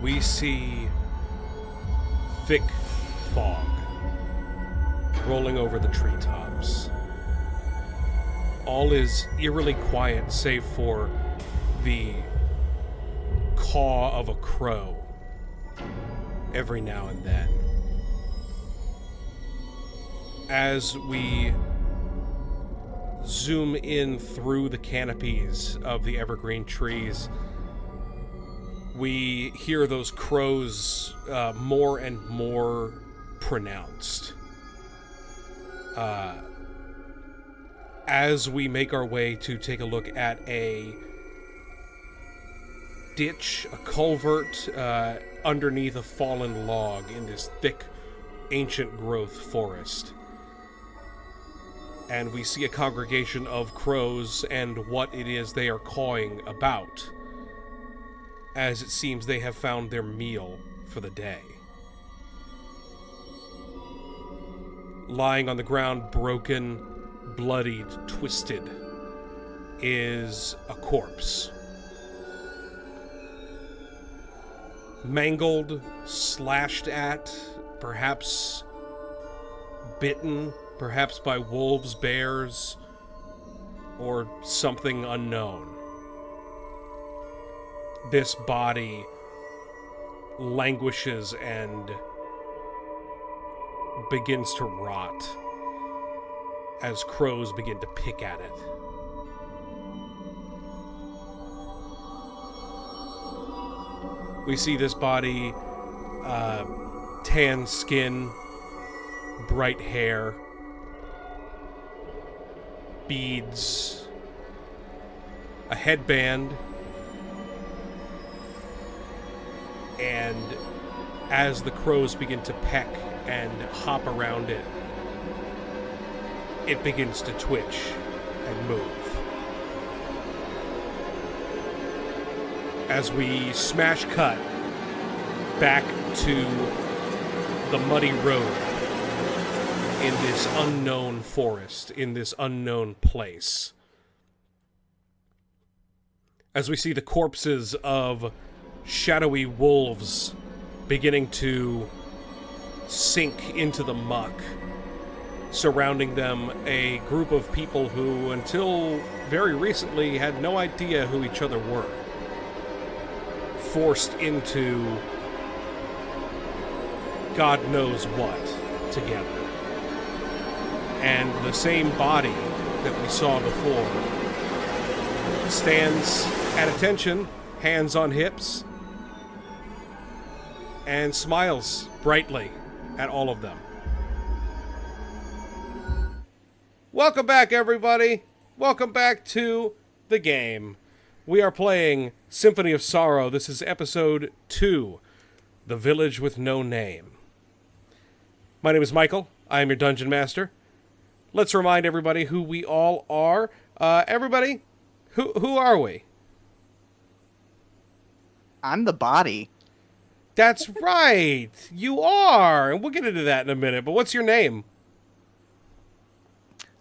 we see thick fog rolling over the treetops. All is eerily quiet save for the caw of a crow every now and then. As we zoom in through the canopies of the evergreen trees, we hear those crows more and more pronounced. As we make our way to take a look at a ditch, a culvert, underneath a fallen log in this thick, ancient growth forest. And we see a congregation of crows and what it is they are cawing about, as it seems they have found their meal for the day. Lying on the ground, broken, bloodied, twisted, is a corpse. Mangled, slashed at, perhaps bitten, perhaps by wolves, bears, or something unknown. This body languishes and begins to rot as crows begin to pick at it. We see this body, tan skin, bright hair, beads, a headband, and as the crows begin to peck and hop around it, it begins to twitch and move. As we smash cut back to the muddy road in this unknown forest, in this unknown place. As we see the corpses of shadowy wolves beginning to sink into the muck, surrounding them a group of people who, until very recently, had no idea who each other were. Forced into God knows what together. And the same body that we saw before stands at attention, hands on hips, and smiles brightly at all of them. Welcome back, everybody. Welcome back to the game. We are playing Symphony of Sorrow. This is episode 2, The Village with No Name. My name is Michael. I am your Dungeon Master. Let's remind everybody who we all are. Everybody, who are we? I'm the body. That's right. You are. And we'll get into that in a minute. But what's your name?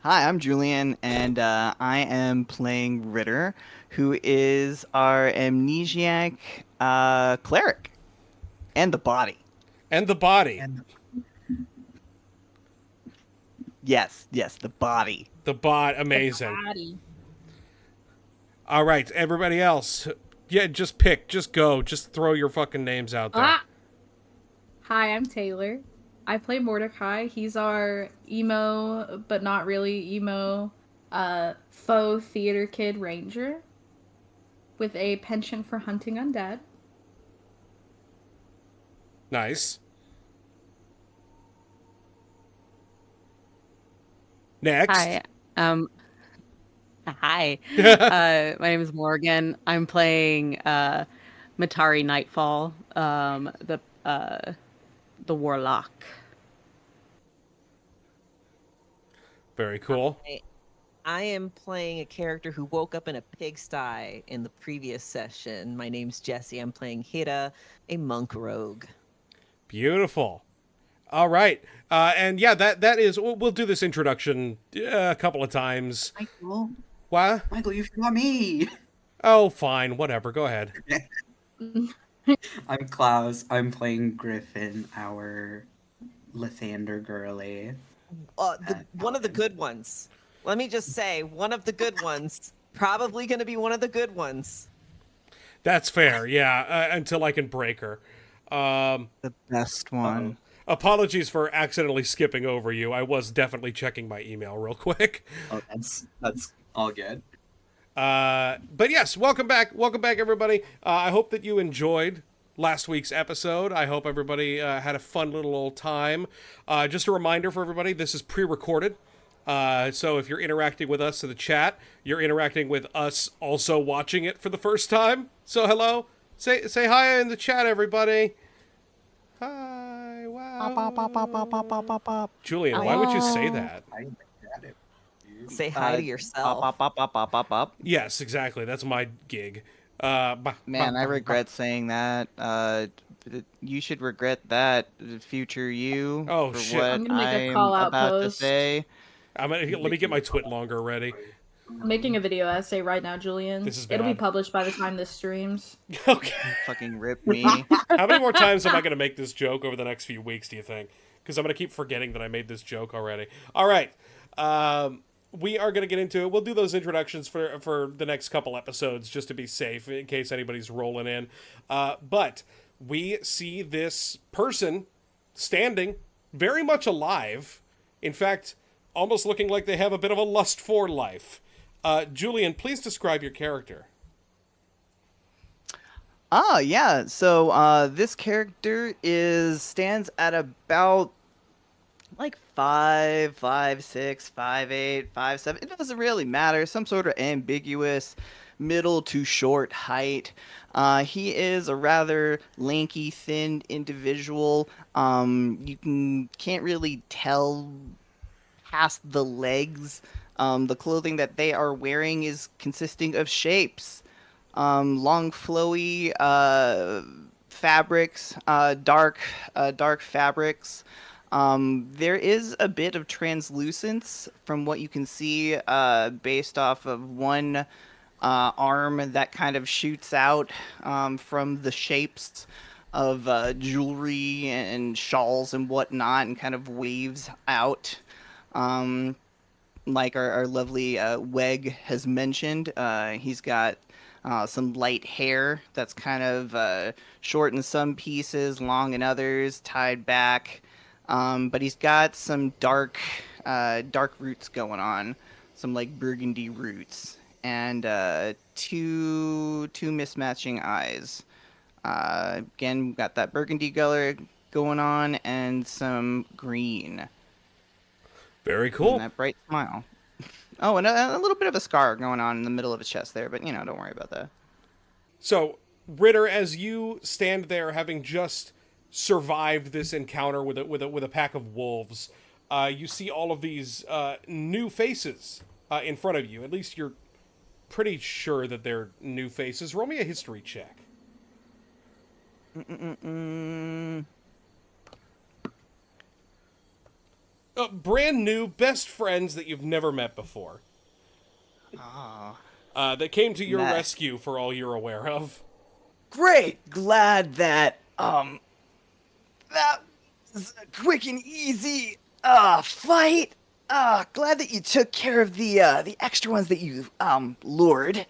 Hi, I'm Julian, and I am playing Ritter, who is our amnesiac cleric. And the body. And the body. Yes, the body. The bot, amazing. The body. All right, everybody else. Yeah, just pick, just go, just throw your fucking names out there. Hi, I'm Taylor. I play Mordecai. He's our emo, but not really emo, faux theater kid ranger with a penchant for hunting undead. Nice. Next. Hi. Hi. My name is Morgan. I'm playing Matari Nightfall, the warlock. Very cool. I am playing a character who woke up in a pigsty in the previous session. My name's Jesse. I'm playing Hida, a monk rogue. Beautiful. All right. And yeah, that is, we'll do this introduction a couple of times. Michael. What? Michael, you forgot me. Oh, fine. Whatever. Go ahead. I'm Klaus. I'm playing Griffin, our Lathander girly. One of the paladin. good ones. Let me just say, one of the good ones. Probably going to be one of the good ones. That's fair, yeah, until I can break her. The best Uh-oh. one. Apologies for accidentally skipping over you. I was definitely checking my email real quick. Oh, that's all good. But yes, welcome back, everybody. I hope that you enjoyed last week's episode. I hope everybody had a fun little old time. Just a reminder for everybody: this is pre-recorded. So if you're interacting with us in the chat, you're interacting with us also watching it for the first time. So hello, say hi in the chat, everybody. Hi, wow. Julian, why would you say Hello. that? I like that. Say hi to yourself. Pop. Yes, exactly. That's my gig. Man, I regret saying that. You should regret that, future you, Oh for shit! what I'm gonna make a I'm call out about to post. say. Let me get my twit longer ready. I'm making a video essay right now, Julian. This is It'll be bad. published by the time this streams. Okay. Fucking rip me. How many more times am I going to make this joke over the next few weeks, do you think? Because I'm going to keep forgetting that I made this joke already. All right. We are going to get into it. We'll do those introductions for the next couple episodes just to be safe in case anybody's rolling in. But we see this person standing very much alive. In fact, almost looking like they have a bit of a lust for life. Julian, please describe your character. Yeah. So this character stands at about like 5'6", 5'8", 5'7". It doesn't really matter. Some sort of ambiguous middle to short height. He is a rather lanky, thin individual. You can't really tell past the legs. The clothing that they are wearing is consisting of shapes. Long, flowy fabrics, dark fabrics. There is a bit of translucence from what you can see based off of one arm that kind of shoots out from the shapes of jewelry and shawls and whatnot and kind of waves out. Um, like our lovely Weg has mentioned, he's got some light hair that's kind of short in some pieces, long in others, tied back. But he's got some dark roots going on, some like burgundy roots, and two mismatching eyes. Again, got that burgundy color going on and some green. Very And cool. that bright smile. Oh, and a little bit of a scar going on in the middle of his chest there, but don't worry about that. So, Ritter, as you stand there, having just survived this encounter with a pack of wolves, you see all of these new faces in front of you. At least you're pretty sure that they're new faces. Roll me a history check. Brand new, best friends that you've never met before. Oh. That came to your Nice. rescue, for all you're aware of. Great! Glad that that was a quick and easy fight. Glad that you took care of the extra ones that you lured.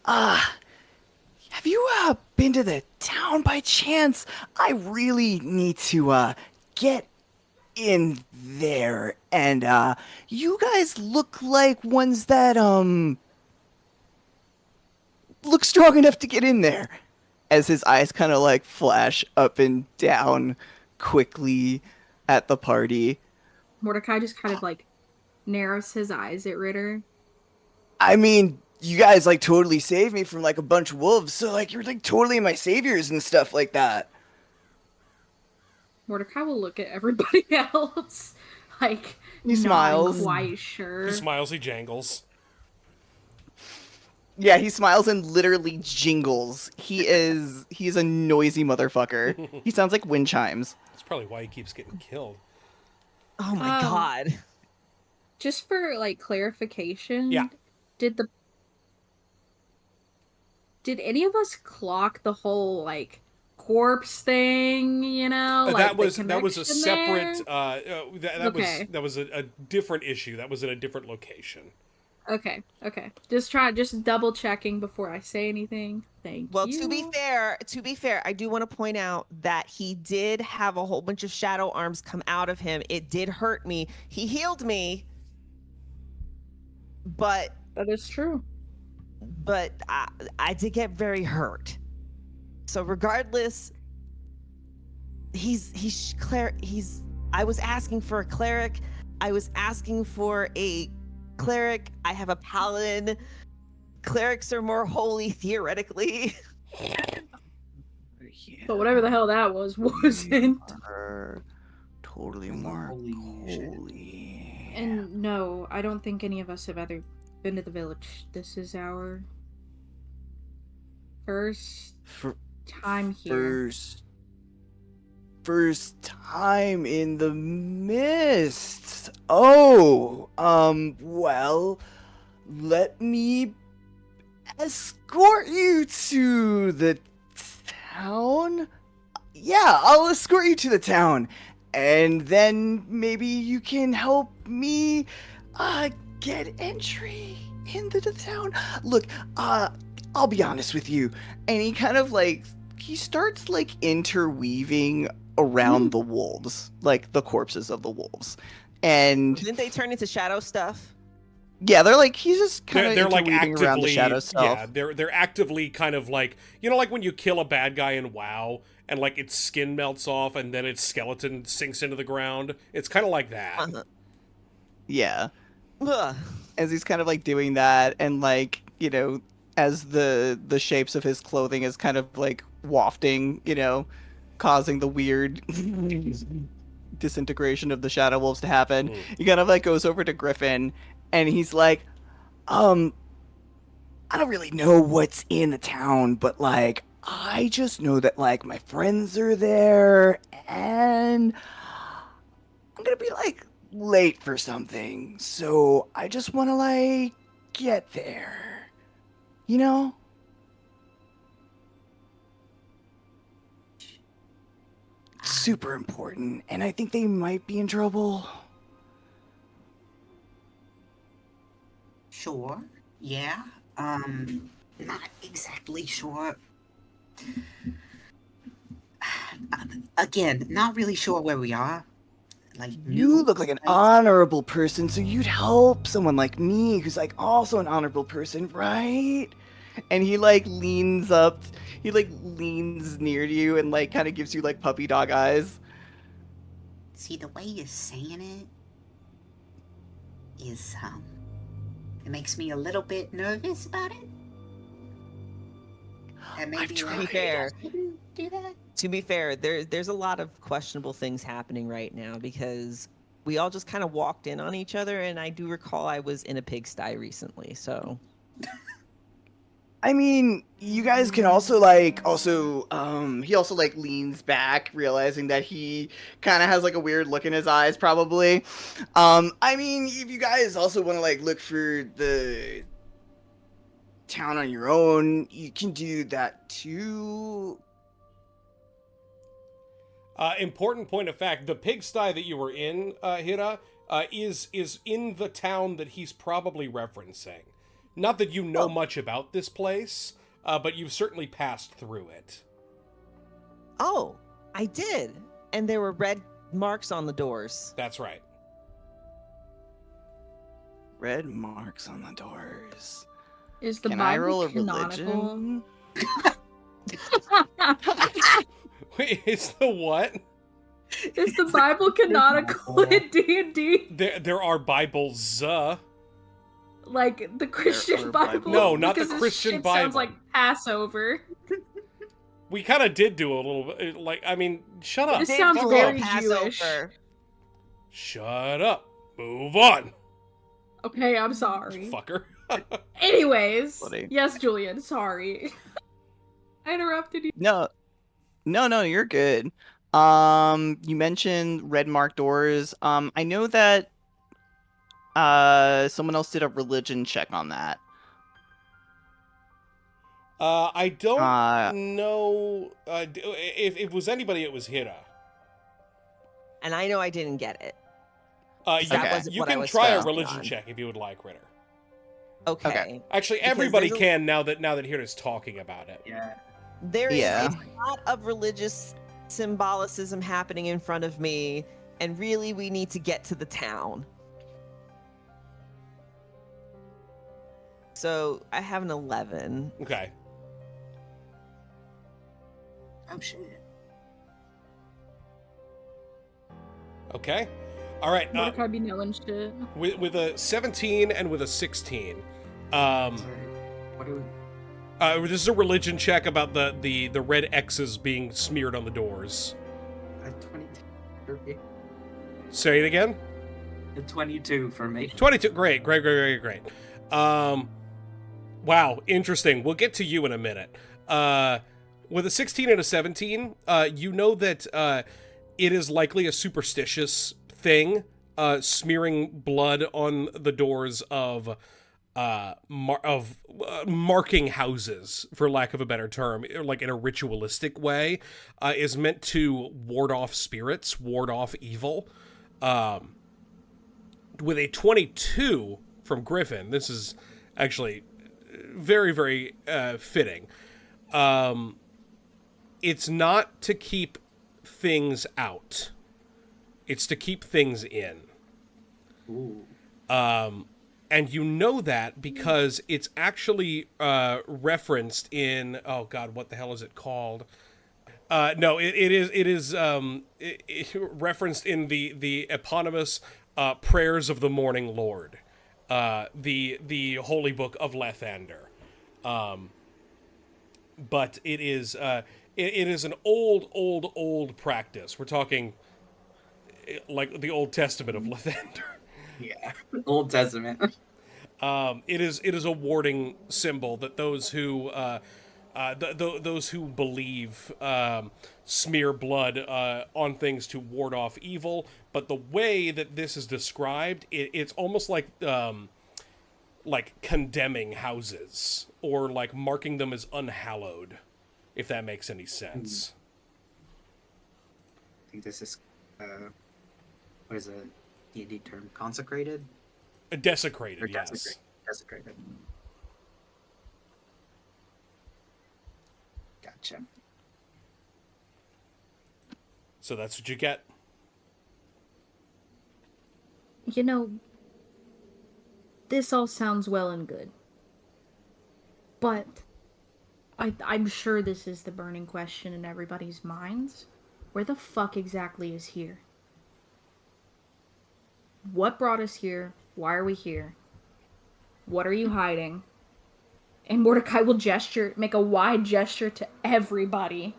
Have you been to the town by chance? I really need to get in there, and you guys look like ones that look strong enough to get in there. As his eyes kind of like flash up and down quickly at the party. Mordecai just kind of like narrows his eyes at Ritter. I mean, you guys like totally saved me from like a bunch of wolves, so like you're like totally my saviors and stuff like that. Mordecai will look at everybody else, like He smiles. not quite sure. He smiles, he jangles. Yeah, he smiles and literally jingles. He's a noisy motherfucker. He sounds like wind chimes. That's probably why he keeps getting killed. Oh my god. Just for like clarification, Yeah. Did any of us clock the whole like corpse thing, you know? Like that the was a connection separate. there? Okay. That was a different issue. That was in a different location. Okay. Just double checking before I say anything. Thank Well, you. to be fair, I do want to point out that he did have a whole bunch of shadow arms come out of him. It did hurt me. He healed me, but That is true. I did get very hurt. So regardless, I was asking for a cleric. I was asking for a cleric. I have a paladin. Clerics are more holy theoretically. But whatever the hell that was, wasn't. Totally That's not more holy shit. holy. And no, I don't think any of us have ever been to the village. This is our first time here. First time in the mist. Oh, well, let me escort you to the town. Yeah, I'll escort you to the town. And then maybe you can help me get entry into the town. Look, I'll be honest with you. And he kind of he starts interweaving around the wolves, like the corpses of the wolves. And Didn't they turn into shadow stuff? yeah, they're he's just kind of They're like interweaving actively around the shadow stuff. Yeah, they're actively kind of like, you know, like when you kill a bad guy in WoW and like its skin melts off and then its skeleton sinks into the ground. It's kind of like that. Uh-huh. Yeah. Ugh. As he's kind of doing that, and as the shapes of his clothing is kind of wafting, causing the weird disintegration of the shadow wolves to happen. He kind of goes over to Griffin and he's like, I don't really know what's in the town, but I just know that my friends are there and I'm gonna be late for something, so I just want to get there, you know? Super important, and I think they might be in trouble. Sure. Yeah. Not exactly sure. Again, not really sure where we are. You look like an honorable person, so you'd help someone like me who's also an honorable person, right? And he leans up, he leans near to you and kind of gives you puppy dog eyes. See, the way you're saying it is it makes me a little bit nervous about it. And maybe To be fair, do that. To be fair, there's a lot of questionable things happening right now because we all just kind of walked in on each other, and I do recall I was in a pigsty recently, so. I mean, you guys can also he also leans back, realizing that he kind of has a weird look in his eyes, probably. I mean, if you guys also want to look for the town on your own, you can do that too. Important point of fact: the pigsty that you were in, Hira, is in the town that he's probably referencing. Not that you know much about this place, but you've certainly passed through it. Oh, I did. And there were red marks on the doors. That's right. Red marks on the doors. Is the Can Bible I roll a canonical? religion? Wait, it's the what? Is the Bible canonical in D&D? There are Bibles. Like the Christian Bible? No, not the Because this Christian shit Bible. sounds like Passover. We kind of did do a little bit. Shut up. This Did sounds do a very Passover. Jewish. Shut up. Move on. Okay, I'm sorry. Fucker. Anyways, Buddy. yes, Julian, sorry. I interrupted you. No, you're good. You mentioned red marked doors. I know that someone else did a religion check on that. I don't Uh, know. If it was anybody, it was Hira. And I know I didn't get it. You, That Okay. wasn't you what I can was try a focusing religion on. check if you would like, Ritter. Okay. Actually, Because everybody there's a- can now that Hira's talking about it. Yeah. There is Yeah. a lot of religious symbolicism happening in front of me, and really we need to get to the town. So I have an 11. Okay. Oh shit. Okay. All right. Mordecai be knowing shit. With a 17 and with a 16. Sorry. What do we? This is a religion check about the red X's being smeared on the doors. 22 for me. Say it again. A 22 for me. 22. Great. Wow, interesting. We'll get to you in a minute. With a 16 and a 17, you know that it is likely a superstitious thing, smearing blood on the doors of marking houses, for lack of a better term, like in a ritualistic way, is meant to ward off spirits, ward off evil. With a 22 from Griffin, this is actually very, very fitting. It's not to keep things out. It's to keep things in. Ooh. And you know that because it's actually referenced in, oh God, what the hell is it called? No, it is referenced in the eponymous Prayers of the Morning Lord, the holy book of Lathander. But it is an old practice. We're talking like the Old Testament of Lathander. Yeah. Old Testament. It is a warding symbol that those who those who believe smear blood on things to ward off evil. But the way that this is described, it's almost like condemning houses or like marking them as unhallowed, if that makes any sense. I think this is what is a D&D term? Consecrated? Desecrated, Or yes. Desecrated. Gotcha. So that's what you get. You know, this all sounds well and good. But I'm sure this is the burning question in everybody's minds. Where the fuck exactly is here? What brought us here? Why are we here? What are you hiding? And Mordecai will make a wide gesture to everybody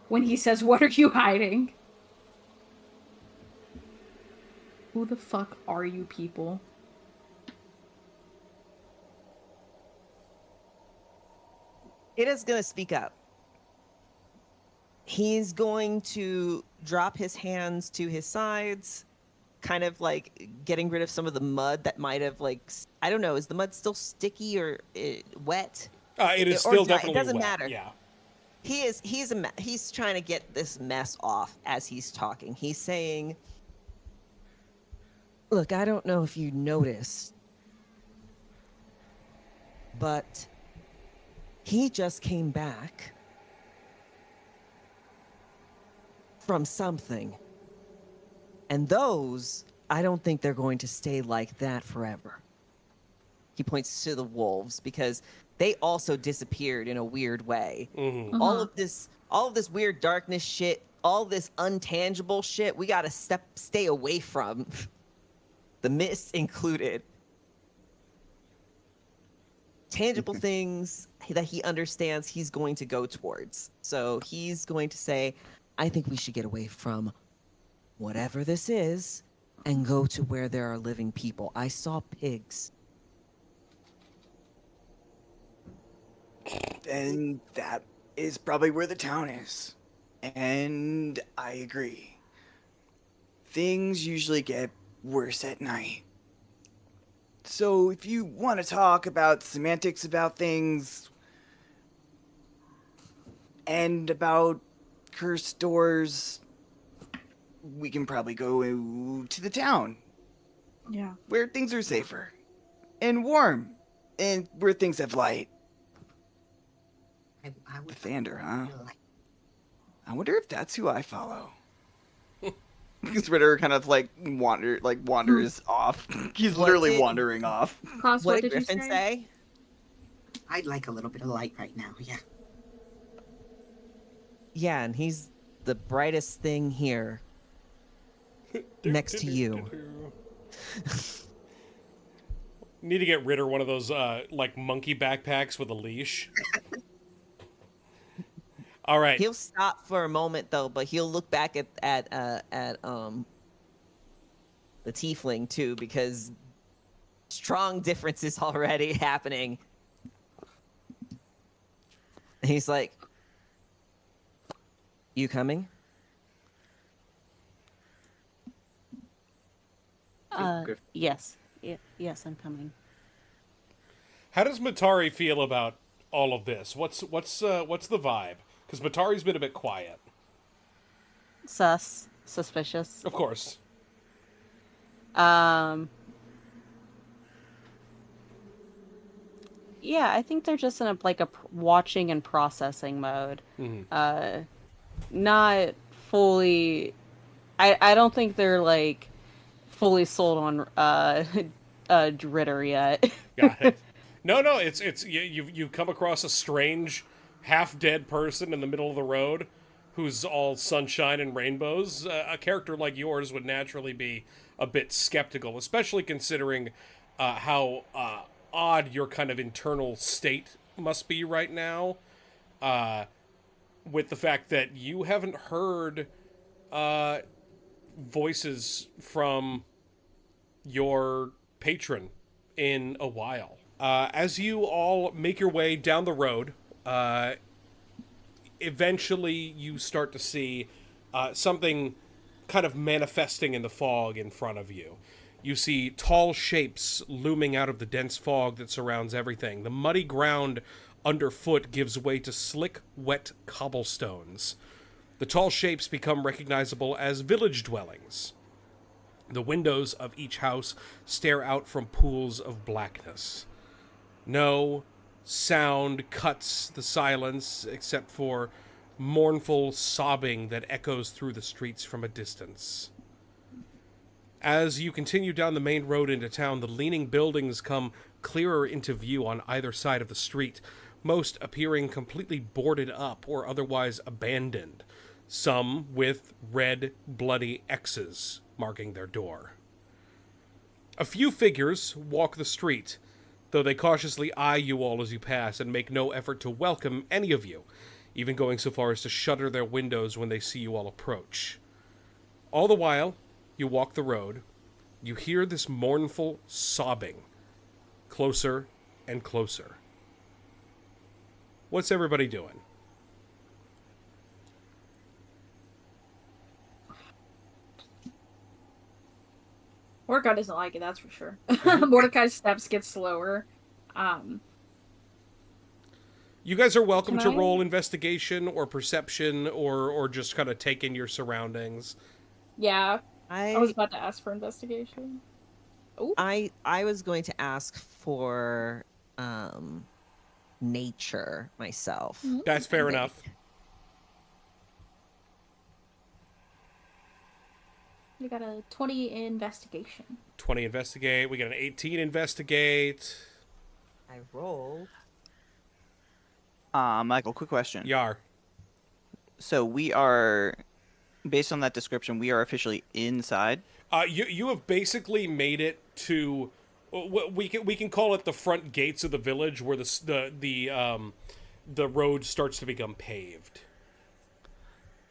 when he says, "What are you hiding?" Who the fuck are you people? It is going to speak up. He's going to drop his hands to his sides, kind of like getting rid of some of the mud that might have I don't know, is the mud still sticky or wet? It is Or still dry. definitely It doesn't wet, matter. yeah. He's trying to get this mess off as he's talking. He's saying, "Look, I don't know if you noticed, but he just came back from something. And those, I don't think they're going to stay like that forever." He points to the wolves because they also disappeared in a weird way. Mm-hmm. All of this weird darkness shit, all this untangible shit, we gotta stay away from. The mist included. Tangible things that he understands he's going to go towards. So he's going to say, "I think we should get away from whatever this is and go to where there are living people. I saw pigs." Then that is probably where the town is. And I agree. Things usually get worse at night. So if you want to talk about semantics about things, And about cursed doors, we can probably go to the town Yeah. where things are safer and warm and where things have light. I would Pathander, huh? like I wonder if that's who I follow. Because Ritter kind of wanders off. He's What literally did- wandering off. Klaus, What what did did you Griffin say? say? I'd like a little bit of light right now. Yeah. Yeah, and he's the brightest thing here next to you. Need to get Ritter one of those like monkey backpacks with a leash. All right. He'll stop for a moment though, but he'll look back at the tiefling too, because strong differences already happening. And he's like, "You coming?" Yes. Yes, I'm coming. How does Matari feel about all of this? What's the vibe? Because Matari's been a bit quiet. Suspicious. Of course. Yeah, I think they're just in a watching and processing mode. Not fully. I don't think they're like fully sold on Dritter yet. Got it. No, it's you've come across a strange, half-dead person in the middle of the road, who's all sunshine and rainbows. A character like yours would naturally be a bit skeptical, especially considering how odd your kind of internal state must be right now. With the fact that you haven't heard voices from your patron in a while. As you all make your way down the road, eventually you start to see something kind of manifesting in the fog in front of you. You see tall shapes looming out of the dense fog that surrounds everything. The muddy ground underfoot gives way to slick, wet cobblestones. The tall shapes become recognizable as village dwellings. The windows of each house stare out from pools of blackness. No sound cuts the silence except for mournful sobbing that echoes through the streets from a distance. As you continue down the main road into town, the leaning buildings come clearer into view on either side of the street, most appearing completely boarded up or otherwise abandoned, some with red, bloody X's marking their door. A few figures walk the street, though they cautiously eye you all as you pass and make no effort to welcome any of you, even going so far as to shutter their windows when they see you all approach. All the while, you walk the road, you hear this mournful sobbing, closer and closer. What's everybody doing? Mordecai doesn't like it, that's for sure. Mordecai's steps get slower. You guys are welcome Can to I- roll investigation or perception or just kind of take in your surroundings. Yeah, I was I about to ask for investigation. I was going to ask for nature myself. That's fair enough. You got a 20 investigation. 20 investigate. We got an 18 investigate. I rolled. Michael, quick question. Yar. So we are, based on that description, we are officially inside. You have basically made it to we can call it the front gates of the village where the road starts to become paved.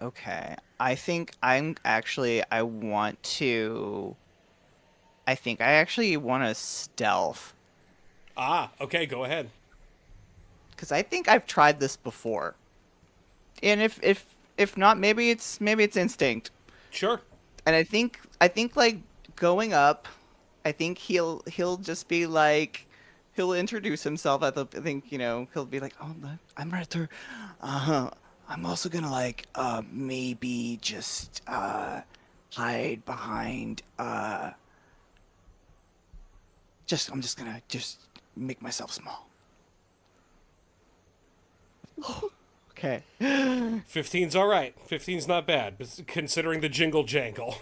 Okay. I think I actually want to stealth. Ah, okay, go ahead. Because I think I've tried this before. And if not, maybe it's instinct. Sure. And I think like going up, I think he'll just be like, he'll introduce himself. I think he'll be like, oh, I'm Ritter. I'm I'm also gonna like maybe just hide behind I'm just gonna make myself small. Okay. 15's all right. 15's not bad, considering the jingle jangle.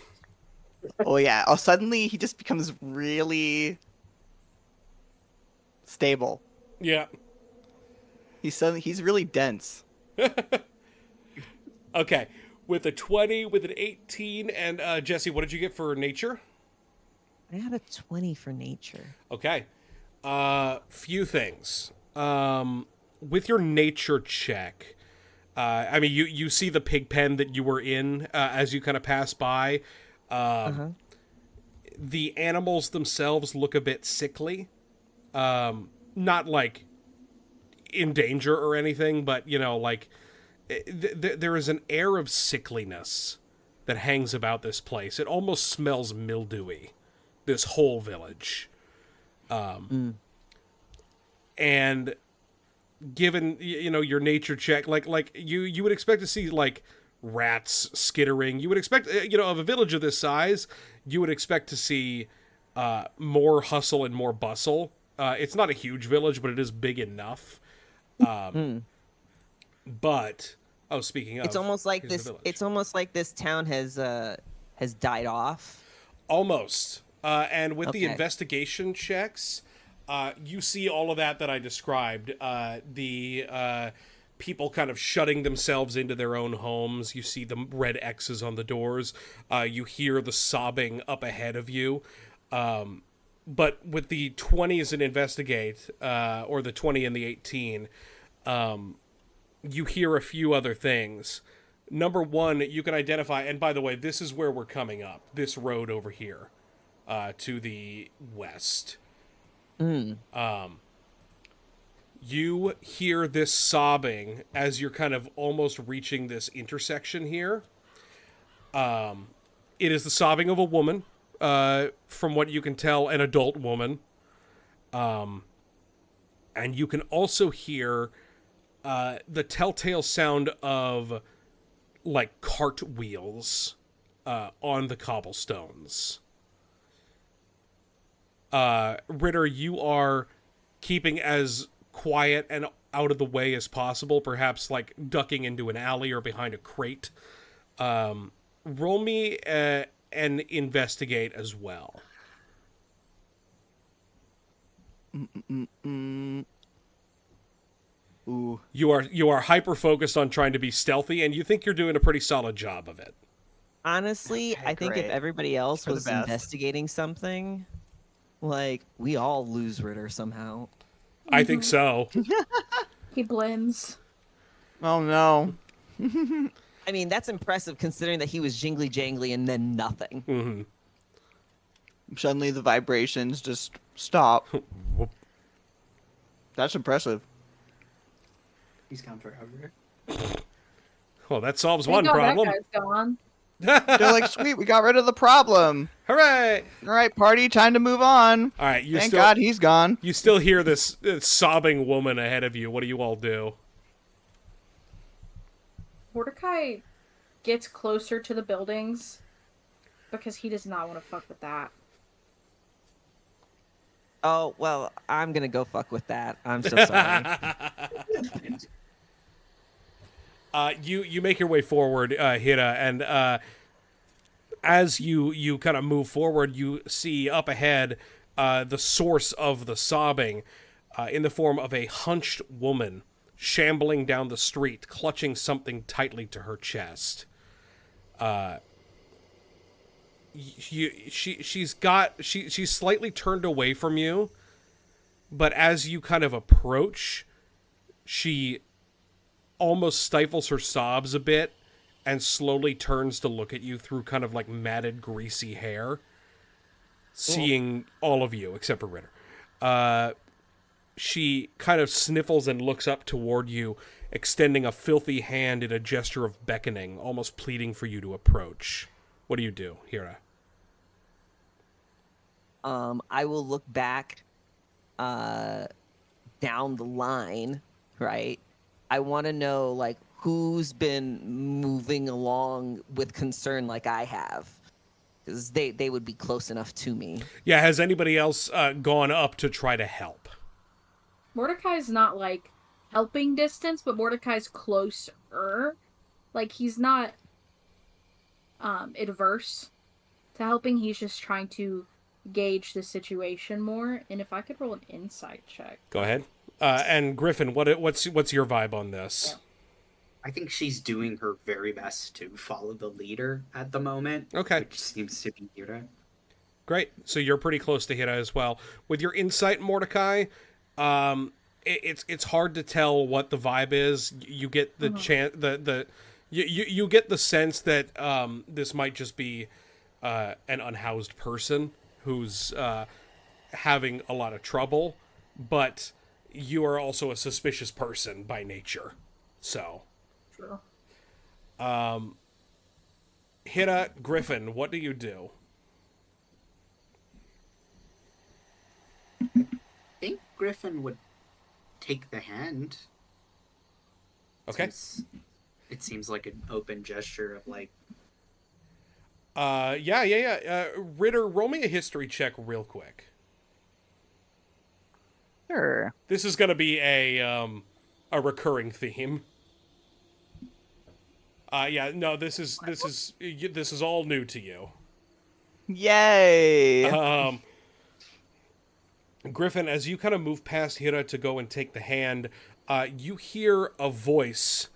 Oh yeah. Oh, suddenly he just becomes really stable. Yeah. He's really dense. Okay. With a 20, with an 18, and Jesse, what did you get for nature? I had a 20 for nature. Okay. Few things. With your nature check, I mean, you see the pig pen that you were in as you kind of pass by. The animals themselves look a bit sickly. Not like in danger or anything, but, you know, like there is an air of sickliness that hangs about this place. It almost smells mildewy, this whole village. And given, you know, your nature check, like you would expect to see like rats skittering. You would expect, you know, of a village of this size, you would expect to see more hustle and more bustle. It's not a huge village, but it is big enough. But speaking of, It's almost like here's the this. village. It's almost like this town has died off. Almost. And with the Okay. investigation checks, you see all of that I described. The people kind of shutting themselves into their own homes. You see the red X's on the doors. You hear the sobbing up ahead of you. But with the 20s and investigate, or the 20 and the 18, you hear a few other things. Number one, you can identify, and by the way, this is where we're coming up, this road over here, to the west. You hear this sobbing as you're kind of almost reaching this intersection here. It is the sobbing of a woman, from what you can tell, an adult woman. And you can also hear the telltale sound of like cartwheels on the cobblestones. Ritter, you are keeping as quiet and out of the way as possible, perhaps like ducking into an alley or behind a crate. Roll me an investigate as well. Ooh. You are hyper focused on trying to be stealthy, and you think you're doing a pretty solid job of it. Honestly, Okay, I think if great. everybody else For the was best. investigating something, like we all lose Ritter somehow. I think so. He blends. Oh no. I mean, that's impressive considering that he was jingly jangly and then nothing. Mm-hmm. Suddenly the vibrations just stop. That's impressive. He's gone forever. Well, that solves Thank one God problem. That guy's gone. They're like, sweet, we got rid of the problem. Hooray! All right, party, time to move on. All right, Thank God he's gone. you still hear this sobbing woman ahead of you. What do you all do? Mordecai gets closer to the buildings because he does not want to fuck with that. Oh, well, I'm gonna go fuck with that. I'm so sorry. You make your way forward, Hira, and as you kind of move forward, you see up ahead the source of the sobbing in the form of a hunched woman shambling down the street, clutching something tightly to her chest. She's slightly turned away from you, but as you kind of approach, she almost stifles her sobs a bit and slowly turns to look at you through kind of like matted, greasy hair, seeing all of you except for Ritter. She kind of sniffles and looks up toward you, extending a filthy hand in a gesture of beckoning, almost pleading for you to approach. What do you do, Hira? I will look back down the line, right? I want to know, like, who's been moving along with concern like I have, because they would be close enough to me. Yeah, has anybody else gone up to try to help? Mordecai's not like helping distance, but Mordecai's closer. Like he's not adverse to helping. He's just trying to gauge the situation more. And if I could roll an insight check. Go ahead. And Griffin, what's your vibe on this? I think she's doing her very best to follow the leader at the moment. Okay. Which seems to be Hira. Great. So you're pretty close to Hira as well. With your insight, Mordecai, it's hard to tell what the vibe is. You get the you get the sense that this might just be an unhoused person who's having a lot of trouble, but you are also a suspicious person by nature. So, Sure. Hira, Griffin, what do you do? I think Griffin would take the hand. Okay. It seems like an open gesture of like. Yeah. Ritter, roll me a history check real quick. Sure. This is gonna be a recurring theme. This is all new to you. Yay! Griffin, as you kind of move past Hira to go and take the hand, you hear a voice,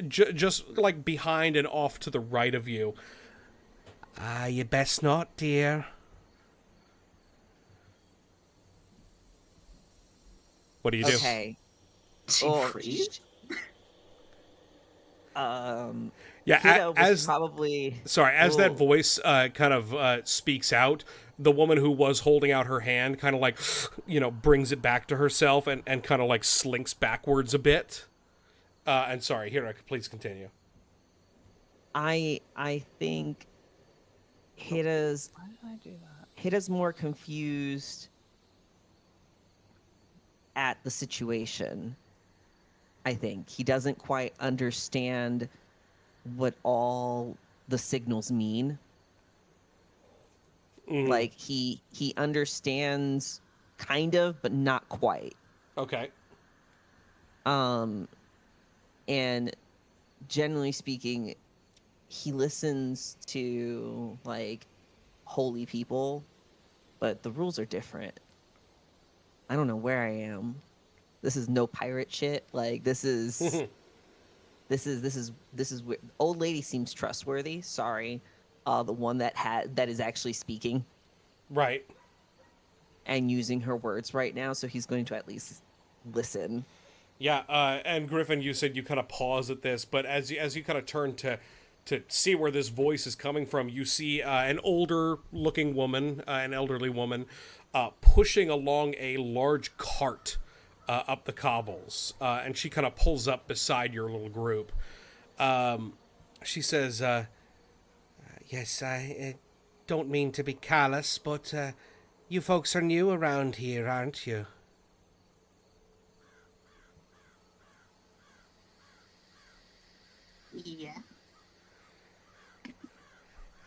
just like behind and off to the right of you. You best not, dear. What do you do? Okay. Is he free? Yeah, Hira was as probably as that Oh. voice kind of speaks out, the woman who was holding out her hand kind of like, brings it back to herself and kind of like slinks backwards a bit. And sorry, Hira, please continue. I think Hira's Why did I do that? Hira's more confused at the situation. I think he doesn't quite understand what all the signals mean. Mhm. Like he understands kind of, but not quite. Okay. And generally speaking, he listens to like holy people, but the rules are different. I don't know where I am. This is no pirate shit. Like this is this is old lady seems trustworthy. Sorry. The one that is actually speaking Right. and using her words right now, so he's going to at least listen. Yeah, and Griffin, you said you kind of pause at this, but as you kind of turn to see where this voice is coming from, you see an older-looking woman, an elderly woman, pushing along a large cart up the cobbles, and she kind of pulls up beside your little group. She says, "Yes, I don't mean to be callous, but you folks are new around here, aren't you?" Yeah.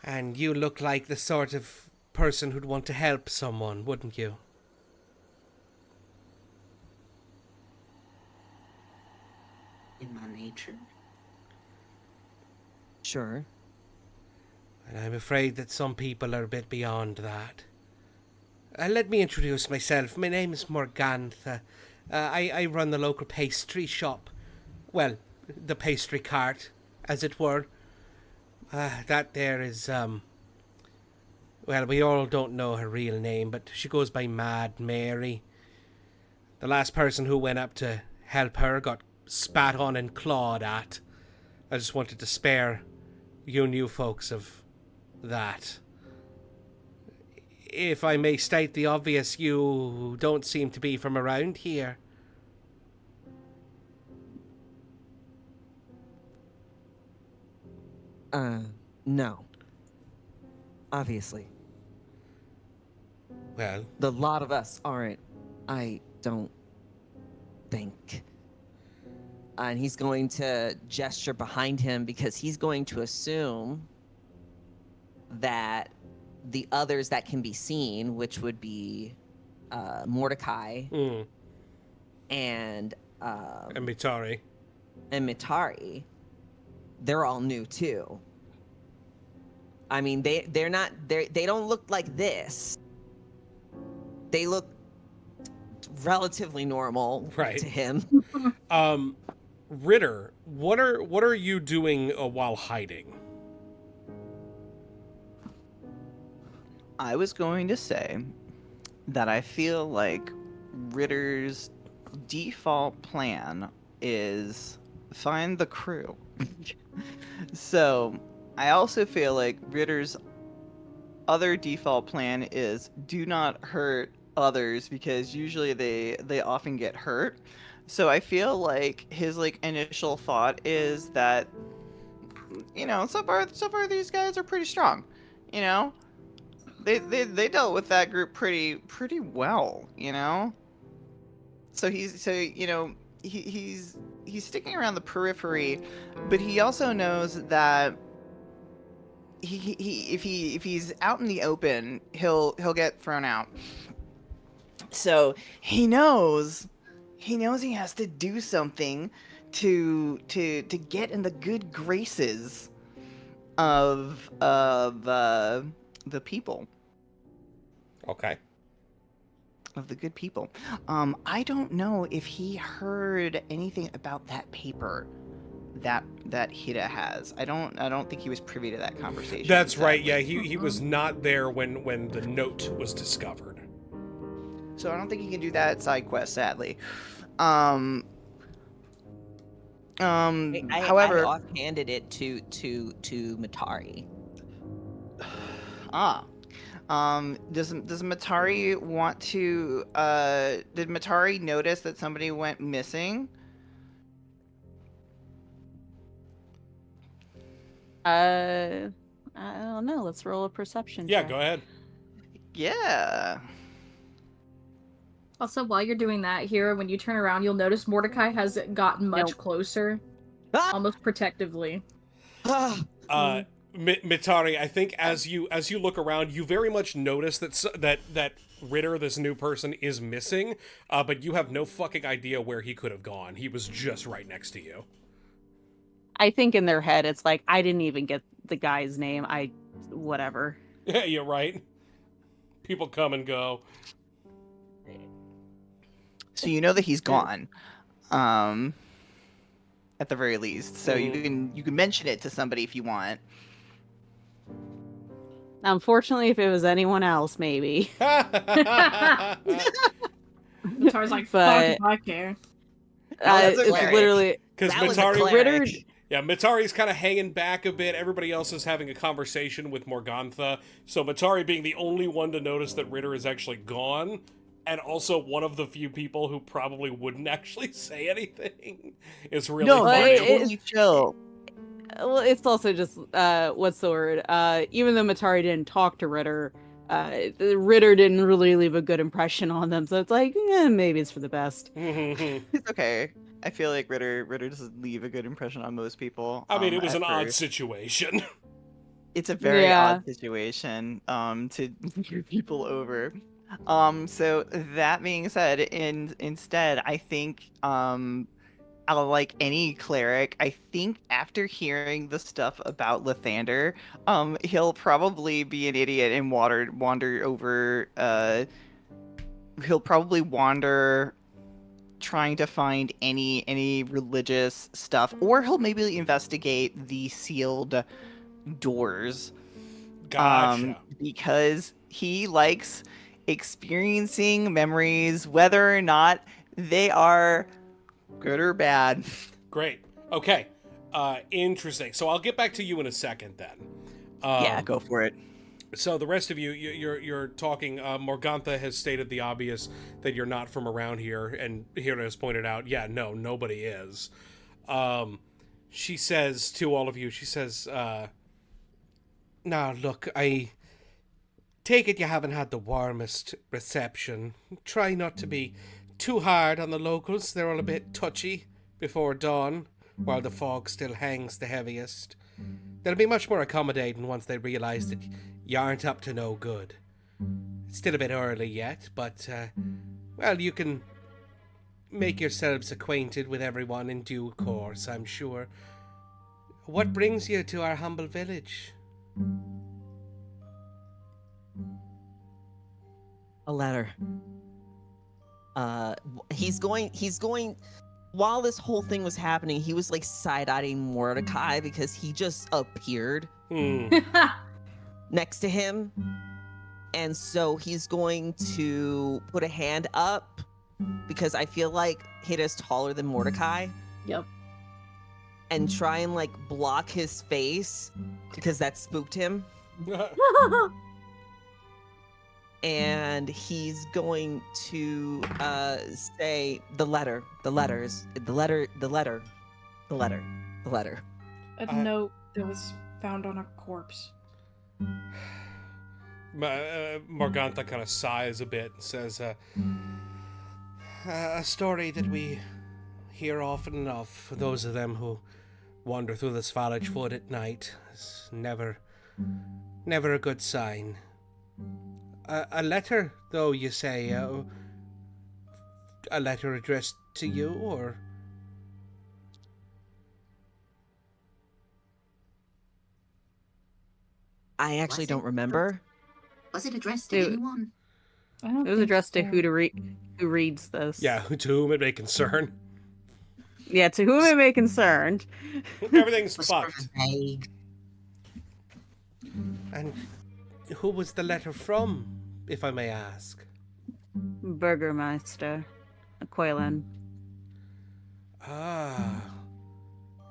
And you look like the sort of person who'd want to help someone, wouldn't you? In my nature. Sure. And I'm afraid that some people are a bit beyond that. Let me introduce myself. My name is Morgantha. I run the local pastry shop. Well, the pastry cart, as it were. That there is, well, we all don't know her real name, but she goes by Mad Mary. The last person who went up to help her got spat on and clawed at. I just wanted to spare you new folks of that. If I may state the obvious, you don't seem to be from around here. No. Obviously. Well, The lot of us aren't. I don't think. and he's going to gesture behind him because he's going to assume that the others that can be seen, which would be Mordecai Mm. and And Mitari. Mitari, they're all new too. I mean, they don't look like this. They look relatively normal Right. to him. Ritter, what are you doing while hiding? I was going to say that I feel like Ritter's default plan is find the crew. So I also feel like Ritter's other default plan is do not hurt others because usually they often get hurt. So I feel like his like initial thought is that so far these guys are pretty strong. You know, they dealt with that group pretty well. So he's sticking around the periphery, but he also knows that if he's out in the open, he'll get thrown out. So he knows he has to do something to get in the good graces of the people. Okay. Of the good people. I don't know if he heard anything about that paper that Hida has. I don't think he was privy to that conversation. That's right. exactly. Yeah, he was not there when the note was discovered. So I don't think he can do that side quest, sadly. I However, offhanded it to Mitari. does Matari want to? Did Matari notice that somebody went missing? I don't know. Let's roll a perception Yeah, check. go ahead. Yeah. Also, while you're doing that, here, when you turn around, you'll notice Mordecai has gotten much Nope. closer, Ah! almost protectively. Mitari, I think as you look around, you very much notice that Ritter, this new person, is missing, but you have no fucking idea where he could have gone. He was just right next to you. I think in their head, it's like, I didn't even get the guy's name. Whatever. Yeah, you're right. People come and go. So you know that he's gone. At the very least. So you can mention it to somebody if you want. Unfortunately, if it was anyone else, maybe. Matari's like, fuck But- if I care. That's a It's cleric. literally Because That was a Mitari, cleric. yeah, Mitari's kind of hanging back a bit. Everybody else is having a conversation with Morgantha. So Mitari being the only one to notice that Ritter is actually gone, and also one of the few people who probably wouldn't actually say anything, is really No, funny. totally chill. Well, it's also just what's the word? Even though Matari didn't talk to Ritter, Ritter didn't really leave a good impression on them. So it's like, maybe it's for the best. It's okay. I feel like Ritter doesn't leave a good impression on most people. I mean, it was at an odd first. situation. It's a very Yeah. odd situation to hear people over. So that being said, instead, I think like any cleric, I think after hearing the stuff about Lathander, he'll probably be an idiot and wander over. He'll probably wander trying to find any religious stuff, or he'll maybe investigate the sealed doors. Gotcha. Because he likes experiencing memories, whether or not they are good or bad. Great. Okay. Interesting. So I'll get back to you in a second then. Yeah, go for it. So the rest of you're talking. Morgantha has stated the obvious that you're not from around here, and Hira has pointed out, yeah, no, nobody is. She says to all of you, she says, "Now look, I take it you haven't had the warmest reception. Try not to be too hard on the locals. They're all a bit touchy. before dawn, while the fog still hangs the heaviest. They'll be much more accommodating once they realize that you aren't up to no good. It's still a bit early yet, but, well, you can make yourselves acquainted with everyone in due course, I'm sure. What brings you to our humble village? A letter. He's going, while this whole thing was happening, he was like side-eyeing Mordecai because he just appeared next to him. And so he's going to put a hand up because I feel like Hada's taller than Mordecai. Yep. And try and like block his face because that spooked him. And he's going to say the letter. A note that was found on a corpse. Morgantha kind of sighs a bit and says, a story that we hear often enough for those of them who wander through the Svalage Wood at night. Is never a good sign. A letter, though, you say? A letter addressed to you, or...? I actually don't remember. Was it addressed to anyone? I don't It was think addressed so. to who reads this. Yeah, to whom it may concern. Yeah, to whom it may concern. Everything's Was sort fucked. of vague. And who was the letter from, if I may ask? Burgermeister Quaylen. Ah,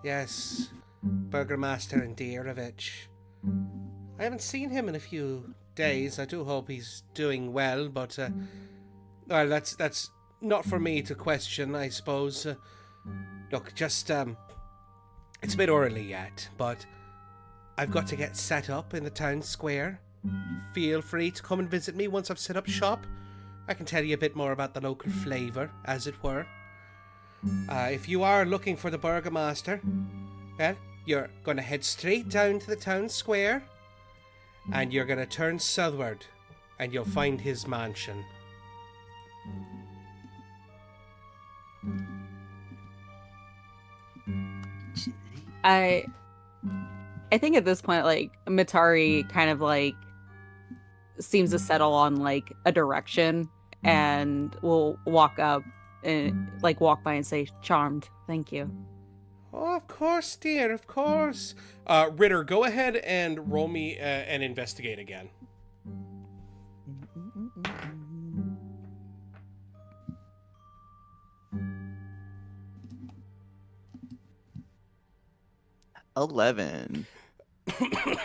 yes, Burgermaster Indierovich. I haven't seen him in a few days. I do hope he's doing well, but well, that's not for me to question, I suppose. Look, just it's a bit early yet, but I've got to get set up in the town square. Feel free to come and visit me once I've set up shop. I can tell you a bit more about the local flavour, as it were. If you are looking for the Burgomaster, well, you're going to head straight down to the town square, and you're going to turn southward, and you'll find his mansion. I think at this point, like, Matari kind of like seems to settle on like a direction and will walk up and like walk by and say, "Charmed, thank you." Oh, of course, dear, of course. Ritter, go ahead and roll me and investigate again.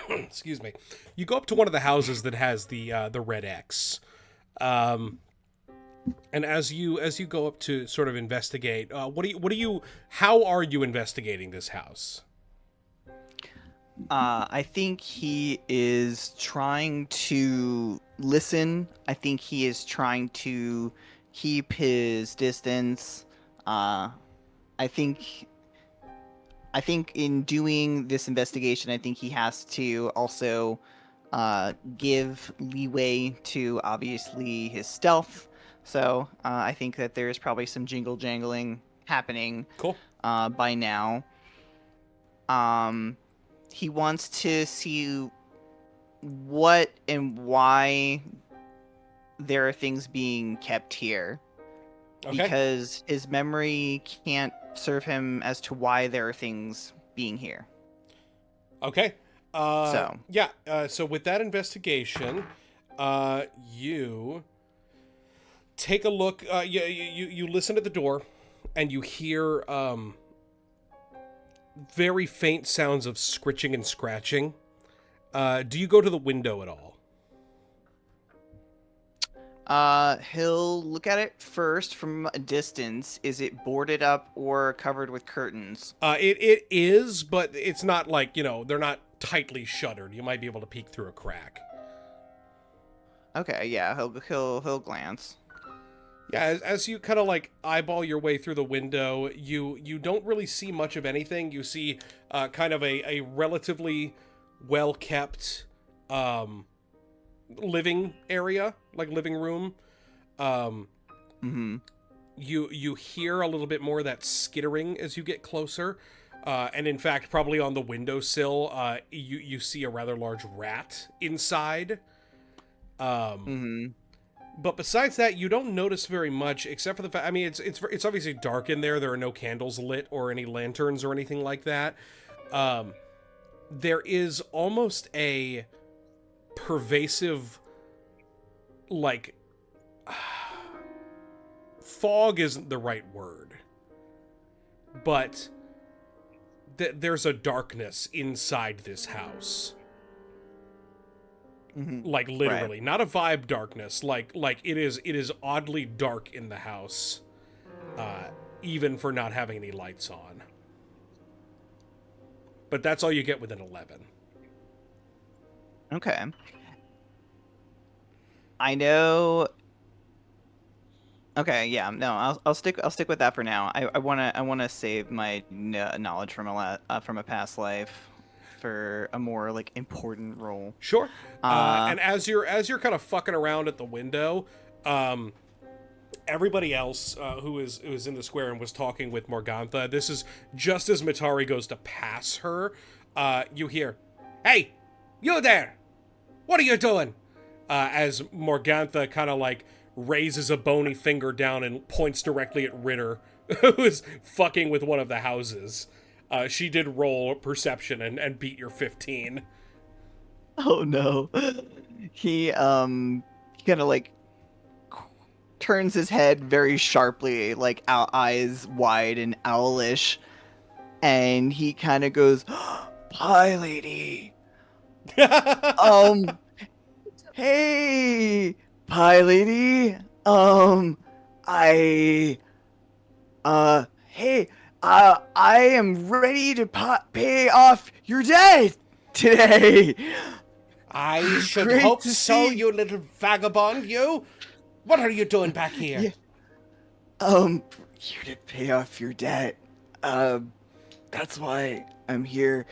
Excuse me. You go up to one of the houses that has the red X, and as you go up to sort of investigate, how are you investigating this house? I think he is trying to listen. I think he is trying to keep his distance. I think in doing this investigation, I think he has to also give leeway to obviously his stealth. So I think that there's probably some jingle jangling happening. Cool. By now. He wants to see what and why there are things being kept here. Okay. Because his memory can't serve him as to why there are things being here. Okay. So with that investigation, you take a look. You listen at the door, and you hear very faint sounds of scritching and scratching. Do you go to the window at all? He'll look at it first from a distance. Is it boarded up or covered with curtains? It is, but it's not like, they're not tightly shuttered. You might be able to peek through a crack. Okay, yeah, he'll glance. Yeah, as you kind of like eyeball your way through the window, you don't really see much of anything. You see kind of a relatively well-kept living area, like living room. Mm-hmm. You hear a little bit more of that skittering as you get closer. And in fact, probably on the windowsill, you see a rather large rat inside. Mm-hmm. But besides that, you don't notice very much, except for the fact, I mean, it's obviously dark in there. There are no candles lit or any lanterns or anything like that. There is almost a pervasive, like, fog isn't the right word, but there's a darkness inside this house. Mm-hmm. Like literally, Right. not a vibe darkness. Like it is oddly dark in the house, even for not having any lights on. But that's all you get with an 11. Okay. I know. Okay, yeah, no, I'll stick with that for now. I wanna save my knowledge from a past life for a more like important role. Sure. And as you're kind of fucking around at the window, everybody else who is in the square and was talking with Morgantha, this is just as Mitari goes to pass her. You hear, "Hey, you there! What are you doing?" As Morgantha kind of like raises a bony finger down and points directly at Ritter, who is fucking with one of the houses. She did roll perception and beat your 15. Oh no. He kind of like turns his head very sharply, like eyes wide and owlish, and he kind of goes, "Pie lady." Hey, Pie lady. Hey, I am ready to pay off your debt today. I should Great hope to so, see. you little vagabond, you! What are you doing back here? Yeah. Here to pay off your debt. That's why I'm here,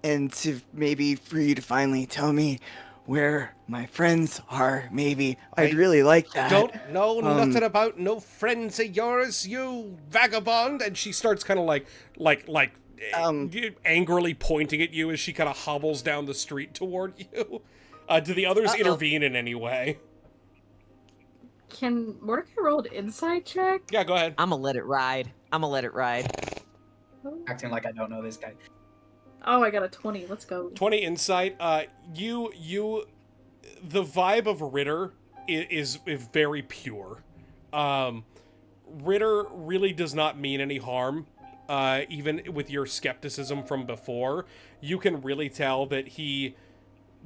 and to maybe for you to finally tell me where my friends are. Maybe I'd really like that. Don't know nothing about no friends of yours, you vagabond. And she starts kind of like angrily pointing at you as she kind of hobbles down the street toward you. Do the others intervene in any way? Can Mordecai roll an insight check? Yeah, go ahead. I'm gonna let it ride. Acting like I don't know this guy. Oh, I got a 20. Let's go. 20 insight. The vibe of Ritter is very pure. Ritter really does not mean any harm. Even with your skepticism from before, you can really tell that he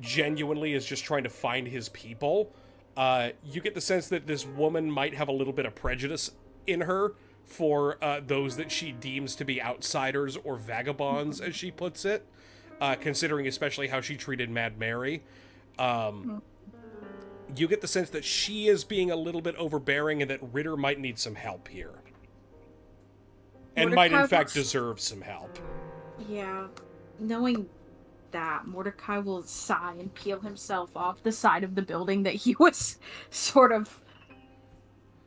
genuinely is just trying to find his people. You get the sense that this woman might have a little bit of prejudice in her for those that she deems to be outsiders or vagabonds, as she puts it, considering especially how she treated Mad Mary. You get the sense that she is being a little bit overbearing and that Ritter might need some help here. And Mordecai might, in fact, looks- deserve some help. Yeah. Knowing that, Mordecai will sigh and peel himself off the side of the building that he was sort of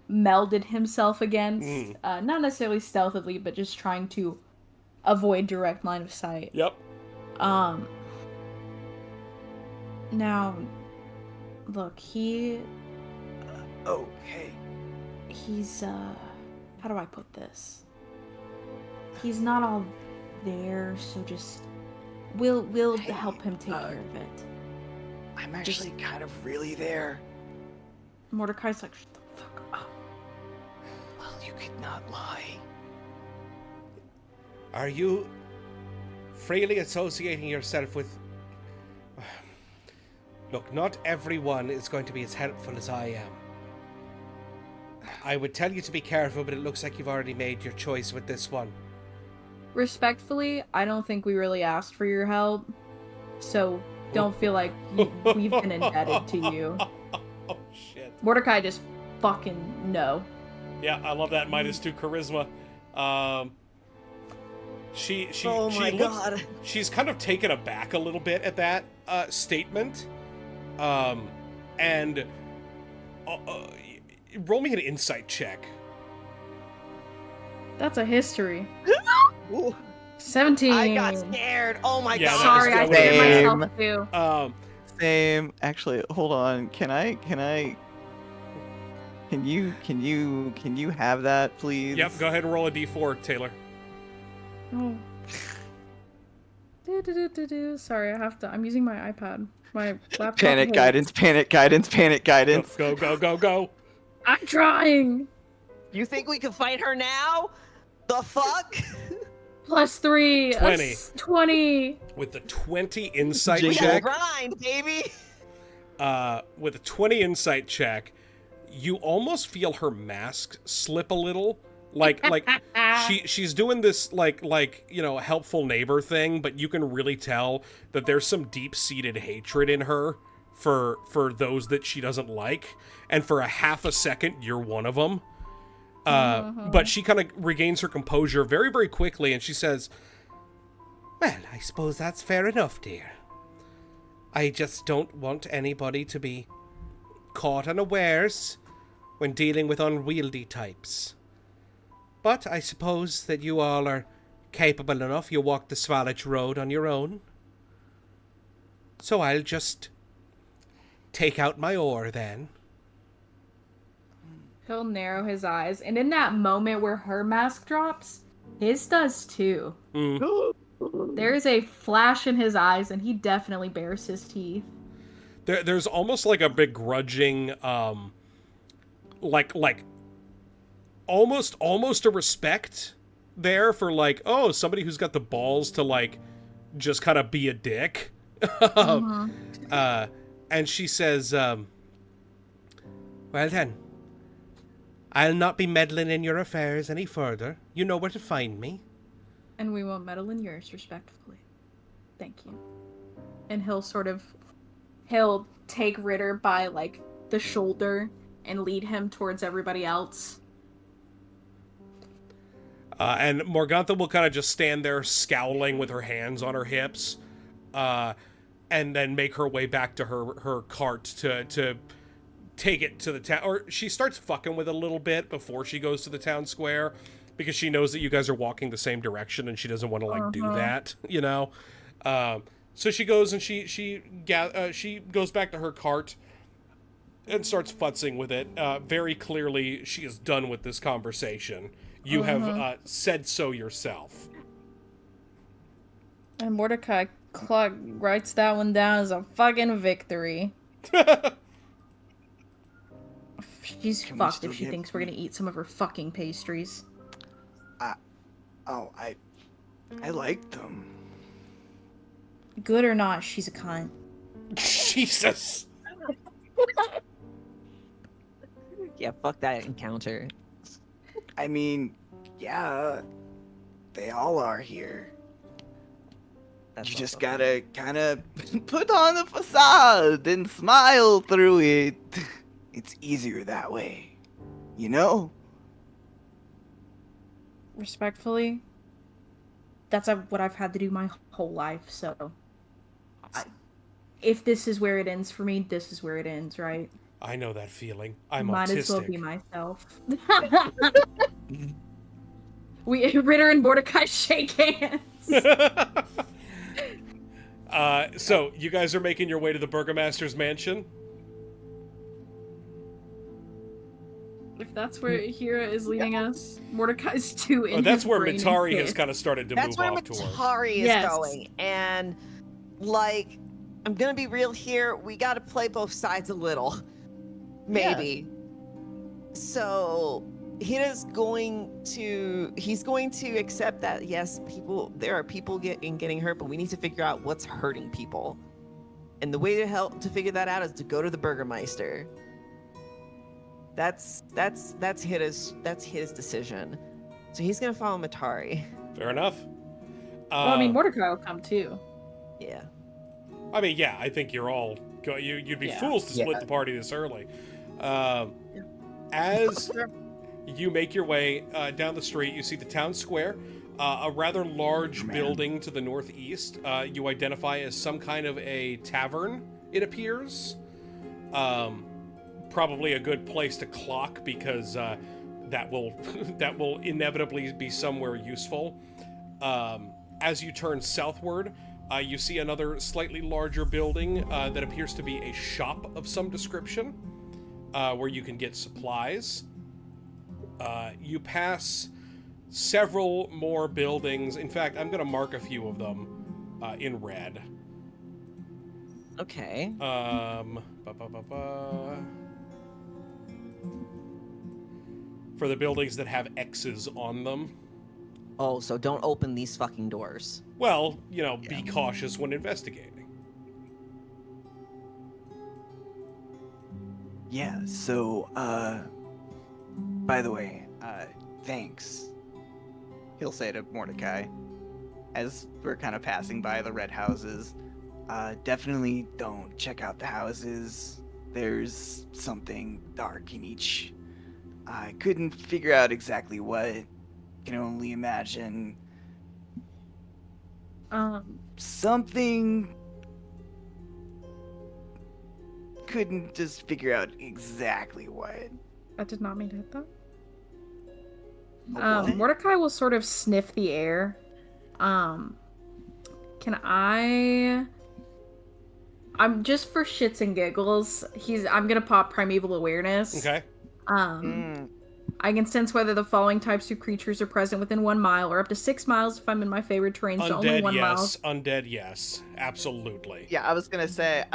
melded himself against. Not necessarily stealthily, but just trying to avoid direct line of sight. Yep. Now, look, Okay. he's, how do I put this? He's not all there, so just, we'll help him take care of it. I'm actually kind of really there. Mordecai's like, shut the fuck up. Well, you could not lie. Are you freely associating yourself with... Look, not everyone is going to be as helpful as I am. I would tell you to be careful, but it looks like you've already made your choice with this one. Respectfully, I don't think we really asked for your help, so don't feel like we've been indebted to you. Oh, shit. Mordecai just fucking no. Yeah, I love that -2 charisma. She Oh she my looks, god. she's kind of taken aback a little bit at that statement. And roll me an insight check. That's a history. Ooh, 17. I got scared. Oh my Yeah, god. Sorry, I that would've scared been myself too. Same. Actually, hold on. Can you have that, please? Yep, go ahead and roll a d4, Taylor. Oh. Sorry, I'm using my iPad. My laptop. Panic holds. guidance, panic guidance, panic guidance. Go. I'm trying. You think we can fight her now? The fuck? +3. 20. That's 20. With the 20 insight We We gotta gotta check, grind, baby. with a 20 insight check, you almost feel her mask slip a little. Like she's doing this like helpful neighbor thing, but you can really tell that there's some deep-seated hatred in her for those that she doesn't like, and for a half a second you're one of them. But she kind of regains her composure very, very quickly, and she says, "Well, I suppose that's fair enough, dear. I just don't want anybody to be caught unawares when dealing with unwieldy types. But I suppose that you all are capable enough. You walked the Svalich Road on your own. So I'll just take out my oar then." He'll narrow his eyes, and in that moment where her mask drops, his does too. There's a flash in his eyes, and he definitely bares his teeth. There's almost like a begrudging, like almost a respect there for like, oh, somebody who's got the balls to like just kind of be a dick. And she says, "Well then, I'll not be meddling in your affairs any further. You know where to find me." And we won't meddle in yours, respectfully. Thank you. And he'll take Ritter by, like, the shoulder and lead him towards everybody else. And Morgantha will kind of just stand there scowling with her hands on her hips, and then make her way back to her cart to take it to the town. Or she starts fucking with it a little bit before she goes to the town square, because she knows that you guys are walking the same direction and she doesn't want to like do that, you know? So she goes and she goes back to her cart and starts futzing with it. Very clearly she is done with this conversation. You have said so yourself. And Mordecai Clark writes that one down as a fucking victory. She's Can we fucked still if she get- thinks we're gonna eat some of her fucking pastries. I like them. Good or not, she's a cunt. Jesus. Yeah, fuck that encounter. I mean, yeah, they all are here. That's You also just gotta kind of put on the facade and smile through it. It's easier that way, you know? Respectfully, that's what I've had to do my whole life, so... if this is where it ends for me, this is where it ends, right? I know that feeling. I'm Might autistic. as well be myself. Ritter and Mordecai shake hands. So you guys are making your way to the Burgomaster's mansion? If that's where Hira is leading us, Mordecai's too in That's his where brain and Mitari has pissed. kind of started to That's move where off toward. Matari is Yes. going. And, like, I'm gonna be real here. We gotta play both sides a little. Maybe. So, he's going to accept that, yes, there are people getting hurt, but we need to figure out what's hurting people. And the way to figure that out is to go to the Burgermeister. That's his decision. So he's gonna follow Matari. Fair enough. Well, I mean, Mordecai will come too. Yeah. I mean, yeah, I think you're all you'd be Yeah. fools to split Yeah. the party this early. As You make your way down the street. You see the town square, a rather large building to the northeast. You identify as some kind of a tavern, it appears. Probably a good place to clock because that will that will inevitably be somewhere useful. As you turn southward, you see another slightly larger building that appears to be a shop of some description, where you can get supplies. You pass several more buildings. In fact, I'm going to mark a few of them in red. Okay. For the buildings that have X's on them. Oh, so don't open these fucking doors. Well, be cautious when investigating. Yeah, so, by the way, thanks. He'll say to Mordecai as we're kind of passing by the red houses. Definitely don't check out the houses. There's something dark in each. I couldn't figure out exactly what. Can only imagine. Something. Couldn't just figure out exactly what. I did not mean to hit that. What? Mordecai will sort of sniff the air. Can I'm just for shits and giggles. I'm gonna pop Primeval Awareness. Okay. I can sense whether the following types of creatures are present within 1 mile or up to 6 miles if I'm in my favorite terrain. So only 1 mile. Undead, yes. Absolutely. Yeah, I was gonna say,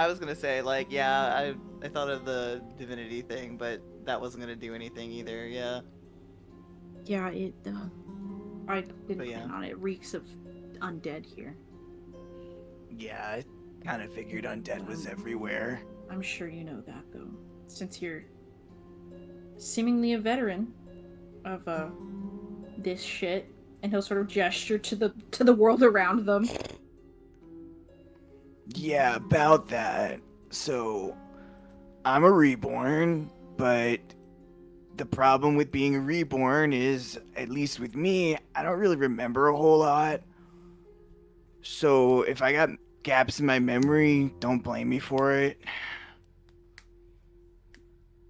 like, yeah, I thought of the divinity thing, but that wasn't gonna do anything either. Yeah. Yeah, I didn't But yeah. plan on it. It reeks of undead here. Yeah, I kind of figured undead was everywhere. I'm sure you know that, though, since you're seemingly a veteran of this shit. And he'll sort of gesture to the world around them. Yeah, about that. So, I'm a reborn, but the problem with being a reborn is, at least with me, I don't really remember a whole lot. So, if I got gaps in my memory, don't blame me for it.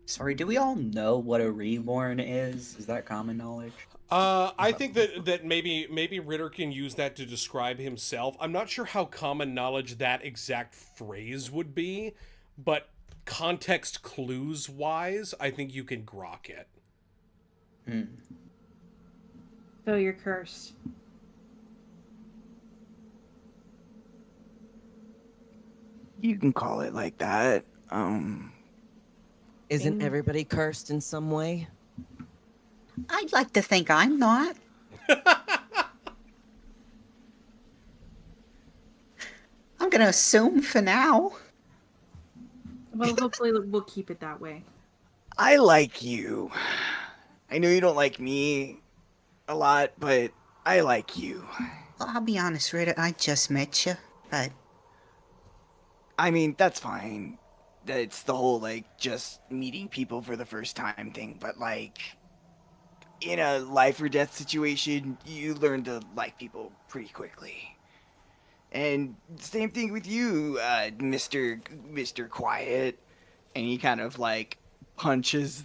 Sorry, do we all know what a reborn is? Is that common knowledge? I think that maybe Ritter can use that to describe himself. I'm not sure how common knowledge that exact phrase would be, but context clues wise, I think you can grok it. So you're cursed. You can call it like that. Isn't everybody cursed in some way? I'd like to think I'm not. I'm gonna assume for now. Well, hopefully we'll keep it that way. I like you. I know you don't like me a lot, but I like you. Well, I'll be honest, Rita, I just met you, but I mean, that's fine. It's the whole, like, just meeting people for the first time thing, but, like, in a life or death situation, you learn to like people pretty quickly. And same thing with you, Mr. Quiet. And he kind of, like, punches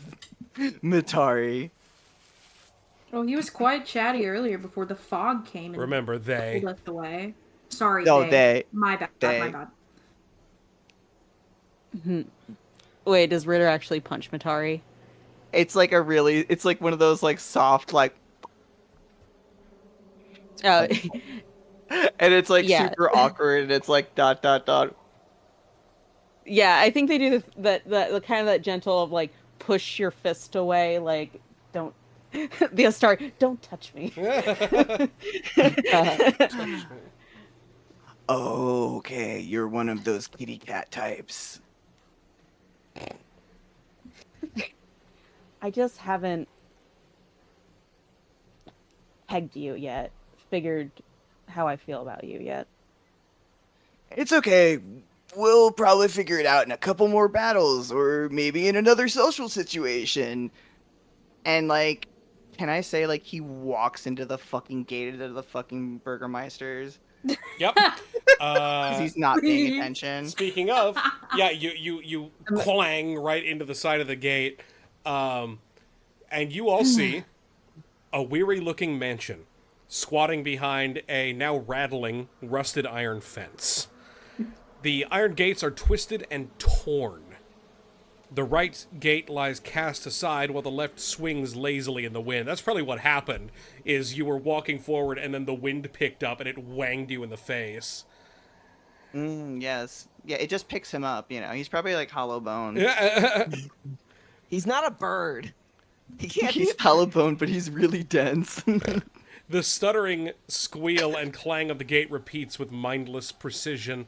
Matari. Oh, he was quite chatty earlier before the fog came and Remember, they. pulled us away. Sorry, No, they. My bad, my bad. Wait, does Ritter actually punch Matari? It's like it's like one of those like soft like, Oh, and it's like Yeah. super awkward, and it's like ... yeah. I think they do that kind of that gentle of like push your fist away, like don't. The star, don't touch me. Oh, okay, you're one of those kitty cat types. I just haven't pegged you yet. Figured how I feel about you yet. It's okay. We'll probably figure it out in a couple more battles, or maybe in another social situation. And like, can I say like he walks into the fucking gate into the fucking Burgermeisters Yep. because he's not paying Please. attention. Speaking of, yeah, you clang right into the side of the gate, and you all see a weary-looking mansion squatting behind a now rattling, rusted iron fence. The iron gates are twisted and torn. The right gate lies cast aside while the left swings lazily in the wind. That's probably what happened, is you were walking forward and then the wind picked up and it wanged you in the face. Yes. Yeah, it just picks him up, you know. He's probably like hollow bone. He's not a bird. He can't be He's a hollow bone, but he's really dense. The stuttering squeal and clang of the gate repeats with mindless precision.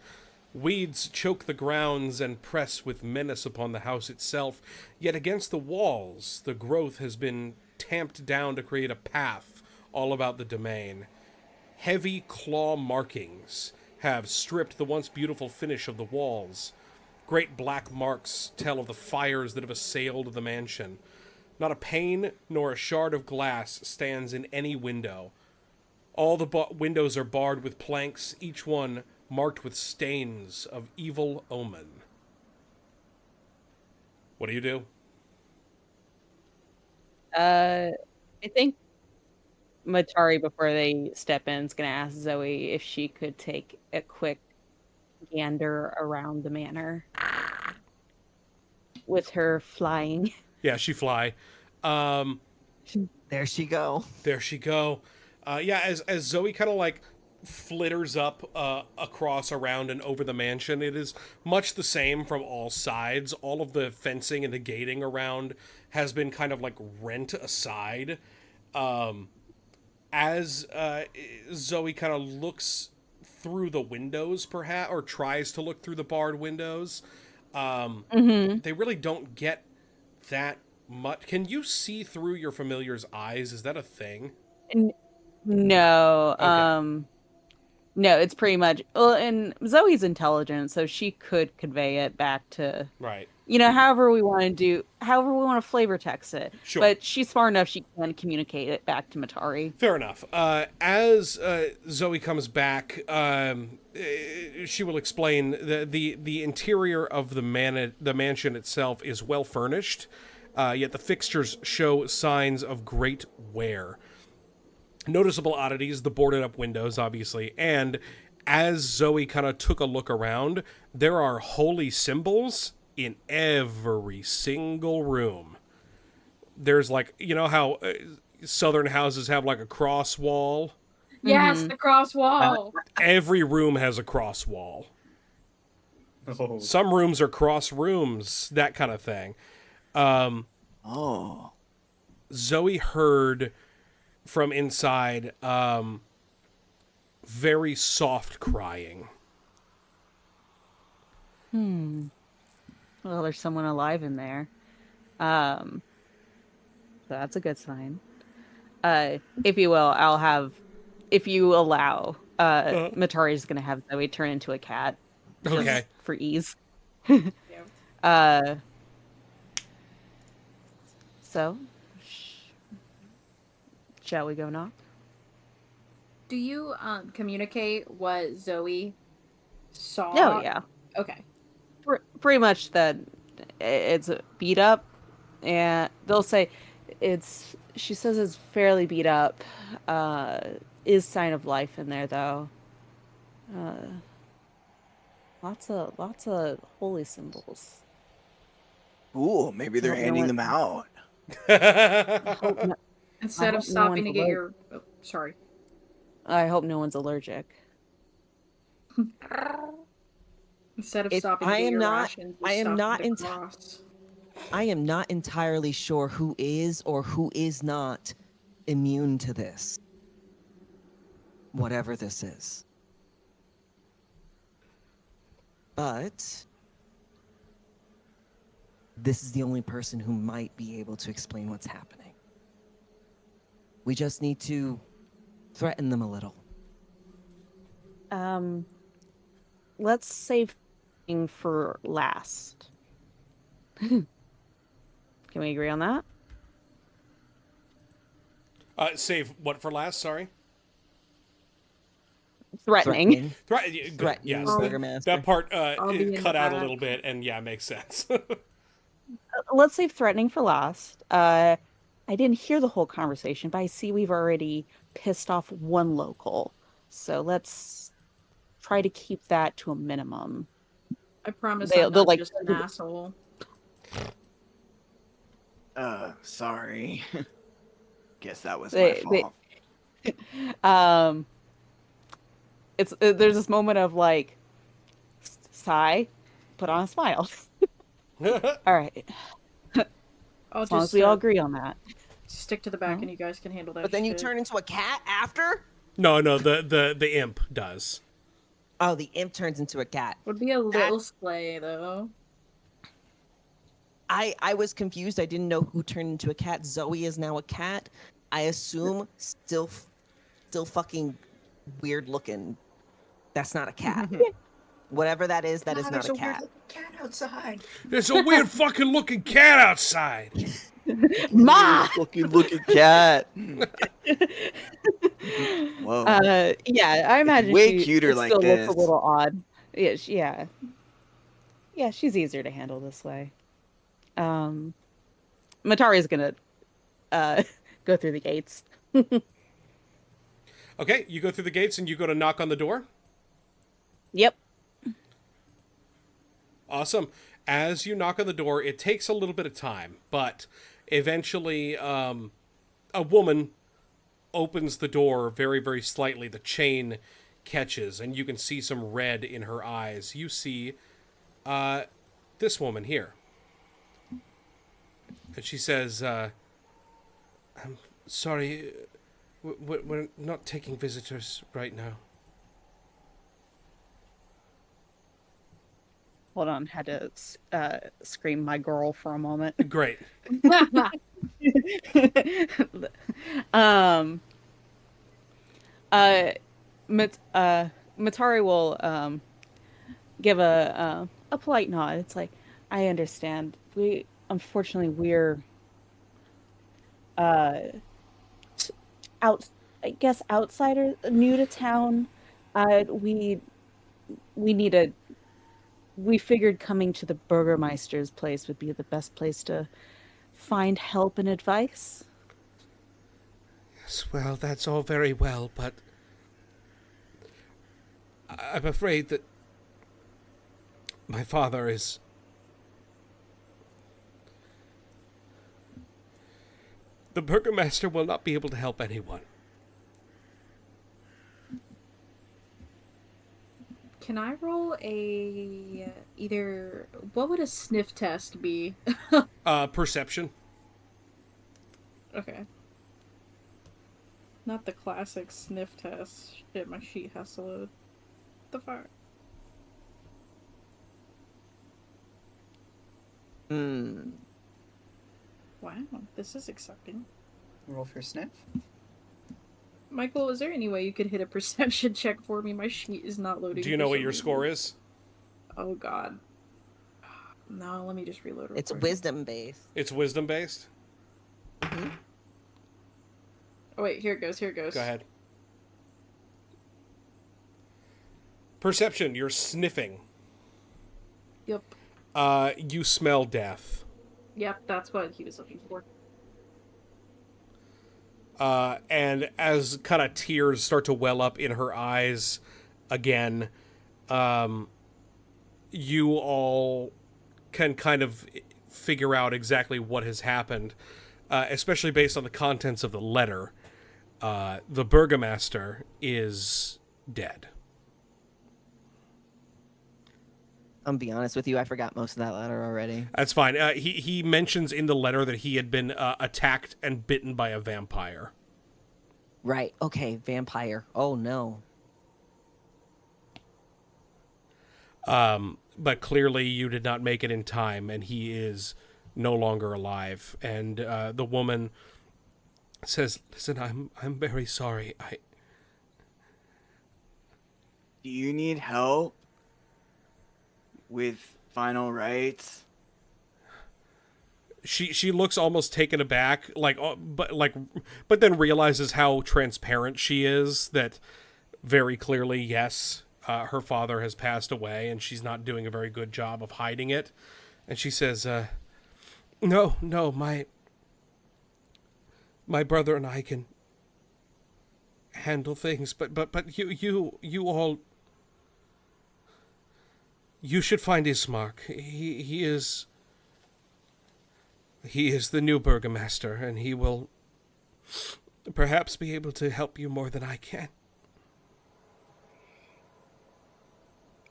Weeds choke the grounds and press with menace upon the house itself, yet against the walls the growth has been tamped down to create a path all about the domain. Heavy claw markings have stripped the once beautiful finish of the walls. Great black marks tell of the fires that have assailed the mansion. Not a pane nor a shard of glass stands in any window. All the windows are barred with planks, each one marked with stains of evil omen. What do you do? I think Matari, before they step in, is going to ask Zoe if she could take a quick gander around the manor with her flying. Yeah, she fly. There she go. There she go. Yeah, as Zoe kind of like flitters up across, around, and over the mansion, it is much the same from all sides. All of the fencing and the gating around has been kind of like rent aside. As Zoe kind of looks through the windows, perhaps, or tries to look through the barred windows, they really don't get that much. Can you see through your familiar's eyes? Is that a thing? No. Okay. No, it's pretty much. Well, and Zoe's intelligent, so she could convey it back to, Right. however we want to do, however we want to flavor text it. Sure. But she's smart enough; she can communicate it back to Matari. Fair enough. As Zoe comes back, she will explain the interior of the mansion itself is well furnished, yet the fixtures show signs of great wear. Noticeable oddities, the boarded up windows, obviously, and as Zoe kind of took a look around, there are holy symbols in every single room. There's like, you know how southern houses have like a cross wall? Yes, the cross wall. Every room has a cross wall. Oh. Some rooms are cross rooms, that kind of thing. Oh. Zoe heard from inside very soft crying. Well, there's someone alive in there. So that's a good sign. If you will, if you allow, Matari's gonna have Zoe turn into a cat. Just Okay. for ease. Yeah. So, shall we go knock? Do you communicate what Zoe saw? Oh, yeah. Okay. Pretty much that it's beat up, and they'll say she says it's fairly beat up. Is sign of life in there, though. Lots of holy symbols. Ooh, maybe they're Don't know handing what- them out. Hope no- Instead I of hope no stopping to one's get alert. your... Oh, sorry. I hope no one's allergic. Instead of If stopping to I get am your not- rations, I am not in in- cross. I am not entirely sure who is or who is not immune to this. Whatever this is. But this is the only person who might be able to explain what's happening. We just need to threaten them a little. Let's save for last. Can we agree on that? Save what for last? Sorry. Threatening. Good. Threatening Yes. Oh. Burgermaster. That part I'll be in cut the out a back. little bit, and yeah, makes sense. Let's save threatening for last. I didn't hear the whole conversation, but I see we've already pissed off one local. So let's try to keep that to a minimum. I promise They'll I'm not like just an asshole. Sorry. Guess that was my they fault. um there's this moment of like sigh, put on a smile. All right. I'll As long just as we all agree on that. stick to the back, and you guys can handle that. But then you shit. turn into a cat after? No, the imp does. Oh, the imp turns into a cat. Would be a little slay though. I was confused. I didn't know who turned into a cat. Zoe is now a cat. I assume still fucking weird looking. That's not a cat. Whatever that is not a cat. Cat outside. There's a weird fucking looking cat outside. Ma! Fucking looking cat. Whoa. Yeah, I imagine Way she cuter like still looks this. a little odd. Yeah. Yeah, she's easier to handle this way. Matari's gonna go through the gates. Okay, you go through the gates and you go to knock on the door. Yep. Awesome. As you knock on the door, it takes a little bit of time, but eventually a woman opens the door very, very slightly. The chain catches, and you can see some red in her eyes. You see this woman here. And she says, I'm sorry, we're not taking visitors right now. Hold on, had to scream my girl for a moment. Great. Matari will give a polite nod. It's like, I understand. Unfortunately we're outsiders, new to town. We figured coming to the Burgermeister's place would be the best place to find help and advice. Yes, well, that's all very well, but I'm afraid that my father is... The Burgermaster will not be able to help anyone. Can I roll what would a sniff test be? Perception. Okay. Not the classic sniff test. Shit, my sheet has to load. The fuck? Wow, this is exciting. Roll for sniff. Michael, is there any way you could hit a perception check for me? My sheet is not loading. Do you know what your score is? Oh god. No, let me just reload real It's quick. wisdom based. It's wisdom based? Mm-hmm. Oh wait, here it goes. Go ahead. Perception, you're sniffing. Yep. You smell death. Yep, that's what he was looking for. And as kind of tears start to well up in her eyes again, you all can kind of figure out exactly what has happened, especially based on the contents of the letter. The Burgomaster is dead. I'm be honest with you, I forgot most of that letter already. That's fine. He mentions in the letter that he had been attacked and bitten by a vampire. Right. Okay. Vampire. Oh no. But clearly you did not make it in time, and he is no longer alive. And the woman says, "Listen, I'm very sorry. Do you need help with final rites? she looks almost taken aback, but then realizes how transparent she is, that very clearly, yes, her father has passed away, and she's not doing a very good job of hiding it. And she says, no, my brother and I can handle things, but you all, you should find Ismark. He is the new burgomaster, and he will perhaps be able to help you more than I can.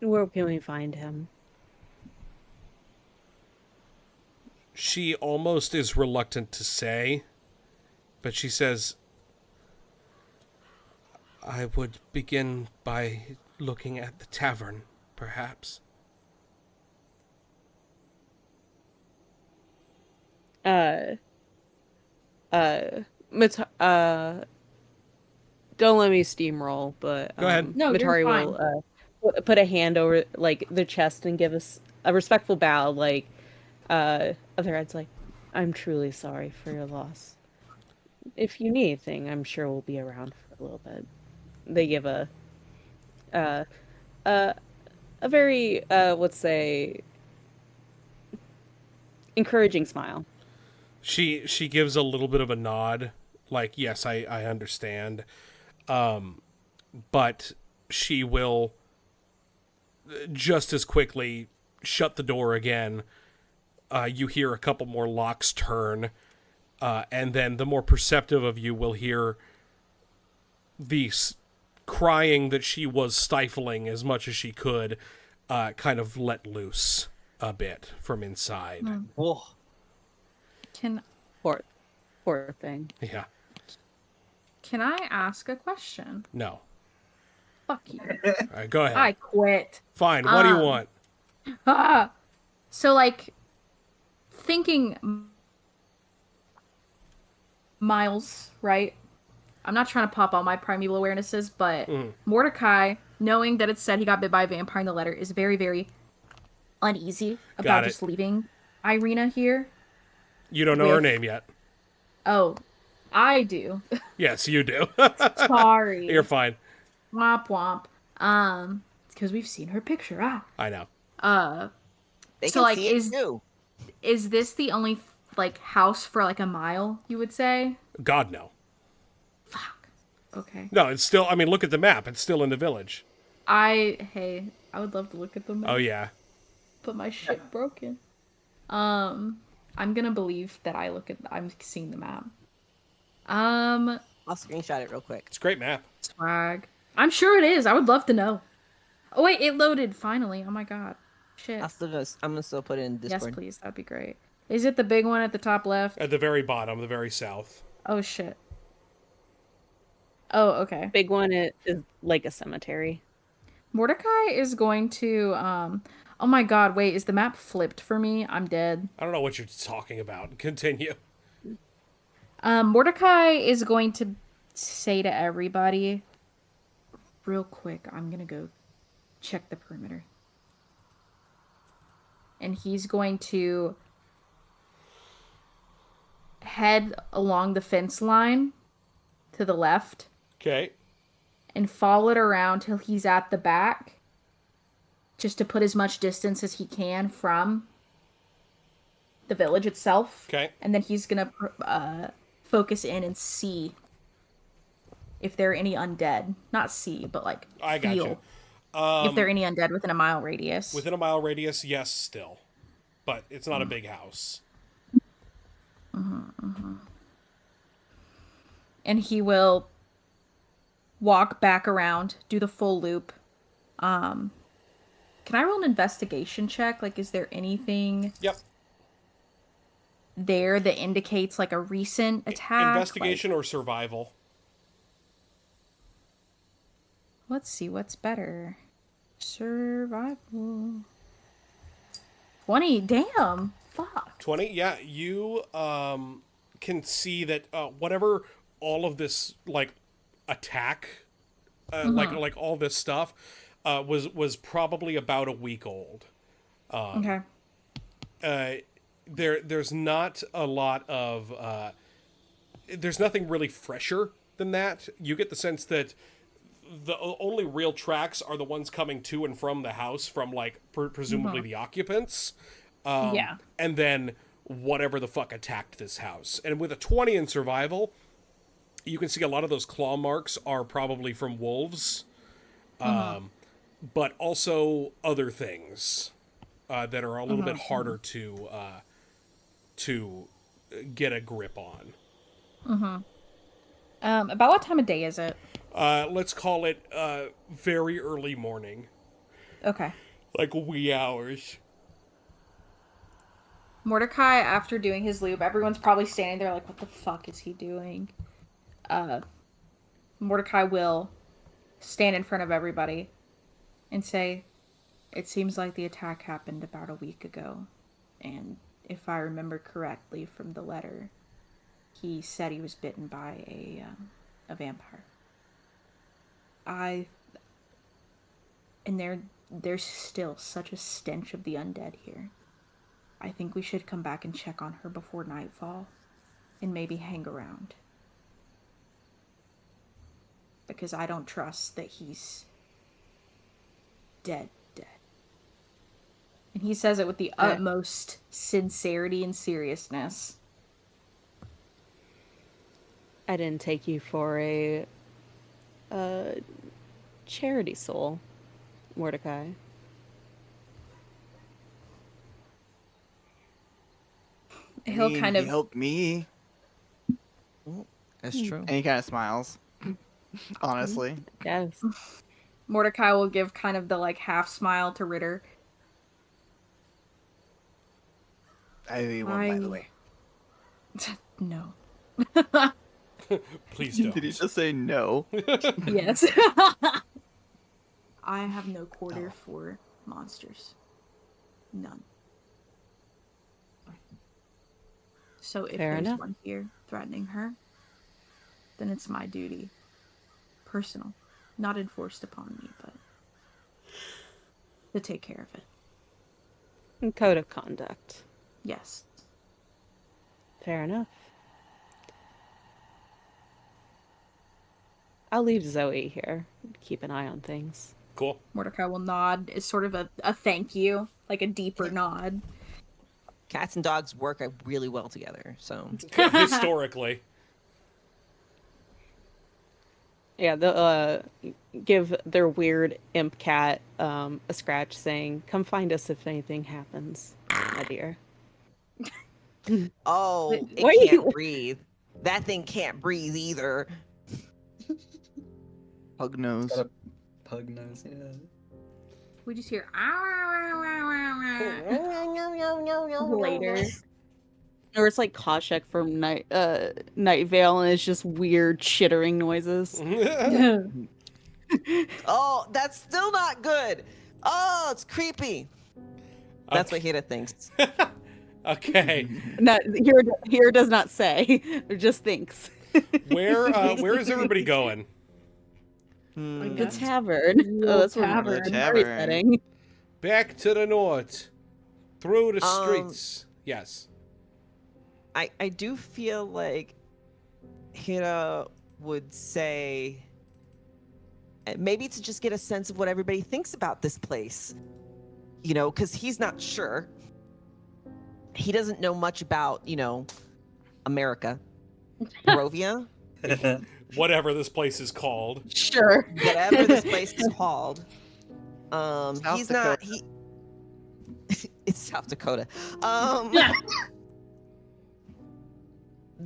Where can we find him? She almost is reluctant to say, but she says, I would begin by looking at the tavern, perhaps. Don't let me steamroll, but Go ahead. No, you're Matari fine. will put a hand over like the chest and give us a respectful bow, like of their heads, like, I'm truly sorry for your loss. If you need anything, I'm sure we'll be around for a little bit. They give a very let's say encouraging smile. She gives a little bit of a nod, like, yes, I understand. But she will just as quickly shut the door again. You hear a couple more locks turn, and then the more perceptive of you will hear the crying that she was stifling as much as she could kind of let loose a bit from inside. Oh, Can Poor thing. Yeah. Can I ask a question? No. Fuck you. All right, go ahead. I quit. Fine. What do you want? Ah. So, like, thinking miles, right? I'm not trying to pop all my primeval awarenesses, but Mordecai, knowing that it said he got bit by a vampire in the letter, is very, very uneasy about just leaving Irina here. You don't know her name yet. Oh, I do. Yes, you do. Sorry. You're fine. Womp womp. It's because we've seen her picture. I know. they So, can like, see it too. is this the only like house for like a mile? You would say? God, no. Fuck. Okay. No, it's still, I mean, look at the map. It's still in the village. I would love to look at them. Oh, yeah. But my shit broken. I'm gonna believe that I'm seeing the map. I'll screenshot it real quick. It's a great map. Swag. I'm sure it is. I would love to know. Oh wait, it loaded finally. Oh my god. Shit. I'm gonna still put it in Discord. Yes, please. That'd be great. Is it the big one at the top left? At the very bottom, the very south. Oh shit. Oh, okay. Big one is like a cemetery. Mordecai is going to oh my god, wait, is the map flipped for me? I'm dead. I don't know what you're talking about. Continue. Mordecai is going to say to everybody, real quick, I'm gonna go check the perimeter. And he's going to head along the fence line to the left. Okay. And follow it around till he's at the back. Just to put as much distance as he can from the village itself. Okay. And then he's gonna focus in and see if there are any undead. Not see, but like I got you. If there are any undead within a mile radius. Within a mile radius, yes, still. But it's not a big house. And he will walk back around, do the full loop. Can I roll an investigation check? Like, is there anything there that indicates like a recent attack? Investigation or survival? Let's see what's better. Survival. 20. Damn. Fuck. 20? Yeah, you can see that whatever all of this like attack, like all this stuff, was probably about a week old. Okay. there's not a lot of there's nothing really fresher than that. You get the sense that the only real tracks are the ones coming to and from the house from like presumably the occupants. Yeah. And then whatever the fuck attacked this house. And with a 20 in survival, you can see a lot of those claw marks are probably from wolves. But also other things that are a little bit harder to get a grip on. About what time of day is it? Let's call it very early morning. Okay. Like wee hours. Mordecai, after doing his loop, everyone's probably standing there like, what the fuck is he doing? Mordecai will stand in front of everybody and say, it seems like the attack happened about a week ago. And if I remember correctly from the letter, he said he was bitten by a vampire. And there's still such a stench of the undead here. I think we should come back and check on her before nightfall and maybe hang around. Because I don't trust that he's dead. And he says it with the utmost sincerity and seriousness. I didn't take you for a charity soul, Mordecai. He'll He kind of helped me, That's true. and he kind of smiles. Honestly, Yes. Mordecai will give kind of the like half smile to Ritter. I owe you one, by the way. No. Please don't. Did he just say no? Yes. I have no quarter for monsters. None. So if Fair there's enough. one here threatening her, then it's my duty. Personal. Not enforced upon me, but to take care of it. And code of conduct. Yes. Fair enough. I'll leave Zoe here. Keep an eye on things. Cool. Mordecai will nod. It's sort of a thank you, like a deeper nod. Cats and dogs work really well together, so Historically. Yeah, they'll give their weird imp cat a scratch saying, come find us if anything happens, my dear. oh, it Why are can't you- breathe. That thing can't breathe either. Pug nose. Got a pug nose, yeah. We just hear later. Or it's like Koshek from Night Vale, and it's just weird chittering noises. Oh, that's still not good. Oh, it's creepy. That's what Hira thinks. Okay. Not here does not say, it just thinks. Where is everybody going? The tavern. Oh, that's where Tavern. we're Tavern. setting. Back to the north. Through the streets. Yes. I do feel like Hira would say maybe to just get a sense of what everybody thinks about this place. You know, because he's not sure. He doesn't know much about, America. Barovia, Whatever this place is called. Sure. whatever this place is called. He's not Dakota. it's South Dakota.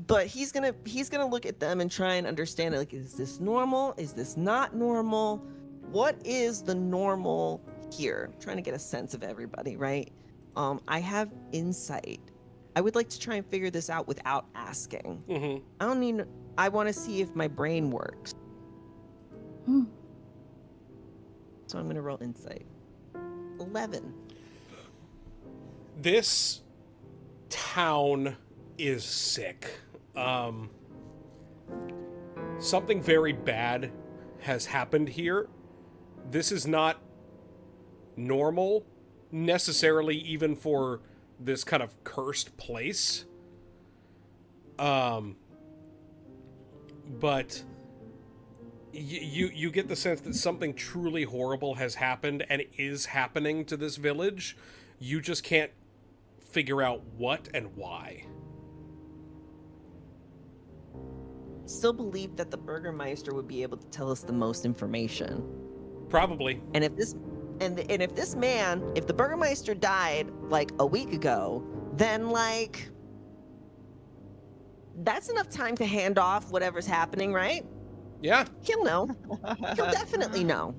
But he's gonna look at them and try and understand, like, is this normal? Is this not normal? What is the normal here? I'm trying to get a sense of everybody, right? I have insight. I would like to try and figure this out without asking. Mm-hmm. I want to see if my brain works. So I'm gonna roll insight. 11. This town is sick. Something very bad has happened here. This is not normal necessarily, even for this kind of cursed place. But you get the sense that something truly horrible has happened and is happening to this village. You just can't figure out what and why. Still believe that the Burgermeister would be able to tell us the most information. Probably. And if this if the Burgermeister died like a week ago, then like that's enough time to hand off whatever's happening, right? Yeah. He'll know. He'll definitely know.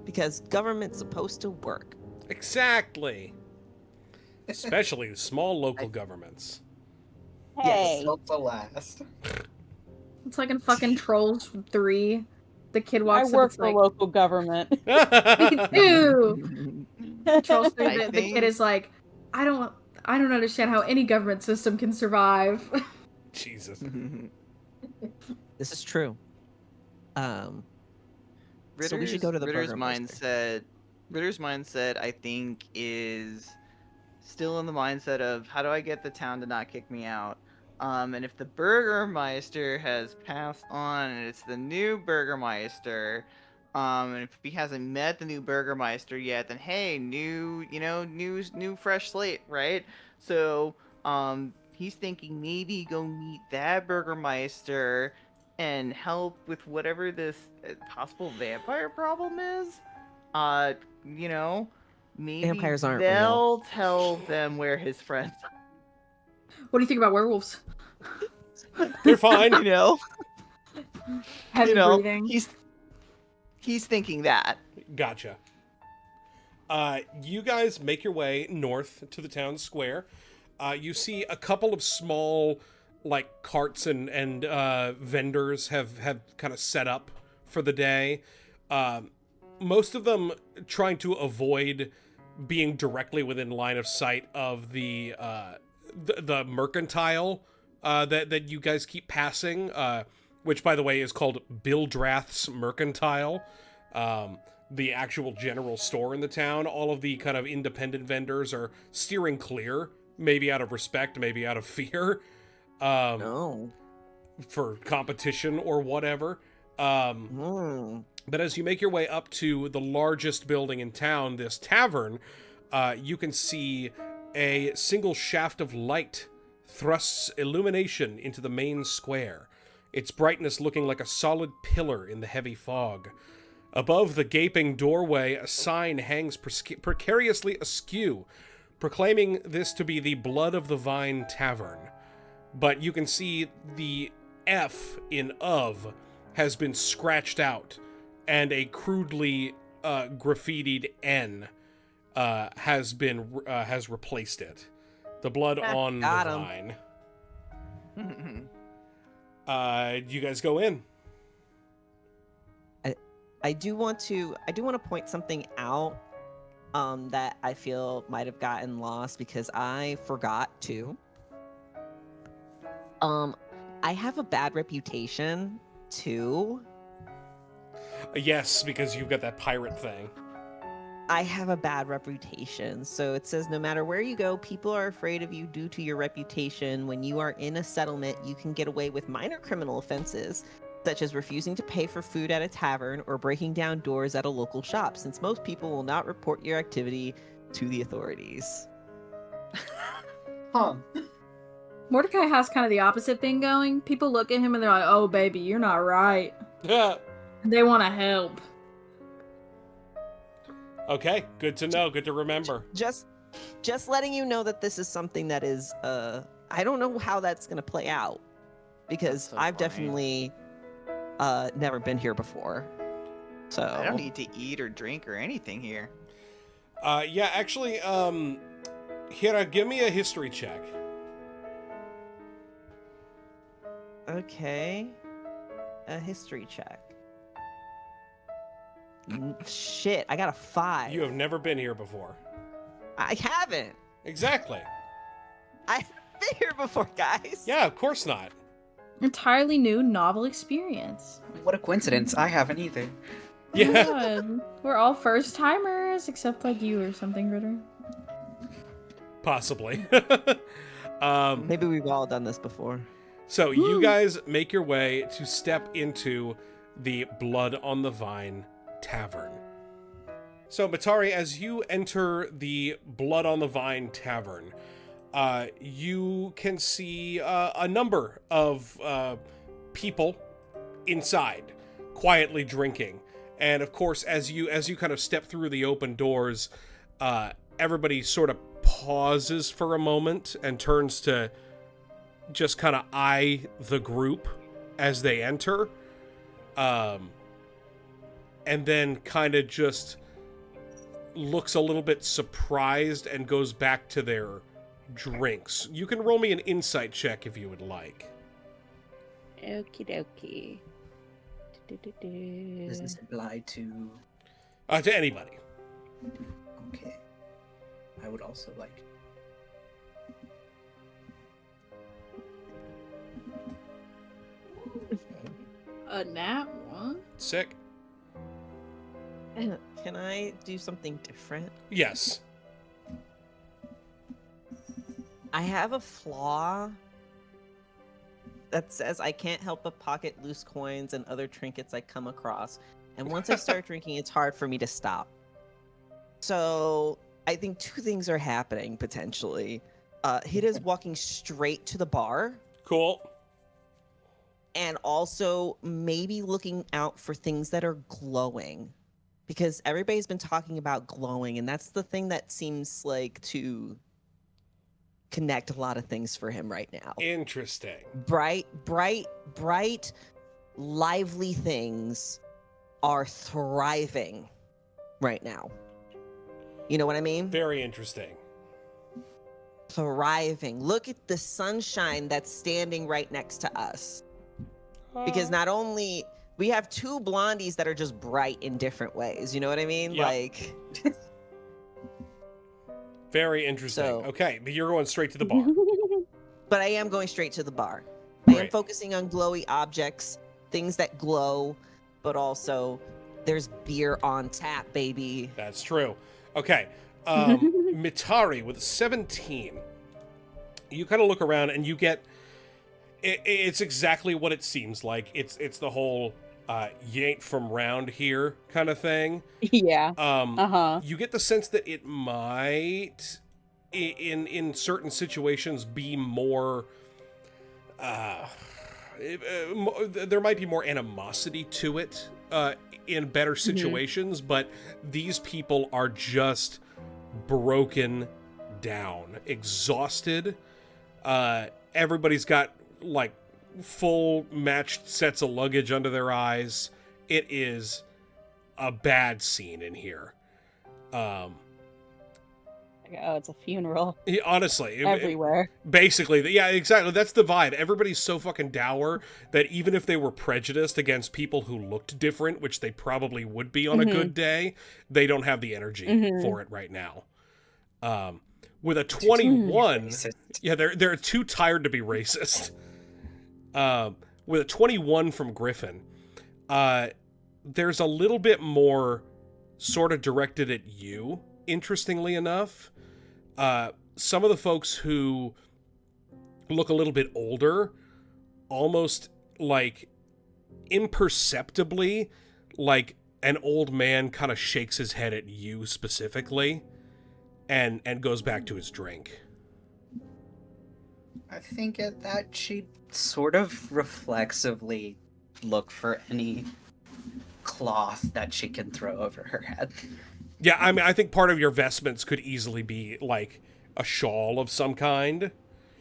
Because government's supposed to work. Exactly. Especially the small local governments. Hey. Yes, hope the last. It's like in fucking Trolls 3. The kid I walks up, work it's for like, local government. me too! Trolls 3, the think- kid is like, I don't understand how any government system can survive. Jesus. This is true. So we should go to the Ritter's Burgermeister. Ritter's mindset, I think, is still in the mindset of how do I get the town to not kick me out? And if the Burgermeister has passed on and it's the new Burgermeister, and if he hasn't met the new Burgermeister yet, then hey, new fresh slate, right? So, he's thinking maybe go meet that Burgermeister and help with whatever this possible vampire problem is. Maybe Vampires aren't they'll tell them where his friends are. What do you think about werewolves? They're fine. Heavy breathing. He's thinking that. Gotcha. You guys make your way north to the town square. You see a couple of small, like, carts and vendors have kind of set up for the day. Most of them trying to avoid being directly within line of sight of the mercantile that you guys keep passing, which, by the way, is called Bildrath's Mercantile. The actual general store in the town. All of the kind of independent vendors are steering clear, maybe out of respect, maybe out of fear, for competition or whatever. But as you make your way up to the largest building in town, this tavern, you can see a single shaft of light thrusts illumination into the main square, its brightness looking like a solid pillar in the heavy fog. Above the gaping doorway, a sign hangs precariously askew, proclaiming this to be the Blood of the Vine Tavern. But you can see the F in of has been scratched out, and a crudely graffitied N has replaced it. The blood on the vine. You guys go in. I do want to point something out that I feel might have gotten lost because I forgot to. I have a bad reputation too. Yes, because you've got that pirate thing. I have a bad reputation. So it says no matter where you go, people are afraid of you due to your reputation. When you are in a settlement, you can get away with minor criminal offenses, such as refusing to pay for food at a tavern or breaking down doors at a local shop, since most people will not report your activity to the authorities. Huh. Mordecai has kind of the opposite thing going. People look at him and they're like, oh, baby, you're not right. Yeah. They want to help. Okay, good to know. Good to remember. Just letting you know that this is something that is, I don't know how that's going to play out. Because So I've funny. definitely never been here before. So I don't need to eat or drink or anything here. Yeah, actually, Hira, give me a history check. Okay. A history check. Shit, I got a 5. You have never been here before. I haven't. Exactly. I haven't been here before, guys. Yeah, of course not. Entirely new novel experience. What a coincidence. I haven't either. Yeah, God. We're all first timers, except like you or something, Ritter. possibly. Maybe we've all done this before. So you guys make your way to step into the Blood on the Vine Tavern. So Matari, as you enter the Blood on the Vine Tavern, you can see a number of people inside, quietly drinking. And of course, as you kind of step through the open doors, everybody sort of pauses for a moment and turns to just kind of eye the group as they enter. And then kind of just looks a little bit surprised and goes back to their drinks. You can roll me an insight check if you would like. Okie dokie. Does this apply to... To anybody. Okay. I would also like... A nat one? Sick. Can I do something different? Yes. I have a flaw that says I can't help but pocket loose coins and other trinkets I come across. And once I start drinking, it's hard for me to stop. So I think two things are happening potentially. Hida's walking straight to the bar. Cool. And also maybe looking out for things that are glowing. Because everybody's been talking about glowing, and that's the thing that seems like to connect a lot of things for him right now. Interesting. Bright, lively things are thriving right now. You know what I mean? Very interesting. Thriving. Look at the sunshine that's standing right next to us. Because not only we have two blondies that are just bright in different ways. You know what I mean? Yep. Like, very interesting. So- Okay, but you're going straight to the bar. but I am going straight to the bar. I am Right. focusing on glowy objects, things that glow, but also there's beer on tap, baby. That's true. Okay. Mitari with 17. You kind of look around and you get... It's exactly what it seems like. It's the whole you ain't from round here kind of thing. Yeah. You get the sense that it might, in certain situations, be more... there might be more animosity to it in better situations, but these people are just broken down, exhausted. Everybody's got like full matched sets of luggage under their eyes. It is a bad scene in here. Oh, it's a funeral Honestly, everywhere. basically, yeah, exactly. That's the vibe. Everybody's so fucking dour that even if they were prejudiced against people who looked different, which they probably would be on a good day, they don't have the energy for it right now. With a 21, yeah, they're too tired to be racist. With a 21 from Griffin, there's a little bit more sort of directed at you, interestingly enough. Some of the folks who look a little bit older, almost like imperceptibly, like an old man kind of shakes his head at you specifically and goes back to his drink. I think at that she'd sort of reflexively look for any cloth that she can throw over her head. Yeah, I mean, I think part of your vestments could easily be like a shawl of some kind.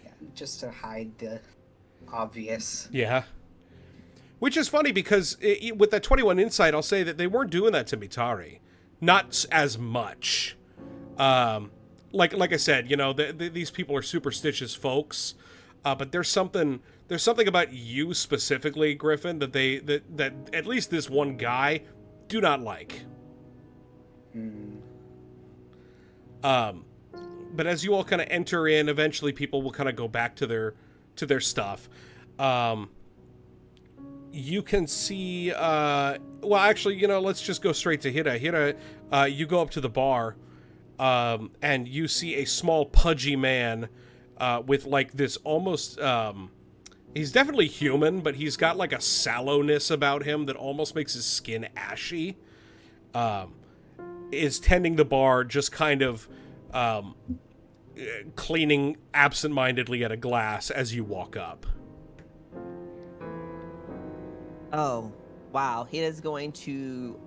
Yeah, just to hide the obvious. Yeah. Which is funny because with that 21 insight, I'll say that they weren't doing that to Mitari. Not as much. Like I said, you know, these people are superstitious folks. But there's something about you specifically, Griffin, that that at least this one guy do not like. But as you all kind of enter in, eventually people will kind of go back to their stuff. you can see, well, actually, let's just go straight to Hira. Hira, you go up to the bar, and you see a small, pudgy man with, like, this almost, he's definitely human, but he's got, like, a sallowness about him that almost makes his skin ashy, is tending the bar, just kind of cleaning absentmindedly at a glass as you walk up. Oh, wow. He is going to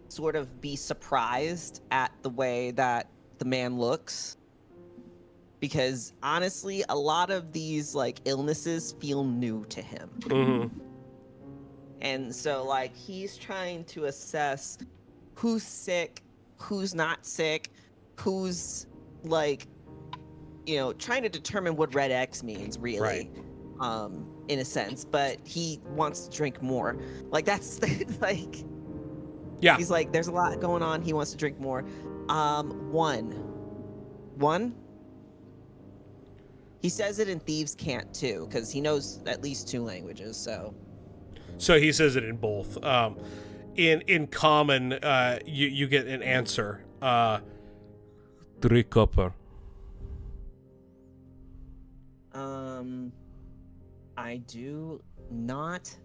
sort of be surprised at the way that the man looks. Because honestly, a lot of these like illnesses feel new to him. Mm-hmm. And so like he's trying to assess who's sick, who's not sick, who's like, trying to determine what red X means really. Right. In a sense, but he wants to drink more. Like that's like, Yeah. he's like, there's a lot going on. He wants to drink more. One. He says it in Thieves' Cant too, because he knows at least 2 languages. So he says it in both. In common, you get an answer. 3 copper. I do not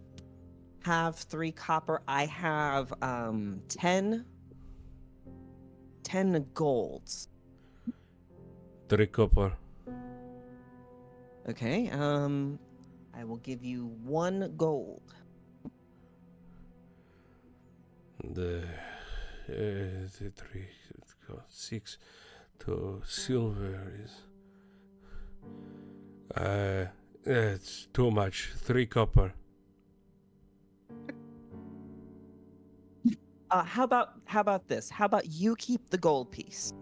have 3 copper. I have 10 golds. 3 copper. Okay. I will give you 1 gold. The 3, 6 to silver is. It's too much. 3 copper. How about this? How about you keep the gold piece?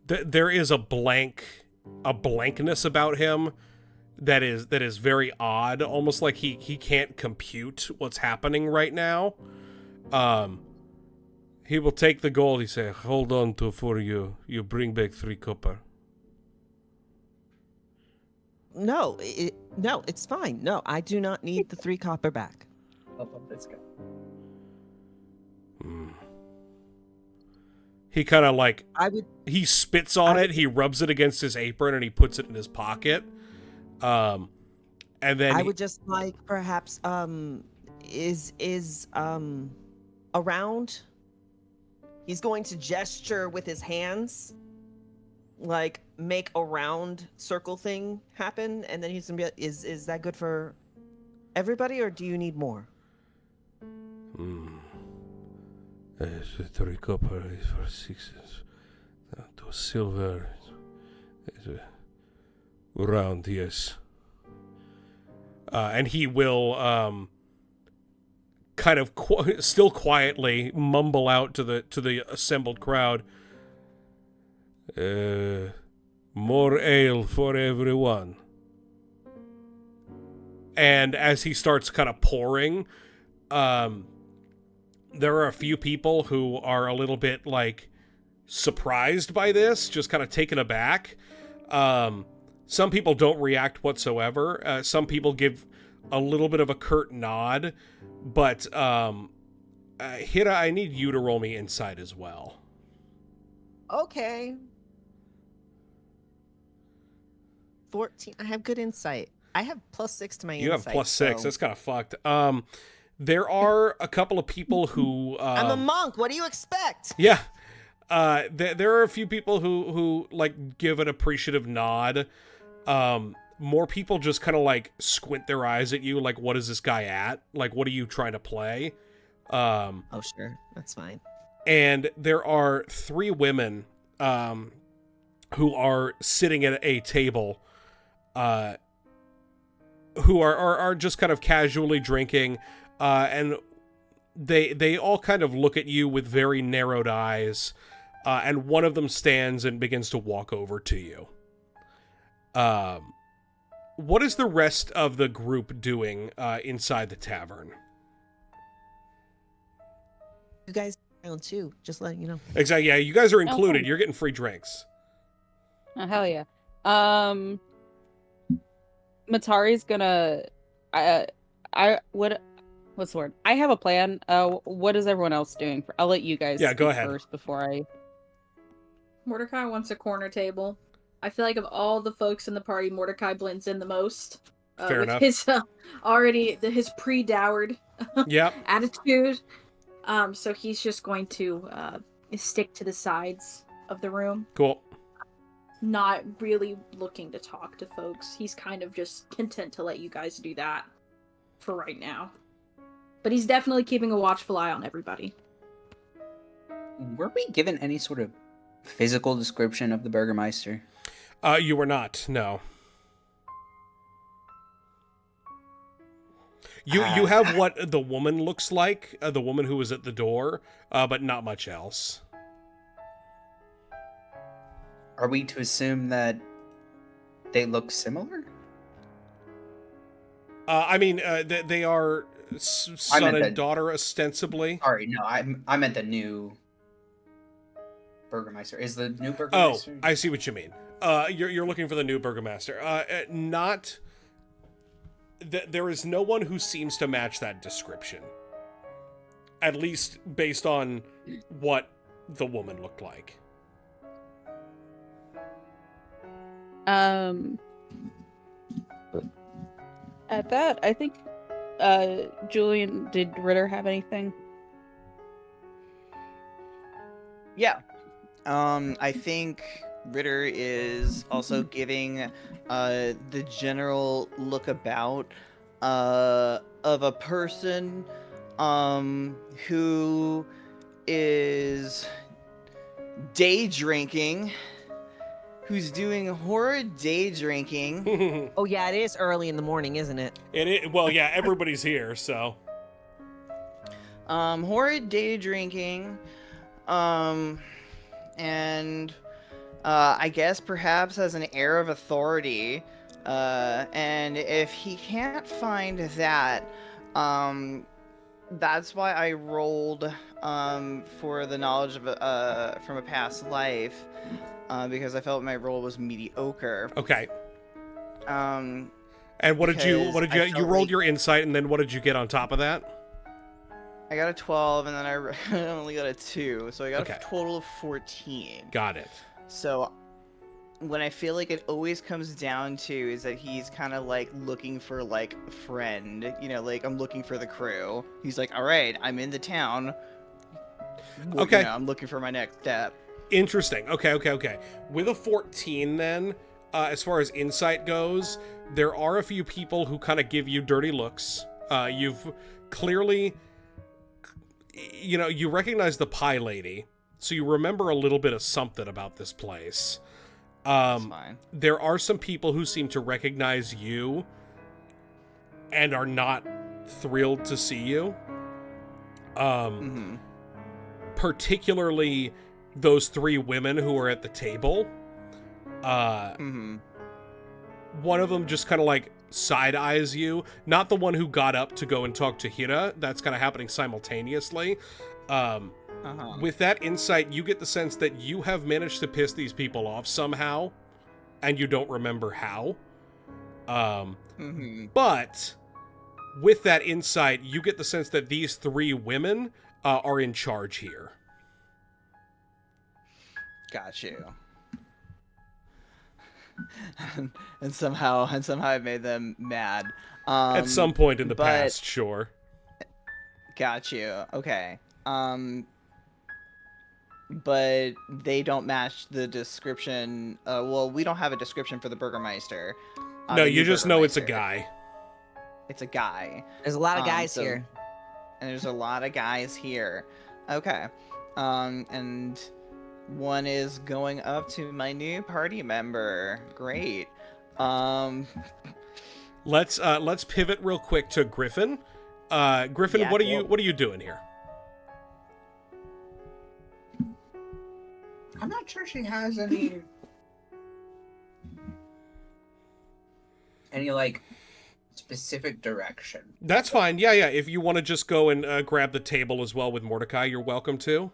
There is a blankness about him that is very odd, almost like he can't compute what's happening right now. He will take the gold. He say, "Hold on to for you. You bring back 3 copper." No, it's fine. No, I do not need the 3 copper back. Let's go. He kind of like he spits on it. would- He rubs it against his apron and he puts it in his pocket. And then I would just like perhaps is around. He's going to gesture with his hands, like make a round circle thing happen, and then he's gonna be like, is that good for everybody, or do you need more? 3 copper is for 6. To silver is round, yes. And he will kind of still quietly mumble out to the assembled crowd. More ale for everyone. And as he starts kind of pouring, there are a few people who are a little bit like surprised by this, just kind of taken aback. Some people don't react whatsoever. Some people give a little bit of a curt nod, but Hira, I need you to roll me insight as well. Okay. 14. I have good insight. I have +6 to my insight. You have +6. So... That's kind of fucked. There are a couple of people who... I'm a monk. What do you expect? Yeah. There are a few people who like give an appreciative nod. More people just kind of like squint their eyes at you, like, what is this guy at? Like, what are you trying to play? Oh, sure. That's fine. And there are 3 women who are sitting at a table who are just kind of casually drinking, and they all kind of look at you with very narrowed eyes, and one of them stands and begins to walk over to you. What is the rest of the group doing inside the tavern? You guys around too, just letting you know. Exactly, yeah, you guys are included. Okay. You're getting free drinks. Oh, hell yeah. Matari's gonna. What's the word? I have a plan. What is everyone else doing? I'll let you guys Yeah, go speak ahead. first before I. Mordecai wants a corner table. I feel like of all the folks in the party, Mordecai blends in the most. Fair with enough. his his pre-dowered Yep. attitude. So he's just going to stick to the sides of the room, Cool. not really looking to talk to folks. He's kind of just content to let you guys do that for right now. But he's definitely keeping a watchful eye on everybody. Were we given any sort of physical description of the Burgermeister? You were not. No. You have what the woman looks like, the woman who was at the door, but not much else. Are we to assume that they look similar? I mean, they are son and daughter, ostensibly. Sorry, no, I meant the new Burgermeister. Is the new Burgermeister? Oh, I see what you mean. You're looking for the new Burgermaster. Not... There is no one who seems to match that description. At least based on what the woman looked like. At that, I think, Julian, did Ritter have anything? Yeah. I think Ritter is also giving the general look about of a person who is day drinking, who's doing horrid day drinking. Oh yeah, it is early in the morning, isn't it? Well, yeah, everybody's here, so. Horrid day drinking. And I guess perhaps has an air of authority. And if he can't find that, that's why I rolled for the knowledge of from a past life, because I felt my roll was mediocre. Okay. And what did you you rolled your insight, and then what did you get on top of that? I got a 12, and then I only got a 2, so I got Okay. a total of 14. Got it. So, when I feel like it always comes down to is that he's kind of like looking for like a friend, you know, like I'm looking for the crew. He's like, all right, I'm in the town. Okay. You know, I'm looking for my next step. Interesting. Okay. With a 14 then, as far as insight goes, there are a few people who kind of give you dirty looks. You've clearly, you know, you recognize the pie lady, so you remember a little bit of something about this place. That's fine. There are some people who seem to recognize you and are not thrilled to see you. Particularly those 3 women who are at the table. One of them just kind of like side eyes you. Not the one who got up to go and talk to Hira. That's kind of happening simultaneously. With that insight, you get the sense that you have managed to piss these people off somehow, and you don't remember how. But with that insight, you get the sense that these 3 women are in charge here. Got you. and somehow I made them mad. At some point in the past, sure. Got you. Okay. But they don't match the description. Well, we don't have a description for the Burgermeister. No, you just know it's a guy. It's a guy. There's a lot of guys here. And there's a lot of guys here. Okay. And one is going up to my new party member. Great. Let's pivot real quick to Griffin. Griffin, Yeah, what cool. are you doing here? I'm not sure she has any like specific direction. That's fine. Yeah. If you want to just go and grab the table as well with Mordecai, you're welcome to.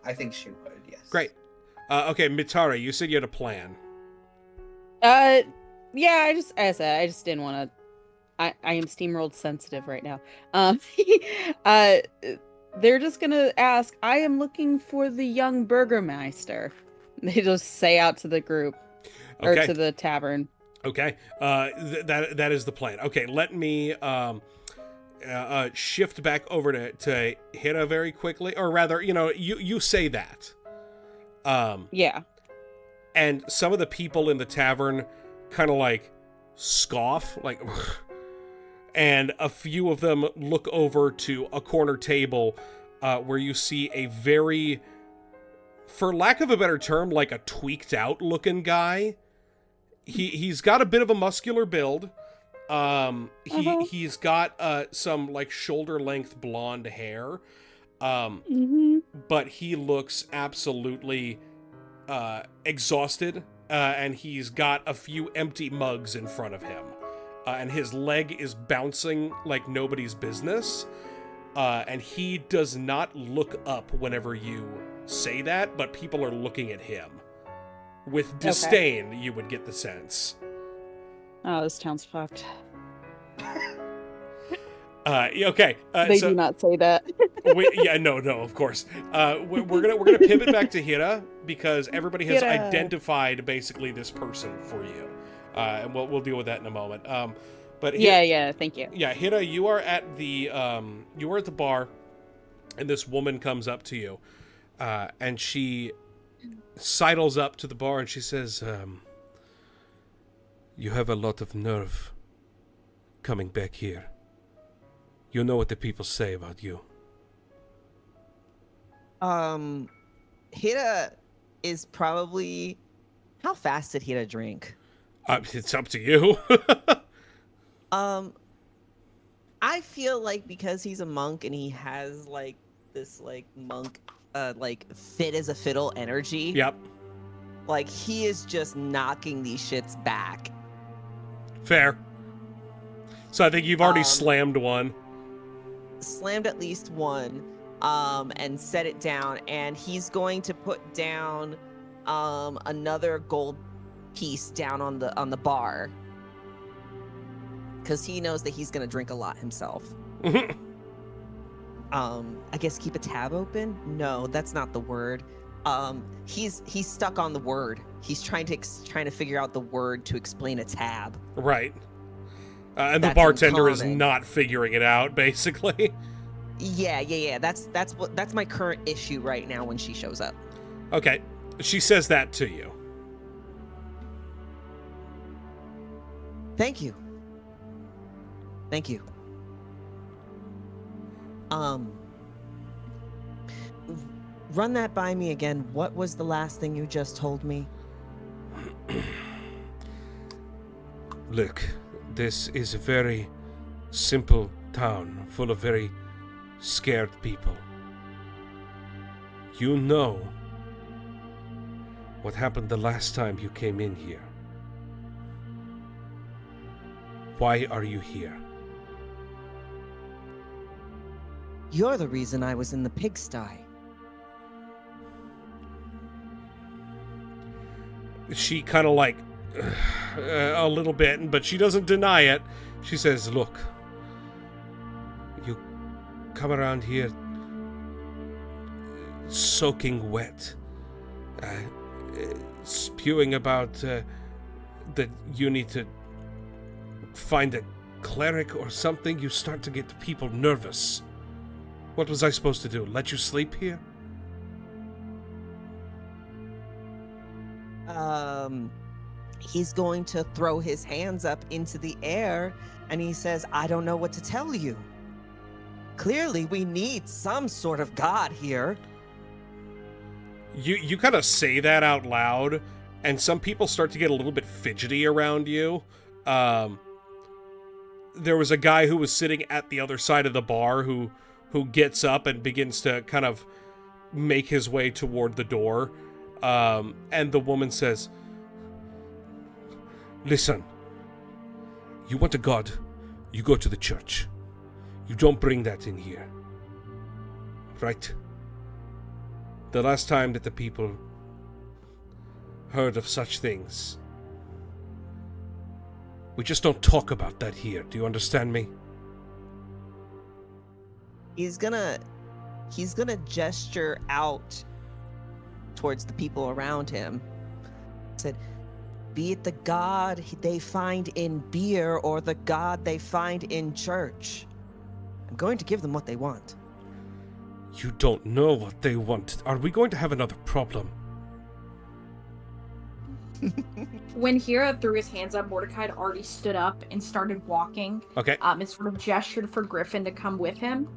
I think she would, yes. Great. Okay, Mitara, you said you had a plan. Yeah, as I said, I just didn't want to. I am steamrolled sensitive right now. Uh, they're just gonna ask. I am looking for the young burgermeister. They just say out to the group or Okay. to the tavern. Okay. That is the plan. Okay, let me shift back over to Hira very quickly, or rather, you say that. Yeah. And some of the people in the tavern kind of like scoff, like, and a few of them look over to a corner table where you see a very, for lack of a better term, like a tweaked out looking guy. He's got a bit of a muscular build. He's got some like shoulder length blonde hair. But he looks absolutely exhausted, and he's got a few empty mugs in front of him, and his leg is bouncing like nobody's business, and he does not look up whenever you say that, but people are looking at him with disdain. You would get the sense. Oh, this town's fucked. Okay. They do not say that. No, of course. We're gonna pivot back to Hira because everybody has Hira. identified basically this person for you, and we'll deal with that in a moment. But Yeah. Thank you. Yeah, Hira, you are at the bar, and this woman comes up to you, and she sidles up to the bar and she says, "You have a lot of nerve coming back here. You know what the people say about you." Hira is probably... How fast did Hira drink? It's up to you. I feel like because he's a monk and he has like this like monk like fit as a fiddle energy. Yep. Like he is just knocking these shits back. Fair. So I think you've already slammed one. Slammed at least one, and set it down, and he's going to put down another gold piece down on the bar. Because he knows that he's gonna drink a lot himself. I guess keep a tab open? No, that's not the word. He's stuck on the word. He's trying to figure out the word to explain a tab. Right. And the That's bartender is uncommon. not figuring it out, basically. Yeah. That's my current issue right now when she shows up. Okay. She says that to you. Thank you. Run that by me again. What was the last thing you just told me? Look, this is a very simple town full of very scared people. You know what happened the last time you came in here. Why are you here? You're the reason I was in the pigsty. She kind of like a little bit, but she doesn't deny it. She says, "Look, you come around here soaking wet, spewing about that you need to find a cleric or something. You start to get people nervous. What was I supposed to do? Let you sleep here?" He's going to throw his hands up into the air and he says, I don't know what to tell you. Clearly, we need some sort of god here. You kind of say that out loud, and some people start to get a little bit fidgety around you. There was a guy who was sitting at the other side of the bar who gets up and begins to kind of make his way toward the door. And the woman says, "Listen, you want a god, you go to the church. You don't bring that in here. Right? The last time that the people heard of such things, We just don't talk about that here. Do you understand me? He's gonna gesture out towards the people around him. Said, be it the god they find in beer or the god they find in church. I'm going to give them what they want. You don't know what they want. Are we going to have another problem? When Hira threw his hands up, Mordecai had already stood up and started walking. Okay. And sort of gestured for Griffin to come with him.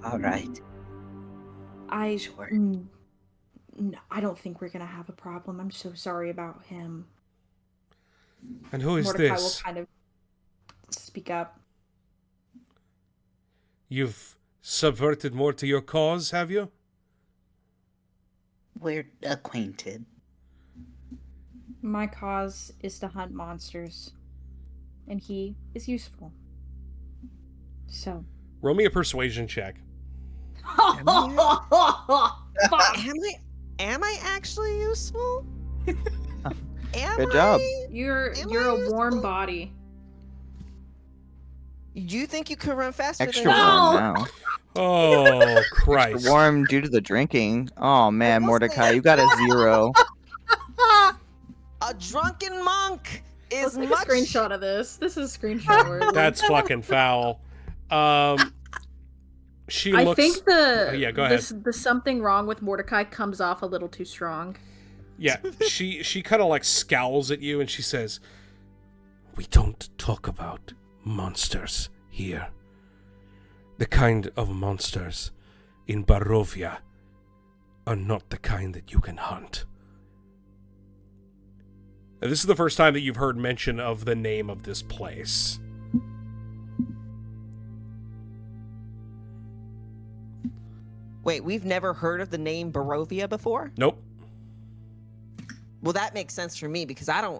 All right. Sure. I don't think we're gonna have a problem. I'm so sorry about him. And who is Mordecai this? will kind of speak up. You've subverted more to your cause, have you? We're acquainted. My cause is to hunt monsters, and he is useful. So. Roll me a persuasion check. Am I actually useful? Good job. You're a warm body. You think you can run faster Extra than warm now. Oh, Christ. Extra warm due to the drinking. Oh man, Mordecai, you got a 0. A drunken monk is Let's take much... a screenshot of this. This is screenshot worthy. That's fucking foul. She I looks... think yeah, go ahead. the something wrong with Mordecai comes off a little too strong. Yeah, she kind of like scowls at you and she says, "We don't talk about monsters here. The kind of monsters in Barovia are not the kind that you can hunt." And this is the first time that you've heard mention of the name of this place. Wait, we've never heard of the name Barovia before? Nope. Well, that makes sense for me because I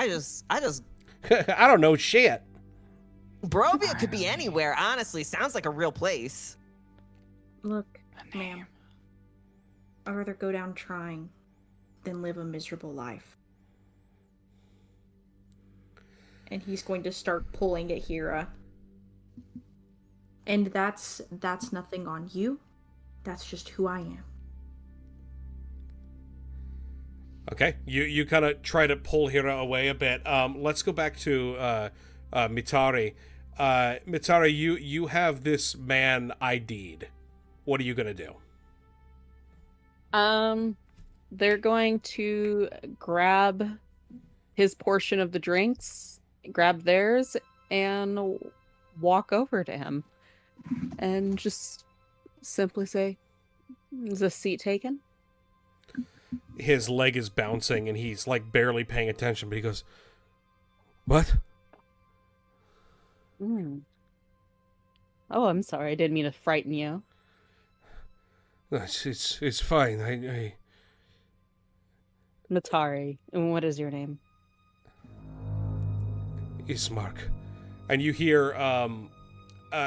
just I don't know shit. Barovia could be anywhere, honestly. Sounds like a real place. Look, ma'am. I'd rather go down trying than live a miserable life. And he's going to start pulling at Hira. And that's nothing on you. That's just who I am. Okay, you kind of try to pull Hira away a bit. Let's go back to Mitari. Mitari, you have this man ID'd. What are you gonna do? They're going to grab his portion of the drinks, grab theirs, and walk over to him, and just simply say, "Is this seat taken?" His leg is bouncing and he's like barely paying attention, but he goes, "What?" Oh, I'm sorry. I didn't mean to frighten you. It's fine. I Matari. And what is your name? Ismark. And you hear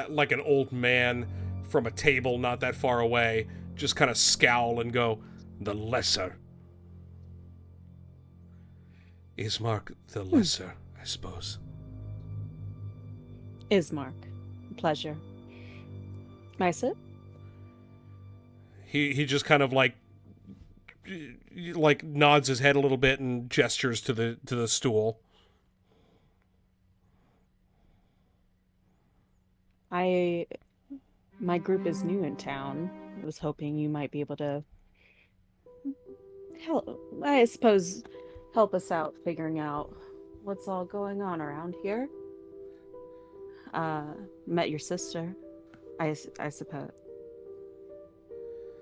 like an old man from a table not that far away just kind of scowl and go, "The lesser." Ismark the lesser, I suppose. Ismark. Pleasure. May I sit? He just kind of like nods his head a little bit and gestures to the stool. My group is new in town. I was hoping you might be able to help us out figuring out what's all going on around here. Met your sister. I suppose.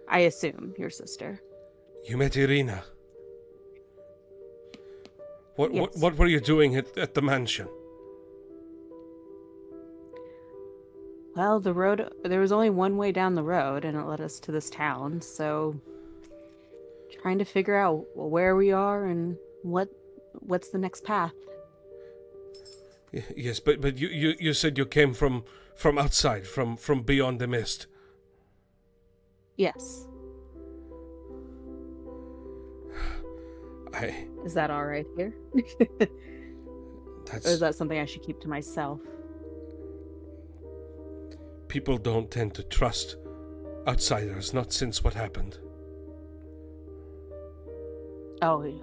I assume your sister. You met Irina. Yes. What were you doing at the mansion? Well, there was only one way down the road, and it led us to this town, so trying to figure out where we are and what's the next path. Yes, but you said you came from outside, from beyond the mist. Yes. Is that all right here? Or is that something I should keep to myself? People don't tend to trust outsiders, not since what happened. Oh, yeah.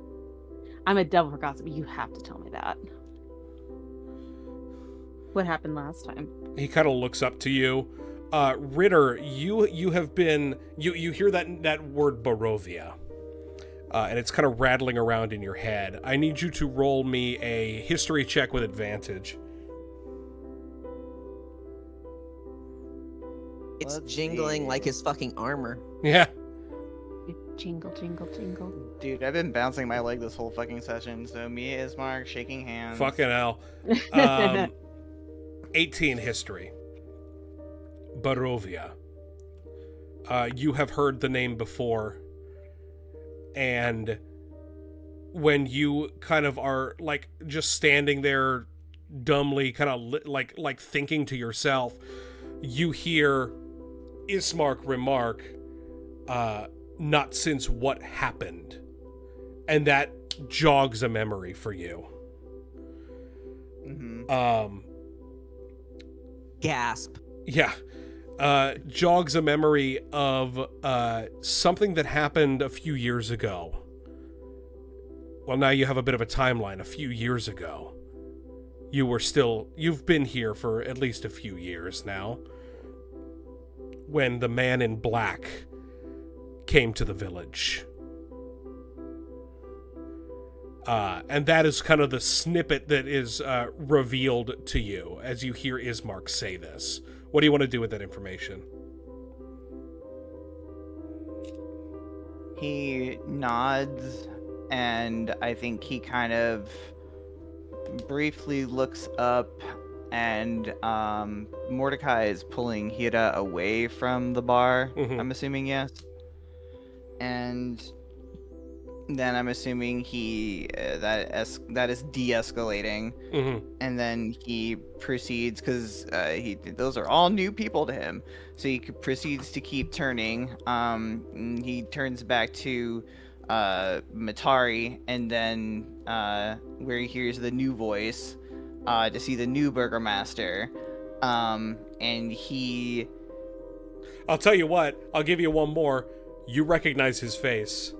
I'm a devil for gossip. You have to tell me that. What happened last time? He kind of looks up to you. Ritter, you have been... You hear that word Barovia. And it's kind of rattling around in your head. I need you to roll me a history check with advantage. It's Let's jingling see. like his fucking armor. Yeah. Jingle, jingle, jingle. Dude, I've been bouncing my leg this whole fucking session, so me, Ismark, shaking hands. Fucking hell. 18 history. Barovia. You have heard the name before. And when you kind of are like just standing there dumbly kind of like thinking to yourself, you hear Ismark remark, not since what happened. And that jogs a memory for you. Mm-hmm. Gasp. Yeah. Jogs a memory of something that happened a few years ago. Well, now you have a bit of a timeline. A few years ago. You've been here for at least a few years now. When the man in black came to the village. And that is kind of the snippet that is revealed to you as you hear Ismark say this. What do you want to do with that information? He nods, and I think he kind of briefly looks up, and Mordecai is pulling Hira away from the bar. Mhm. I'm assuming, yes. And then I'm assuming that is de-escalating, Mm-hmm. and then he proceeds because those are all new people to him. So he proceeds to keep turning. And he turns back to Matari, and then where he hears the new voice to see the new burgomaster. And he. I'll tell you what. I'll give you one more. You recognize his face.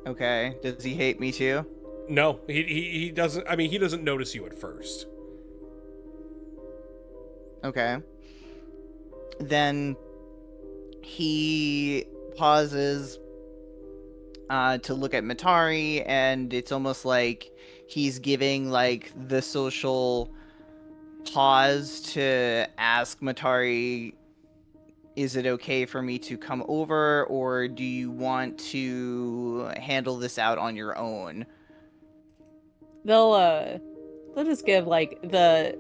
Okay. Does he hate me too? No, he doesn't. I mean, he doesn't notice you at first. Okay. Then he pauses to look at Matari, and it's almost like he's giving like the social pause to ask Matari, is it okay for me to come over, or do you want to handle this out on your own? They'll just give like the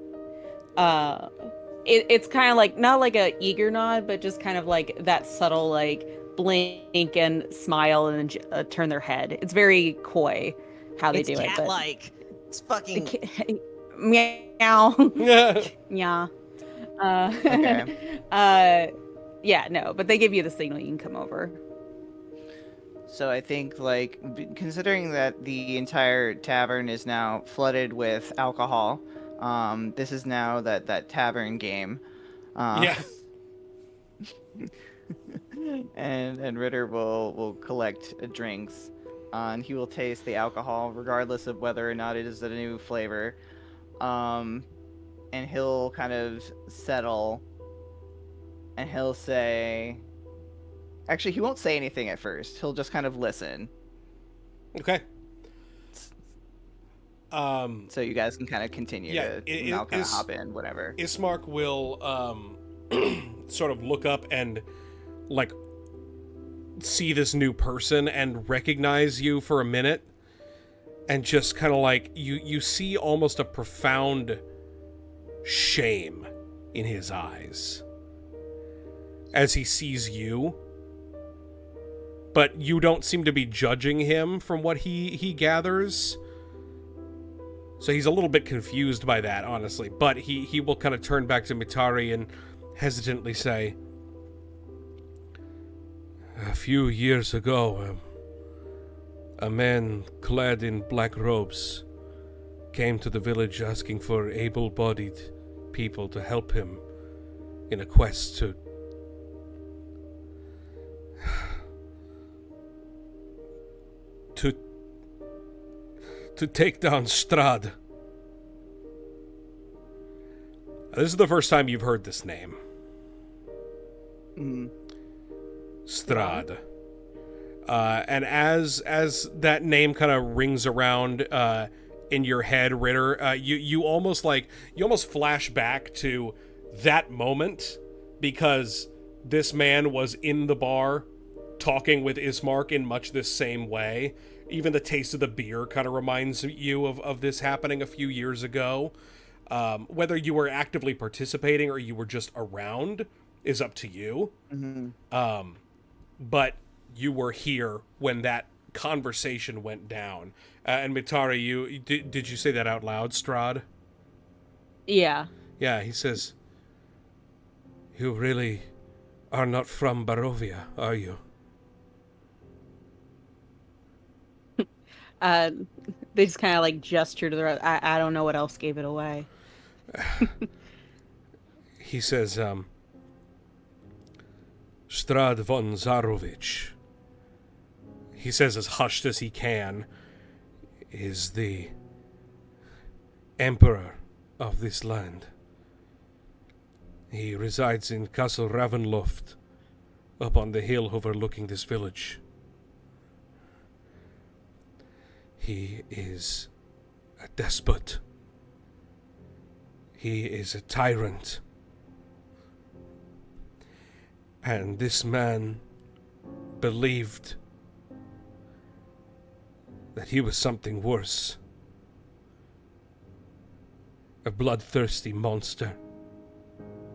it's kind of like not like a eager nod, but just kind of like that subtle like blink and smile and then turn their head. It's very coy how they It's do it. But cat-like. It's fucking. meow. Yeah. Okay. Yeah, no, but they give you the signal you can come over. So I think, like, considering that the entire tavern is now flooded with alcohol, this is now that tavern game. Yeah. and Ritter will collect drinks, and he will taste the alcohol regardless of whether or not it is a new flavor. And he'll kind of settle, and he'll say... Actually, he won't say anything at first. He'll just kind of listen. Okay. So you guys can kind of continue and I'll kind of hop in, whatever. Ismark will sort of look up and like see this new person and recognize you for a minute, and just kind of like you see almost a profound shame in his eyes as he sees you. But you don't seem to be judging him from what he gathers. So he's a little bit confused by that, honestly. But he will kind of turn back to Mitari and hesitantly say, a few years ago, a man clad in black robes came to the village asking for able-bodied people to help him in a quest to take down Strahd. This is the first time you've heard this name. Strahd. And as that name kind of rings around in your head, Ritter, you almost flash back to that moment, because this man was in the bar talking with Ismark in much this same way. Even the taste of the beer kind of reminds you of this happening a few years ago. Whether you were actively participating or you were just around is up to you. But you were here when that conversation went down. And Mitari, did you say that out loud, Strahd? Yeah. Yeah, he says, "You really are not from Barovia, are you?" They just kind of like gesture to the rest. I don't know what else gave it away. He says, Strahd von Zarovich, he says as hushed as he can, is the emperor of this land. He resides in Castle Ravenloft, up on the hill overlooking this village. He is a despot. He is a tyrant. And this man believed that he was something worse. A bloodthirsty monster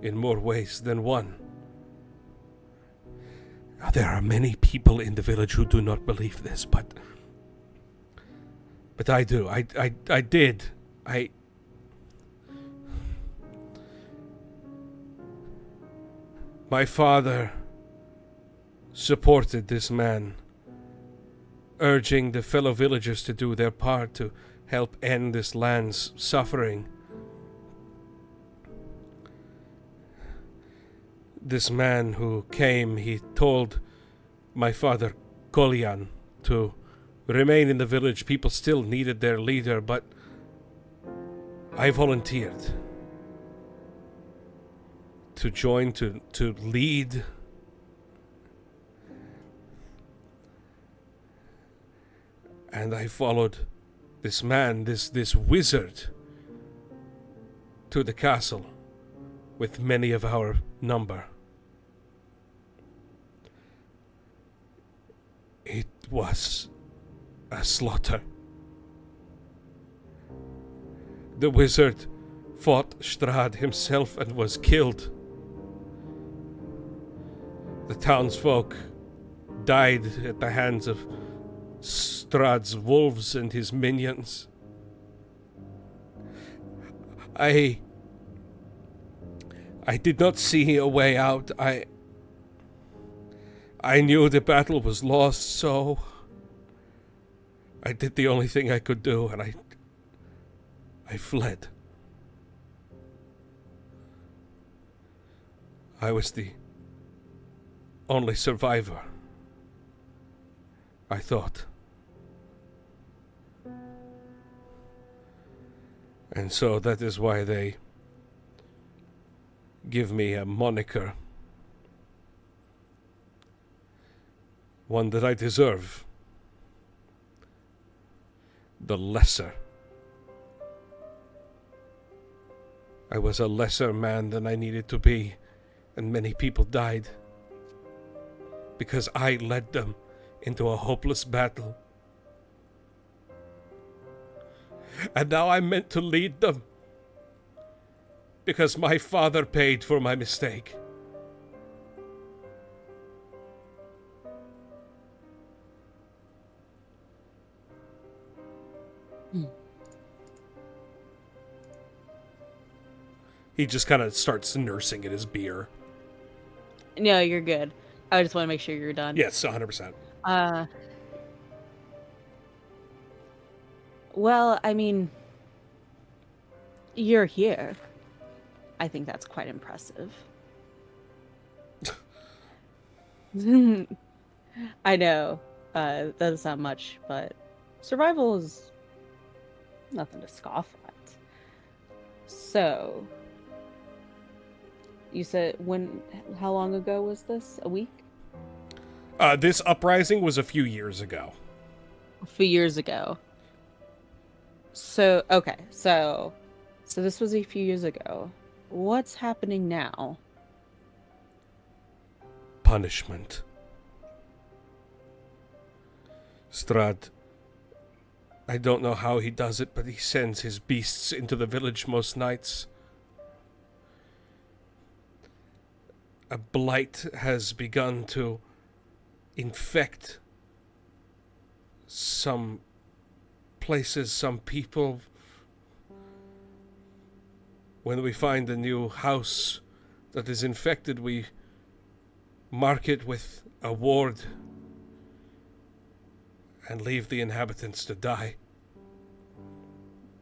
in more ways than one. Now, there are many people in the village who do not believe this, but I do. I did. My father supported this man, urging the fellow villagers to do their part to help end this land's suffering. This man who came, he told my father, Kolyan, to remain in the village. People still needed their leader, but I volunteered to join, to lead. And I followed this man, this wizard, to the castle with many of our number. It was a slaughter. The wizard fought Strahd himself and was killed. The townsfolk died at the hands of Strahd's wolves and his minions. I did not see a way out. I knew the battle was lost, so I did the only thing I could do, and I fled. I was the only survivor, I thought. And so that is why they give me a moniker. One that I deserve. The Lesser. I was a lesser man than I needed to be, and many people died because I led them into a hopeless battle. And now I'm meant to lead them because my father paid for my mistake. He just kind of starts nursing at his beer. No, you're good. I just want to make sure you're done. Yes, 100%. Well, I mean, you're here. I think that's quite impressive. I know. Doesn't sound much, but survival is nothing to scoff at. So, you said how long ago was this? A week? This uprising was a few years ago. A few years ago. So, okay. So this was a few years ago. What's happening now? Punishment. Strahd, I don't know how he does it, but he sends his beasts into the village most nights. A blight has begun to infect some places, some people. When we find a new house that is infected, we mark it with a ward and leave the inhabitants to die.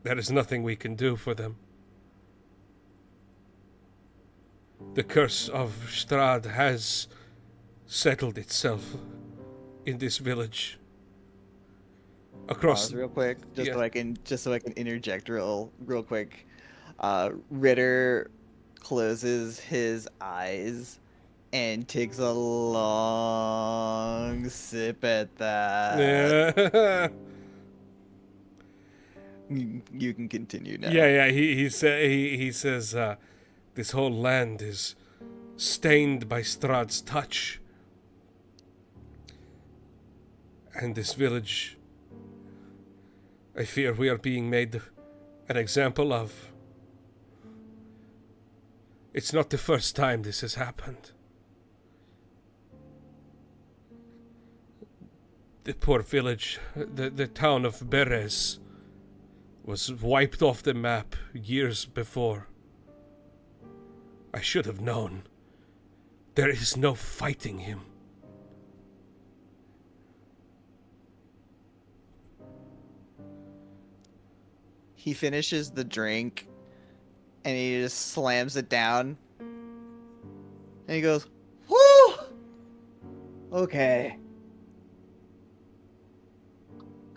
There is nothing we can do for them. The curse of Strahd has settled itself in this village. Across Pause real quick, yeah. so I can interject real quick. Ritter closes his eyes and takes a long sip at that. Yeah. You can continue now. Yeah. He says this whole land is stained by Strahd's touch, and this village, I fear we are being made an example of. It's not the first time this has happened. The poor village, the town of Beres, was wiped off the map years before. I should have known. There is no fighting him. He finishes the drink and he just slams it down. And he goes, "Whoo! Okay.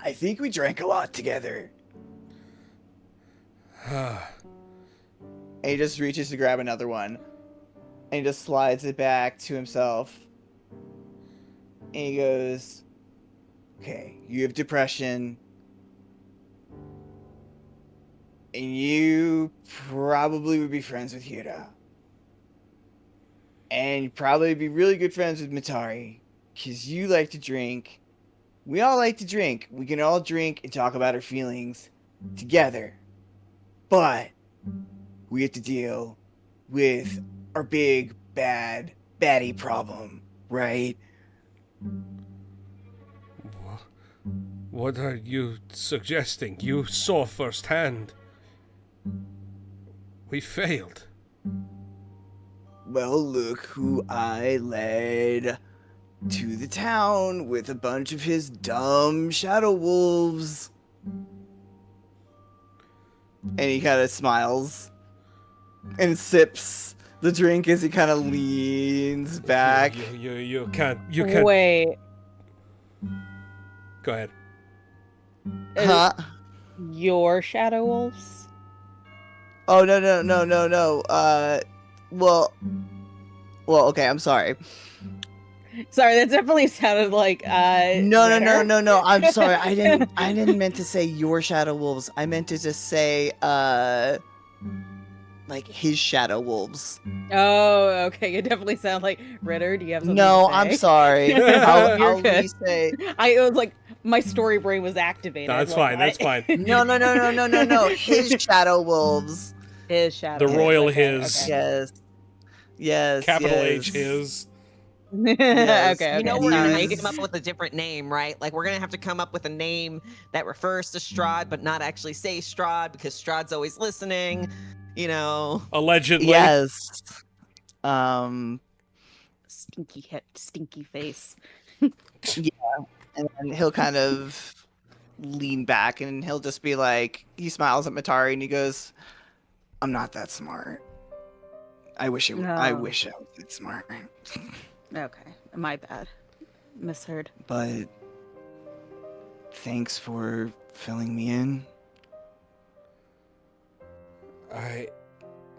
I think we drank a lot together." And he just reaches to grab another one. And he just slides it back to himself. And he goes, "Okay, you have depression. And you probably would be friends with Hira. And you'd probably be really good friends with Mitari. Because you like to drink. We all like to drink. We can all drink and talk about our feelings together. But we have to deal with our big, bad, baddie problem, right?" What are you suggesting? You saw firsthand. We failed. Well, look who I led to the town with a bunch of his dumb shadow wolves. And he kind of smiles and sips the drink as he kind of leans back. You can't. Wait. Go ahead. Huh? Your shadow wolves? Oh, no. Well, okay, I'm sorry. Sorry, that definitely sounded like No. I'm sorry. I didn't meant to say your shadow wolves. I meant to just say like his shadow wolves. Oh, okay. You definitely sound like Ritter. Do you have something No, to say? I'm sorry. I'll re-say. I was like, my story brain was activated. That's like, fine. That's fine. No. His shadow wolves. His shadow. The royal okay, his. Okay. Yes. Capital yes. H his. Yes. Okay. You know okay, we're gonna sorry. have to come up with a different name, right? Like we're gonna have to come up with a name that refers to Strahd, but not actually say Strahd because Strahd's always listening. You know. Allegedly. Yes. Stinky face. And then he'll kind of lean back and he'll just be like, he smiles at Matari and he goes, I'm not that smart. I wish I No. was that smart. Okay, my bad. Misheard. But thanks for filling me in. I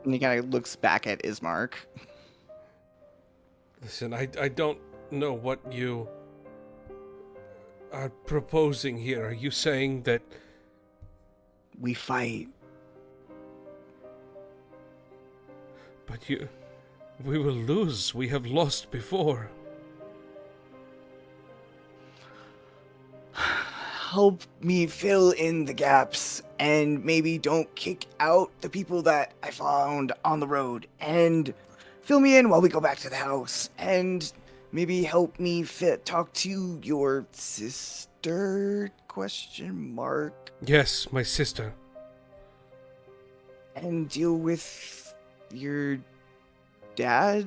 And he kind of looks back at Ismark. listen. I don't know what you are proposing here. Are you saying that We fight. but we will lose? We have lost before. Help me fill in the gaps and maybe don't kick out the people that I found on the road and fill me in while we go back to the house and maybe help me talk to your sister ? Yes, my sister. And deal with your dad ?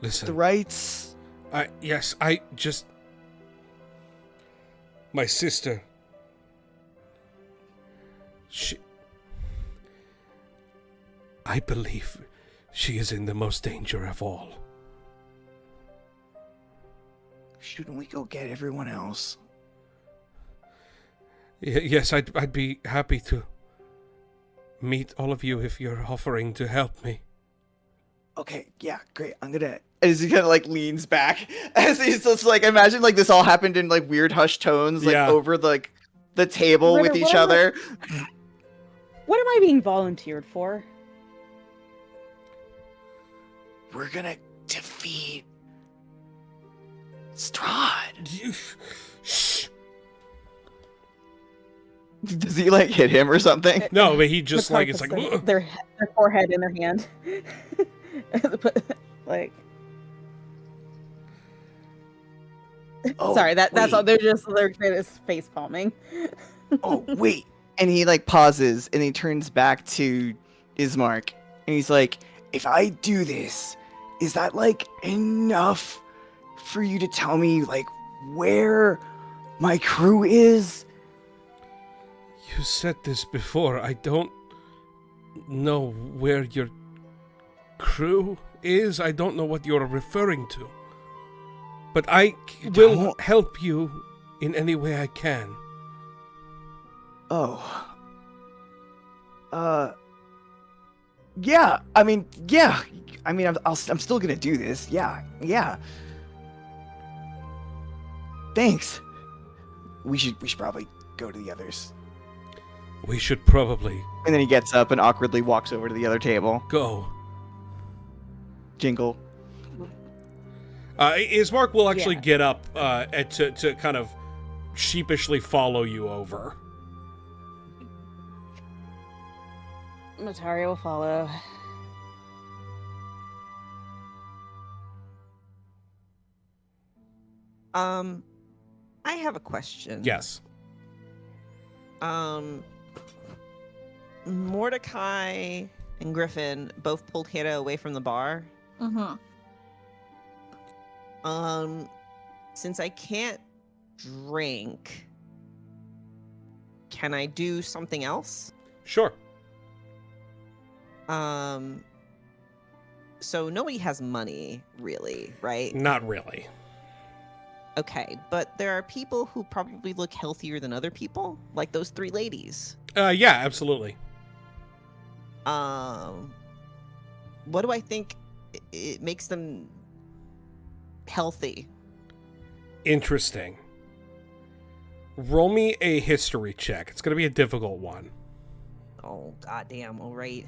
Listen. The rights. I just... My sister. I believe she is in the most danger of all. Shouldn't we go get everyone else? Yes, I'd be happy to meet all of you if you're offering to help me. Okay, yeah, great. I'm gonna. As he kind of like leans back, as he's just like, imagine like this all happened in like weird hushed tones, like over the table Ritter, with each what am I- other. What am I being volunteered for? We're gonna defeat Strahd. Shh. Does he like hit him or something? No, but he just like it's like their forehead in their hand. Like, Oh, sorry, that's all. wait. They're just face palming. Oh wait! And he like pauses and he turns back to Ismark and he's like, "If I do this, is that like enough for you to tell me like where my crew is?" You said this before. I don't know where your crew is. I don't know what you're referring to. But I will help you in any way I can. Oh. Yeah. I mean, yeah. I mean, I'm still gonna do this. Yeah. Yeah. Thanks. We should probably go to the others. We should probably And then he gets up and awkwardly walks over to the other table. go. Jingle. Ismark will actually Yeah. get up to kind of sheepishly follow you over. Matari will follow. I have a question. Yes. Mordecai and Griffin both pulled Hera away from the bar. Mm-hmm. Since I can't drink, can I do something else? Sure. So nobody has money, really, right? Not really. Okay, but there are people who probably look healthier than other people, like those three ladies. Yeah, absolutely. What do I think it makes them healthy? Interesting. Roll me a history check. It's going to be a difficult one. Oh, goddamn, all right.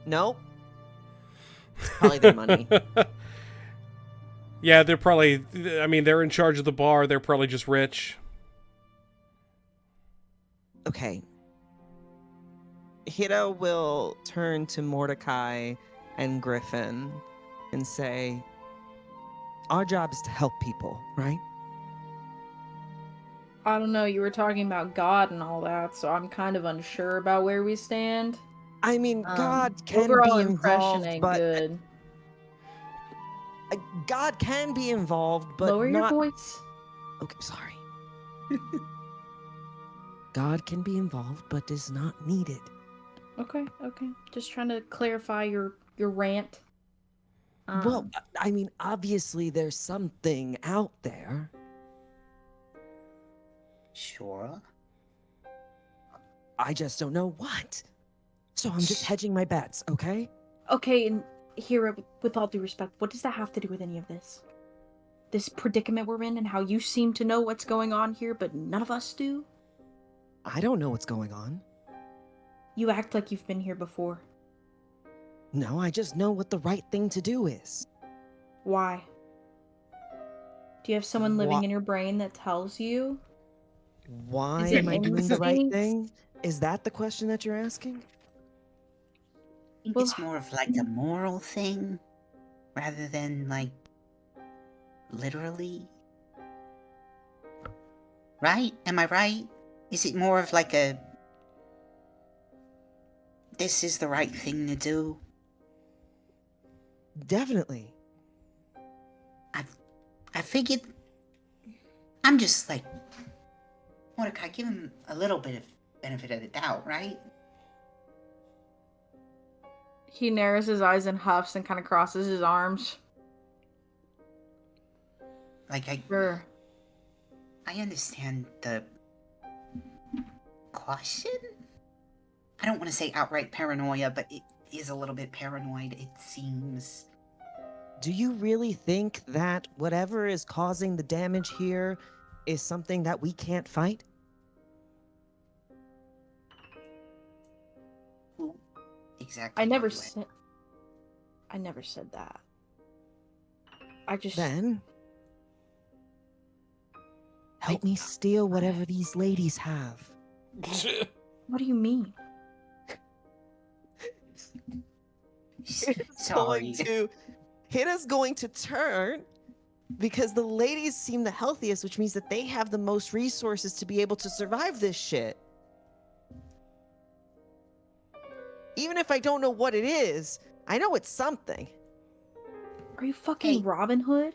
Nope. Probably their money. Yeah, they're probably... I mean, they're in charge of the bar. They're probably just rich. Okay. Hira will turn to Mordecai and Griffin and say, our job is to help people, right? I don't know, you were talking about God and all that, so I'm kind of unsure about where we stand. I mean, God can overall be impression involved, ain't but good. God can be involved, but Lower not. your voice. Okay, sorry. God can be involved, but is not needed. Okay. Just trying to clarify your rant. Well, I mean, obviously there's something out there. Sure. I just don't know what. So I'm just hedging my bets, okay? Okay, and here, with all due respect, what does that have to do with any of this? This predicament we're in and how you seem to know what's going on here, but none of us do? I don't know what's going on. You act like you've been here before. No, I just know what the right thing to do is. Why? Do you have someone Wha- living in your brain that tells you? Why Is it am I doing the right instincts? thing? Is that the question that you're asking? I think Well- it's more of like a moral thing rather than like literally. Right? Am I right? Is it more of like a this is the right thing to do? Definitely. I figured I'm just like Mordecai, give him a little bit of benefit of the doubt, right? He narrows his eyes and huffs and kind of crosses his arms. Like Sure. I understand the caution? I don't want to say outright paranoia, but it is a little bit paranoid, it seems. Do you really think that whatever is causing the damage here is something that we can't fight? Who exactly? I never are you at? said that. I just Then help me steal whatever these ladies have. What do you mean? Sorry. Hit is going to turn because the ladies seem the healthiest, which means that they have the most resources to be able to survive this shit. Even if I don't know what it is, I know it's something. Are you fucking Hey. Robin Hood?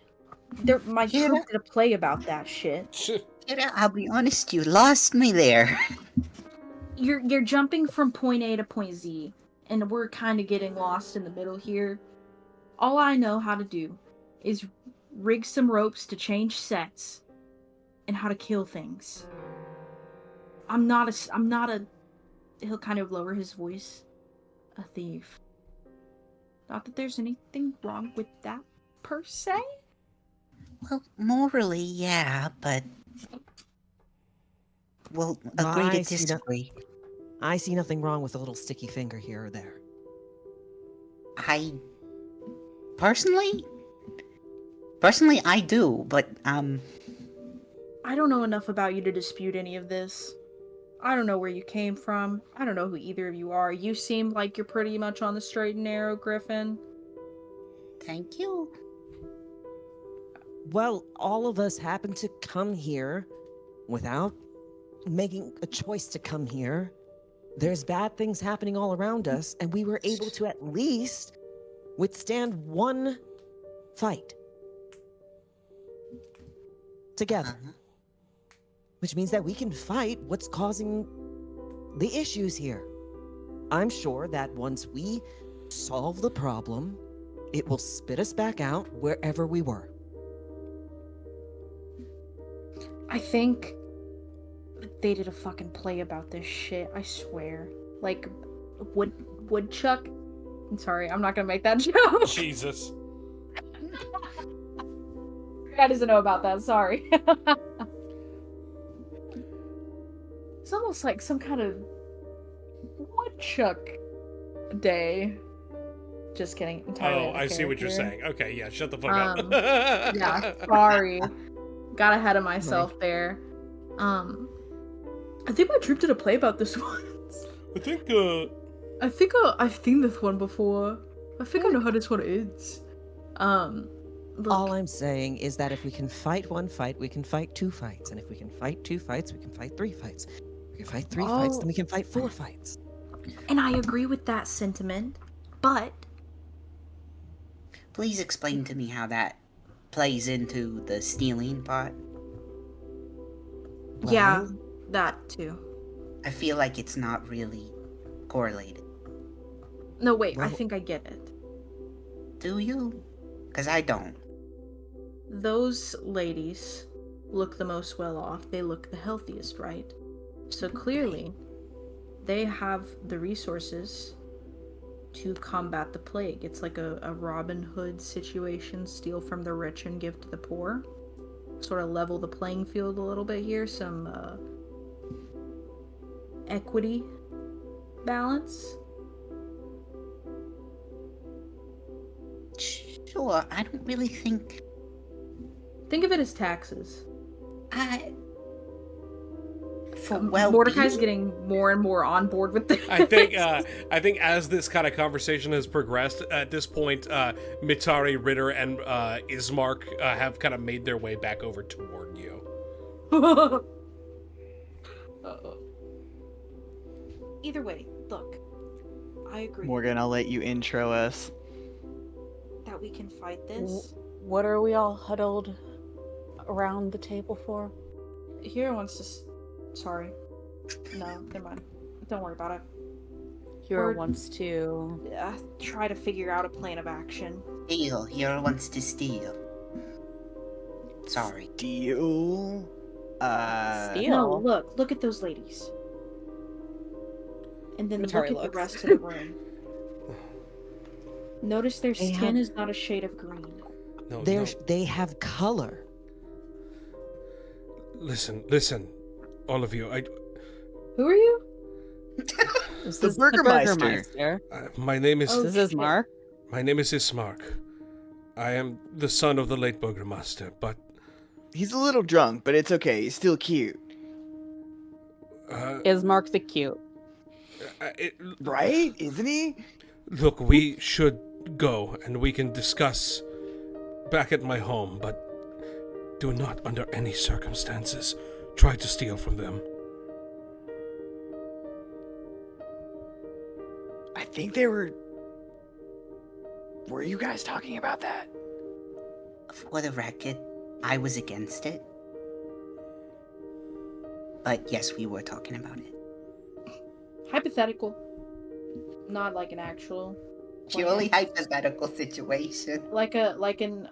My Yeah. troupe did a play about that shit. You know, I'll be honest, you lost me there. You're jumping from point A to point Z, and we're kind of getting lost in the middle here. All I know how to do is rig some ropes to change sets, and how to kill things. I'm not a. He'll kind of lower his voice. A thief. Not that there's anything wrong with that per se. Well, morally, yeah, but we'll Well, agree I to see disagree. I see nothing wrong with a little sticky finger here or there. I personally, I do, but I don't know enough about you to dispute any of this. I don't know where you came from. I don't know who either of you are. You seem like you're pretty much on the straight and narrow, Griffin. thank you. Well, all of us happen to come here without making a choice to come here. There's bad things happening all around us, and we were able to at least withstand one fight together. Uh-huh. Which means that we can fight what's causing the issues here. I'm sure that once we solve the problem, it will spit us back out wherever we were. I think they did a fucking play about this shit, I swear. Like, Woodchuck? I'm sorry, I'm not gonna make that joke. Jesus. Guy doesn't know about that, sorry. It's almost like some kind of Woodchuck day. Just kidding. Entirely Oh, out of I see what you're character. saying. Okay, yeah, shut the fuck up. Yeah, sorry. Got ahead of myself there. I think my troupe did a play about this once. I think I've seen this one before. I think I know how this one ends. Look, All I'm saying is that if we can fight one fight, we can fight two fights. And if we can fight two fights, we can fight three fights. If we can fight three fights, then we can fight four fights. and I agree with that sentiment, but Please explain to me how that plays into the stealing part. Yeah, right? that too. I feel like it's not really correlated. No, wait, I Well- think I get it. Do you? Because I don't. Those ladies look the most well off. They look the healthiest, right? So clearly, they have the resources to combat the plague. It's like a Robin Hood situation, steal from the rich and give to the poor. Sort of level the playing field a little bit here, some equity balance. Sure, I don't really think Think of it as taxes. for well Mordecai's getting more and more on board with this. I think as this kind of conversation has progressed, at this point, Mitari, Ritter, and Ismark have kind of made their way back over toward you. Uh-oh. Either way, look, I agree Morgan, I'll let you intro us. that we can fight this. What are we all huddled around the table for? Hero wants to. Sorry. No, never mind. Don't worry about it. Hero Or- wants to. Try to figure out a plan of action. steal. Hero wants to steal. Sorry. Deal. Steal. No, look at those ladies. And then Atari look at looks. the rest of the room. Notice their They skin have- is not a shade of green. No, They have color. listen, all of you. Who are you? This The is Burgermeister. Burgermeister. My name is Oh, This is shit. Mark. my name is Ismark. I am the son of the late Burgermaster, but He's a little drunk, but it's okay. He's still cute. Is Mark the cute? Right? Isn't he? Look, we should go and we can discuss back at my home, but do not, under any circumstances, try to steal from them. I think they were. Were you guys talking about that? For the record, I was against it. But yes, we were talking about it. Hypothetical. Not like an actual. Purely hypothetical situation. Like an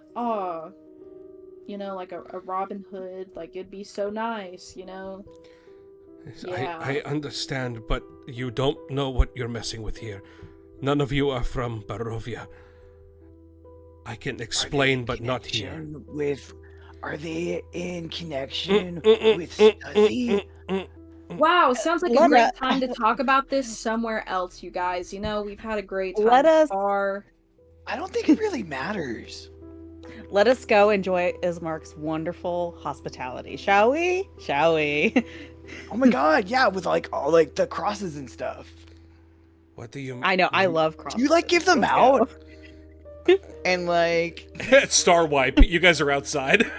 you know, like a Robin Hood, like it'd be so nice, you know. Yes, Yeah. I understand, but you don't know what you're messing with here. None of you are from Barovia. I can explain, but not here. Are they in connection with Stuzzy? Wow, sounds like a Let great us- time to talk about this somewhere else, you guys. You know, we've had a great time Let us- so far. I don't think it really matters. Let us go enjoy Ismark's wonderful hospitality, shall we? Shall we? Oh my god, yeah, with like all like the crosses and stuff. What do you? I know, I love crosses. Do you like give them Let's out? go. And like Star wipe. You guys are outside.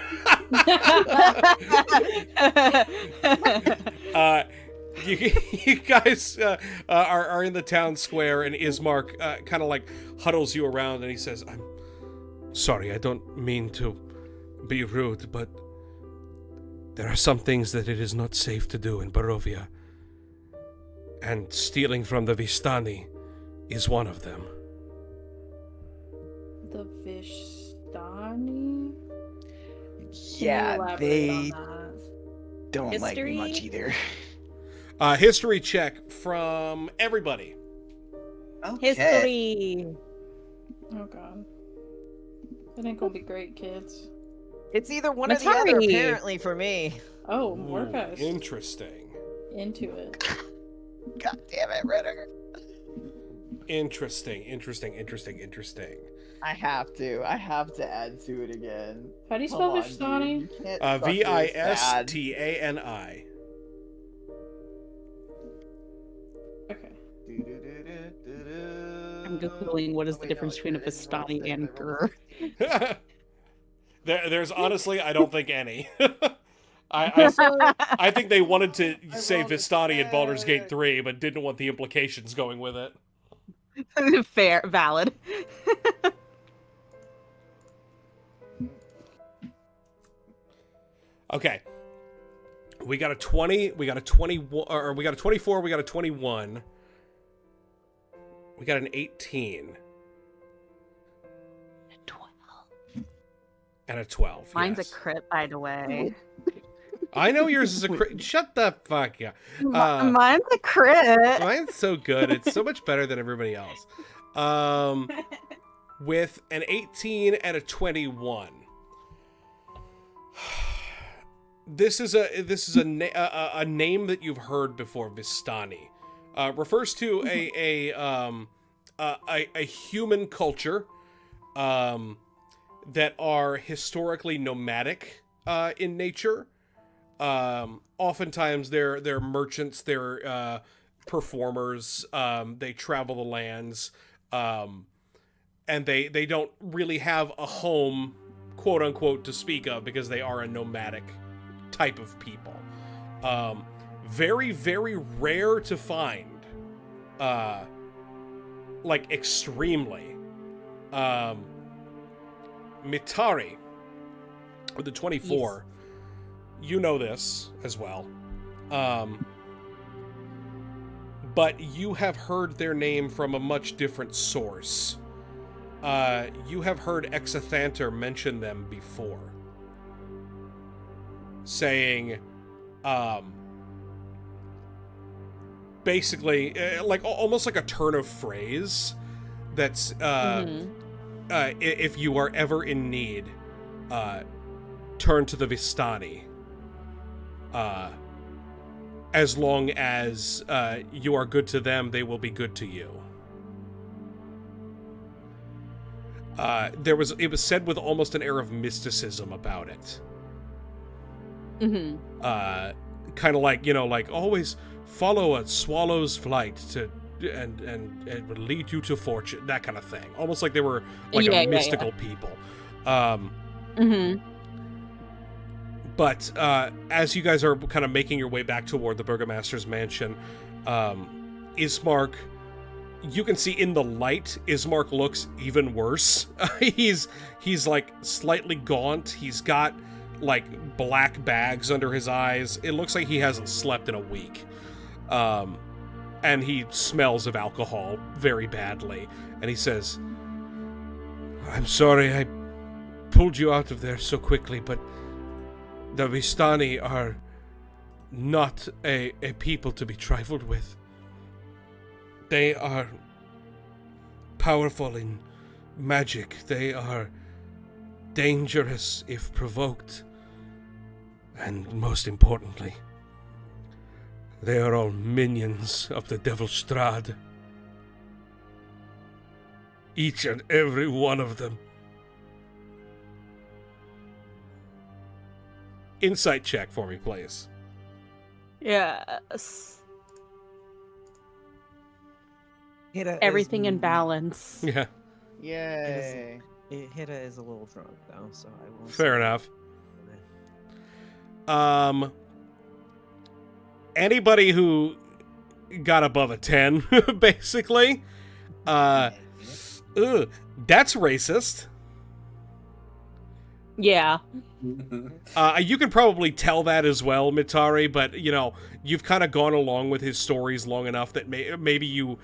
You guys are in the town square, and Ismark kind of like huddles you around, and he says, "I'm sorry, I don't mean to be rude, but there are some things that it is not safe to do in Barovia, and stealing from the Vistani is one of them." The Vistani? yeah, Elaborate they on that. don't like me much History? either. History check from everybody. Okay. History. Oh god. It ain't gonna be great, kids. It's either one or the other, Matari. apparently, for me. Oh, Ooh, Mordecai's interesting. into it. God damn it, Ritter. Interesting. I have to add to it again. How do you spell Vistani? Vistani. Okay. I'm Googling what is the difference between a Vistani and Gur. There's honestly, I don't think any. I think they wanted to say Vistani in Baldur's Gate 3, but didn't want the implications going with it. Fair, valid. Okay. We got a 20, we got a 21, or we got a 24, we got a 21. We got an 18. 12. And a 12. Mine's yes. a crit, by the way. I know yours is a crit. Shut the fuck up. Mine's a crit. Mine's so good. It's so much better than everybody else. With an 18 and a 21. This is a name that you've heard before, Vistani. Refers to a human culture that are historically nomadic in nature. Oftentimes they're merchants, they're performers, they travel the lands, and they don't really have a home, quote unquote, to speak of because they are a nomadic type of people. Very, very rare to find. Like extremely. Mitari, with the 24. Yes. You know this as well. But you have heard their name from a much different source. You have heard Exathanter mention them before. Saying, basically, like almost like a turn of phrase that's, if you are ever in need, turn to the Vistani. As long as you are good to them, they will be good to you. It was said with almost an air of mysticism about it. Kind of like, like always follow a swallow's flight and it will lead you to fortune, that kind of thing. Almost like they were like a mystical people. But as you guys are kind of making your way back toward the Burgomaster's mansion, Ismark, you can see in the light, Ismark looks even worse. He's like slightly gaunt. He's got like black bags under his eyes. It looks like he hasn't slept in a week. And he smells of alcohol very badly. And he says, "I'm sorry I pulled you out of there so quickly, but the Vistani are not a people to be trifled with. They are powerful in magic. They are dangerous if provoked. And most importantly, they are all minions of the devil Strahd. Each and every one of them." Insight check for me, please. Yes. Everything in balance. Yeah. Yay. Hida is a little drunk though, so I will. Fair enough. Anybody who got above a 10, basically. That's racist. Yeah. You can probably tell that as well, Mitari, but, you've kind of gone along with his stories long enough that maybe you...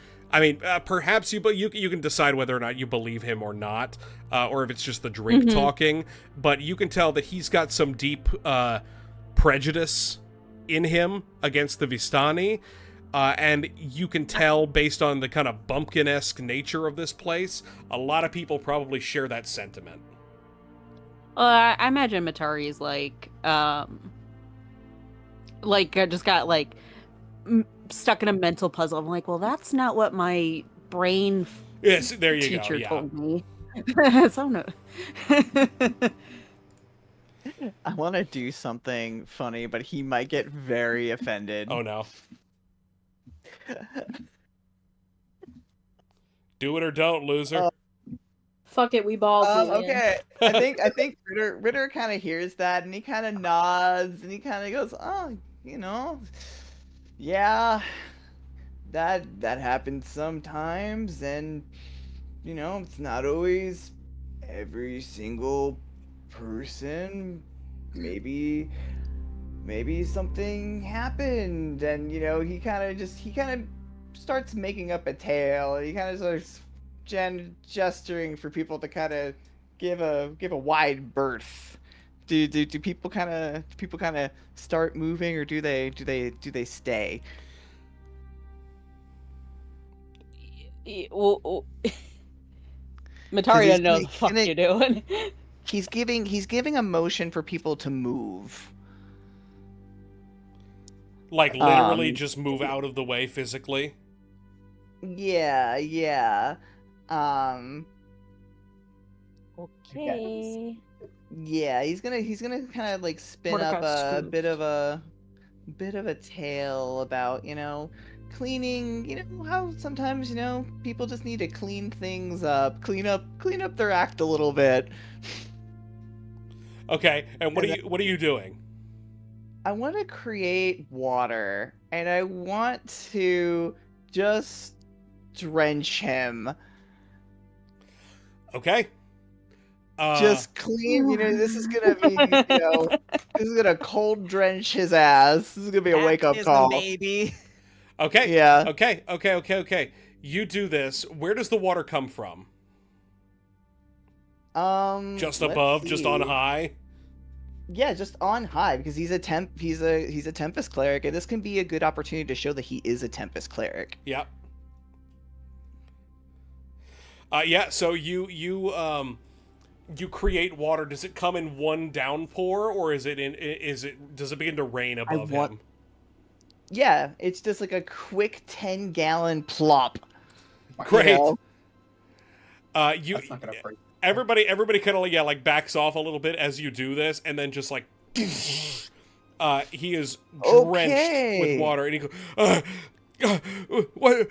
perhaps you can decide whether or not you believe him or not, or if it's just the drink talking, but you can tell that he's got some deep prejudice in him against the Vistani, and you can tell based on the kind of bumpkin-esque nature of this place, a lot of people probably share that sentiment. I imagine Mitari's just got stuck in a mental puzzle. I'm like, well, that's not what my brain there you teacher go. Yeah. told me. So no. I want to do something funny, but he might get very offended. Oh no. Do it or don't, loser. Fuck it, we ballsy. Okay. I think Ritter kind of hears that and he kind of nods and he kind of goes, "Oh, yeah, that happens sometimes, and it's not always every single person. Maybe maybe something happened, and he kind of starts making up a tale. He kind of starts gesturing for people to kind of give a wide berth. Do people kind of start moving, or do they stay? Well, 'Cause Matari he's doesn't know gonna- what the fuck gonna- you're doing. He's giving a motion for people to move. Like literally Um, just move out of the way physically. Yeah. Okay. Yeah, he's gonna kind of like spin up Mordecai a bit of a tale about, cleaning, how sometimes, people just need to clean things up, clean up their act a little bit. Okay, and what are you doing? I want to create water, and I want to just drench him. Okay. Just clean, this is gonna be, this is gonna cold drench his ass. This is gonna be a wake up Baptism, call. baby. Okay. Yeah. Okay. You do this. Where does the water come from? Just let's above, just on see. high. Yeah, just on high, because he's a Tempest cleric, and this can be a good opportunity to show that he is a Tempest cleric. Yep. Yeah. So you create water. Does it come in one downpour, or does it begin to rain above him? Yeah, it's just like a quick 10-gallon plop. Great. You know? That's not gonna break. Everybody kind of like backs off a little bit as you do this, and then just like he is drenched with water, and he goes, what?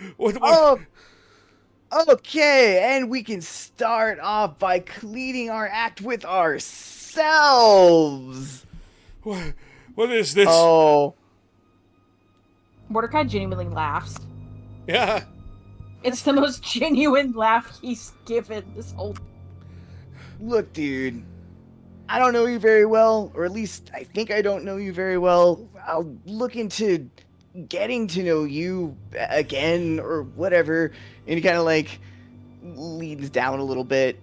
Oh, okay, and we can start off by cleaning our act with ourselves. What is this? Oh, Mordecai genuinely laughs. Yeah. It's the most genuine laugh he's given this whole. look, dude. I don't know you very well, or at least I think I don't know you very well. I'll look into getting to know you again, or whatever. And he kind of like leans down a little bit.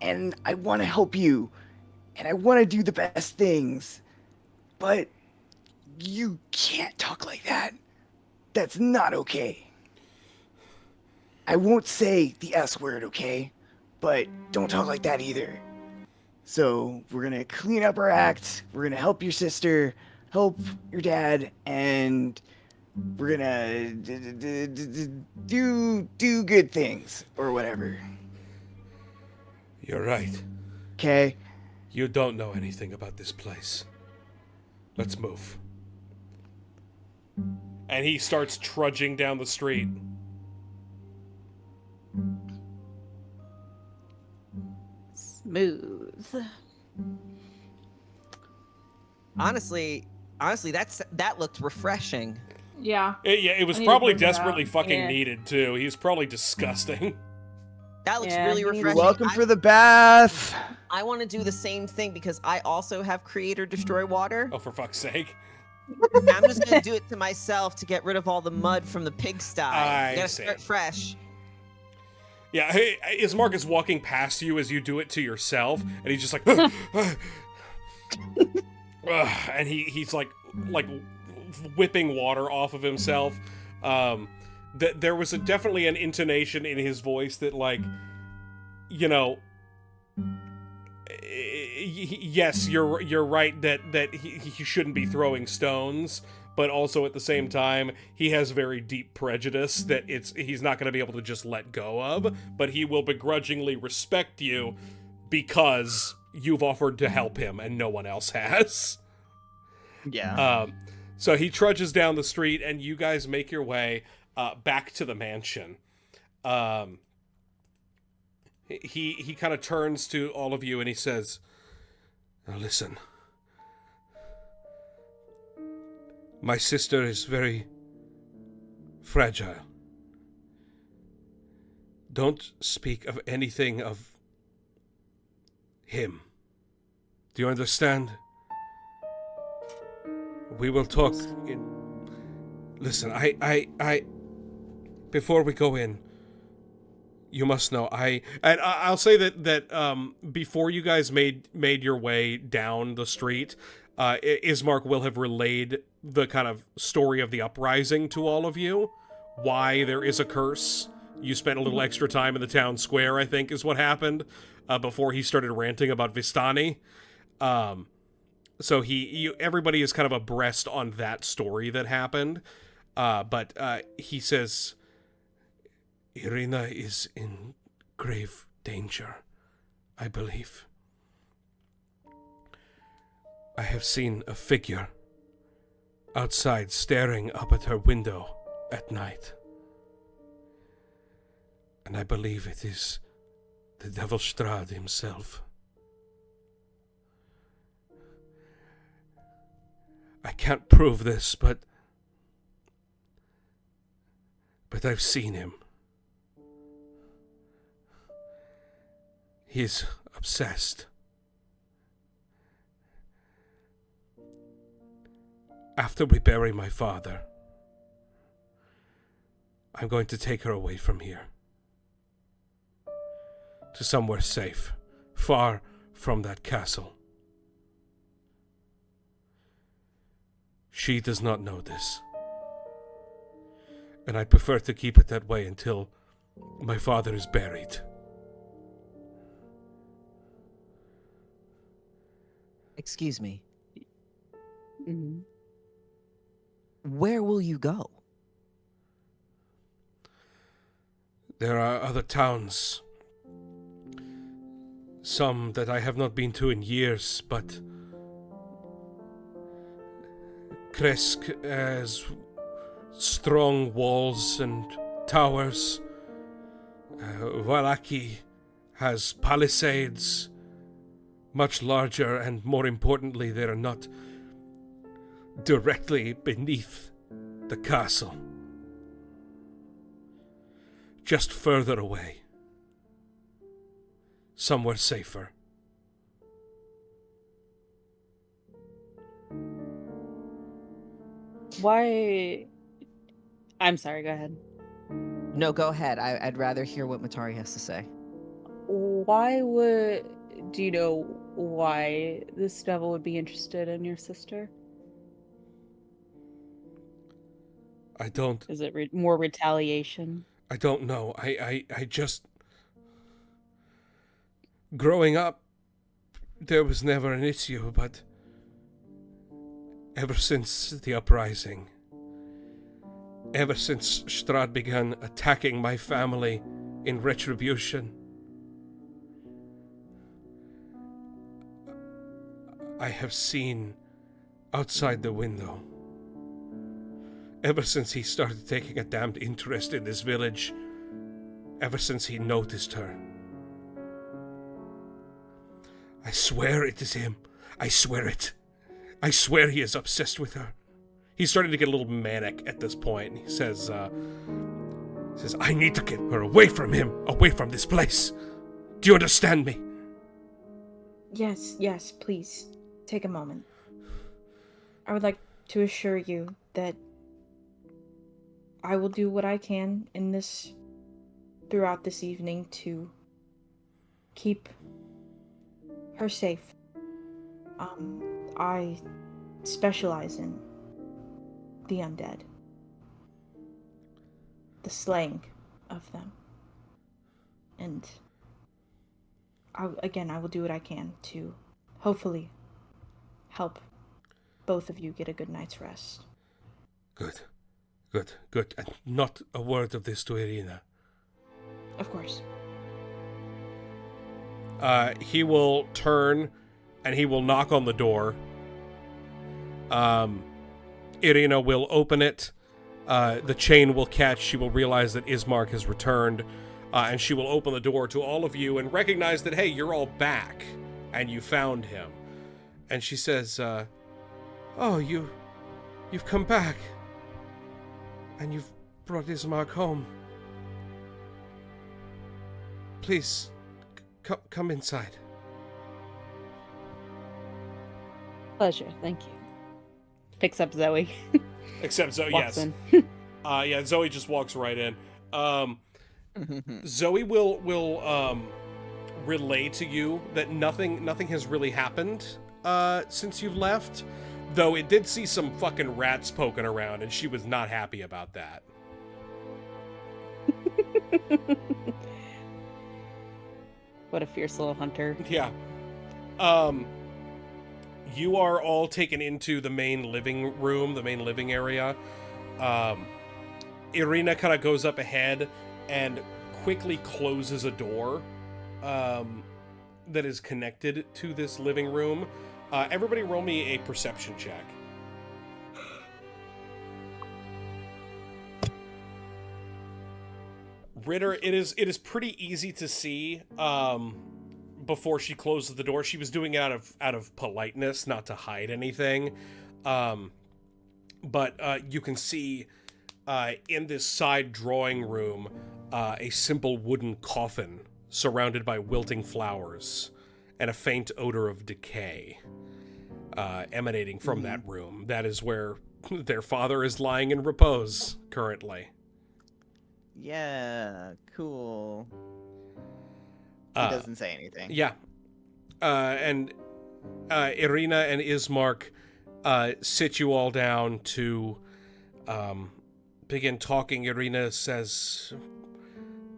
And I want to help you. And I want to do the best things. But you can't talk like that. That's not okay. I won't say the S word, okay? But don't talk like that either. So we're gonna clean up our act. We're gonna help your sister, help your dad, and we're gonna do good things or whatever. You're right. Okay. You don't know anything about this place. Let's move. And he starts trudging down the street. Smooth. Honestly, that looked refreshing. Yeah. It was I need to probably bring that desperately out. fucking Yeah. needed too. He's probably disgusting. That looks Yeah, really he needs- refreshing. Welcome for the bath. I want to do the same thing because I also have create or destroy water. Oh, for fuck's sake. I'm just gonna do it to myself to get rid of all the mud from the pigsty. I You gotta see. start fresh. Yeah, hey, Ismark is walking past you as you do it to yourself, and he's just like, and he's like whipping water off of himself. There was definitely an intonation in his voice that, like, you know, yes, you're right that he shouldn't be throwing stones, but also at the same time he has very deep prejudice that he's not going to be able to just let go of, but he will begrudgingly respect you because you've offered to help him and no one else has. Yeah. So he trudges down the street and you guys make your way back to the mansion. He kind of turns to all of you and he says, "Now listen. My sister is very fragile. Don't speak of anything of him. Do you understand? We will talk in... Listen, I... Before we go in, you must know, I'll say that before you guys made your way down the street, Ismark will have relayed the kind of story of the uprising to all of you, why there is a curse. You spent a little extra time in the town square, I think, is what happened, before he started ranting about Vistani. So everybody is kind of abreast on that story that happened, but he says, Irina is in grave danger, I believe. I have seen a figure outside staring up at her window at night. And I believe it is the devil Strahd himself. I can't prove this, but I've seen him. He's obsessed. After we bury my father, I'm going to take her away from here. To somewhere safe, far from that castle. She does not know this. And I prefer to keep it that way until my father is buried. Excuse me. Mm-hmm. Where will you go? There are other towns. Some that I have not been to in years, but Kresk has strong walls and towers. Valaki has palisades, much larger, and more importantly, they are not directly beneath the castle. Just further away. Somewhere safer. Why? I'm sorry, go ahead. No, go ahead. I'd rather hear what Matari has to say. Do you know why this devil would be interested in your sister? I don't... Is it more retaliation? I don't know. I just... Growing up, there was never an issue, but ever since the uprising, ever since Strahd began attacking my family in retribution, I have seen outside the window. Ever since he started taking a damned interest in this village, ever since he noticed her. I swear it is him. I swear it. I swear he is obsessed with her. He's starting to get a little manic at this point. He says, I need to get her away from him, away from this place. Do you understand me? Yes, please. Take a moment. I would like to assure you that I will do what I can throughout this evening to keep her safe. I specialize in the undead. The slaying of them. And I will do what I can to hopefully help both of you get a good night's rest. Good. And not a word of this to Irina. Of course. He will turn and he will knock on the door. Irina will open it. The chain will catch. She will realize that Ismark has returned. And she will open the door to all of you and recognize that, hey, you're all back. And you found him. And she says, oh, you've come back. And you've brought Ismark home. Please, come inside. Pleasure, thank you. Except Zoe. Except Zoe, Walks yes. in. Yeah, Zoe just walks right in. Zoe will relay to you that nothing has really happened since you've left, though it did see some fucking rats poking around, and she was not happy about that. What a fierce little hunter. Yeah. You are all taken into the main living room, the main living area. Irina kind of goes up ahead and quickly closes a door that is connected to this living room. Everybody roll me a perception check. Ritter, it is pretty easy to see before she closes the door. She was doing it out of politeness, not to hide anything. But you can see in this side drawing room a simple wooden coffin surrounded by wilting flowers and a faint odor of decay emanating from that room. That is where their father is lying in repose currently. Yeah, cool. He doesn't say anything. Yeah. And Irina and Ismark sit you all down to begin talking. Irina says,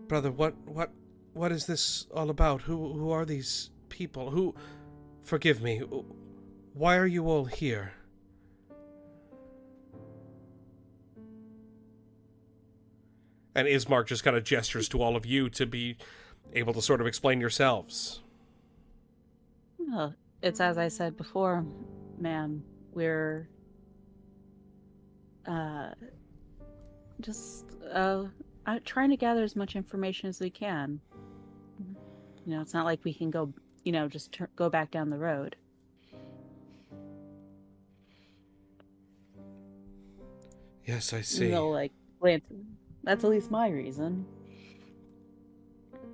"Brother, what is this all about? Who are these people? Forgive me. Why are you all here?" And Ismark just kind of gestures to all of you to be able to sort of explain yourselves. Well, it's as I said before, ma'am. We're just trying to gather as much information as we can. You know, it's not like we can go, just go back down the road. Yes, I see. Glance. That's at least my reason.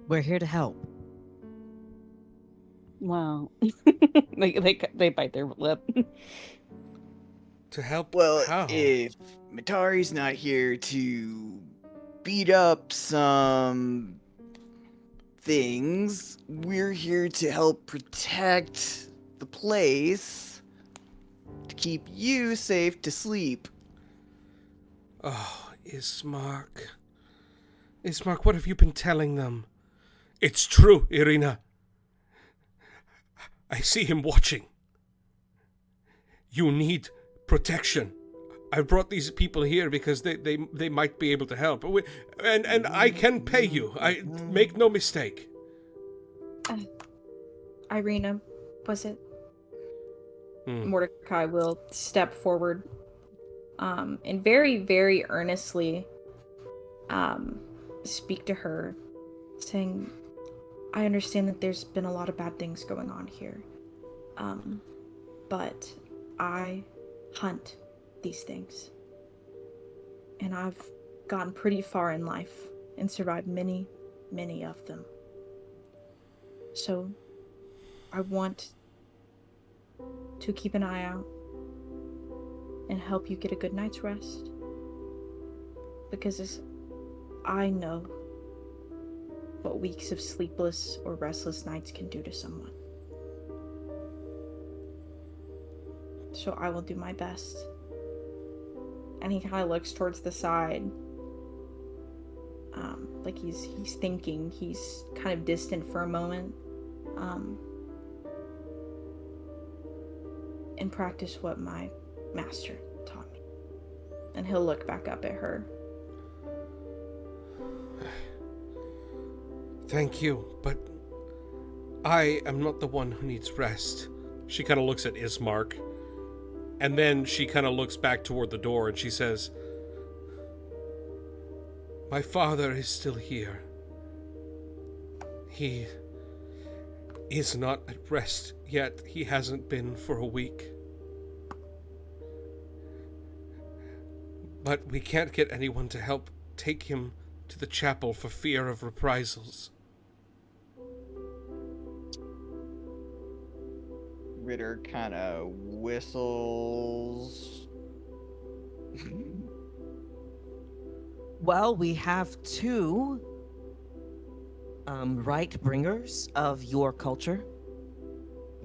We're here to help. Wow. they bite their lip. To help? Well, How? if Mitari's not here to beat up some things, we're here to help protect the place, to keep you safe to sleep. Oh, Ismark. Ismark, what have you been telling them? It's true, Irina. I see him watching. You need protection. I brought these people here because they might be able to help. And I can pay you. I make no mistake. Irina, was it? Hmm. Mordecai will step forward and very, very earnestly speak to her, saying, I understand that there's been a lot of bad things going on here, but I hunt these things, and I've gotten pretty far in life and survived many, many of them. So I want to keep an eye out and help you get a good night's rest, because I know what weeks of sleepless or restless nights can do to someone. So I will do my best. And he kind of looks towards the side, like he's thinking. He's kind of distant for a moment, and practice what my master taught me. And he'll look back up at her. Thank you, but I am not the one who needs rest. She kind of looks at Ismark, and then she kind of looks back toward the door and she says, my father is still here. He is not at rest yet. He hasn't been for a week. But we can't get anyone to help take him to the chapel for fear of reprisals. Ritter kind of whistles Well, we have two right bringers of your culture.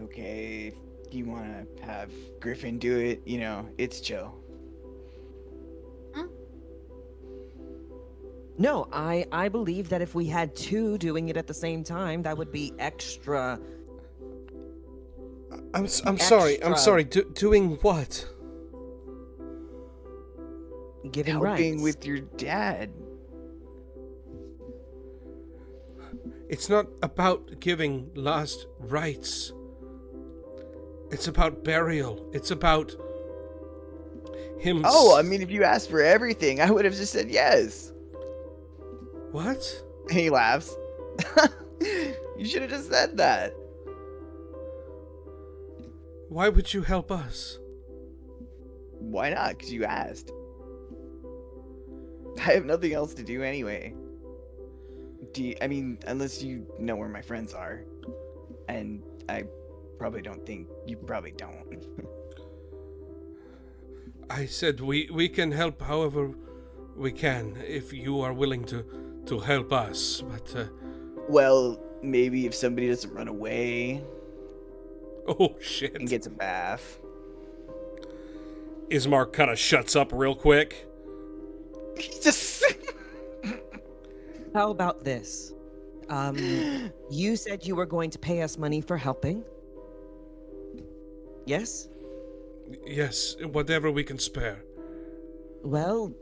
Okay, if you want to have Griffin do it, it's chill. No, I believe that if we had two doing it at the same time, that would be extra. I'm sorry. I'm Extra. sorry. Doing what? Giving Helping rights. with your dad. It's not about giving last rites. It's about burial. It's about him. Oh, I mean, if you asked for everything, I would have just said yes. What? And he laughs. You should have just said that. Why would you help us? Why not? Because you asked. I have nothing else to do anyway. Unless you know where my friends are. And I probably don't think you probably don't. I said we can help however we can if you are willing to help us, but Well, maybe if somebody doesn't run away oh shit. and gets a bath. Ismark kind of shuts up real quick. He just How about this? You said you were going to pay us money for helping. Yes? Yes, whatever we can spare. Well,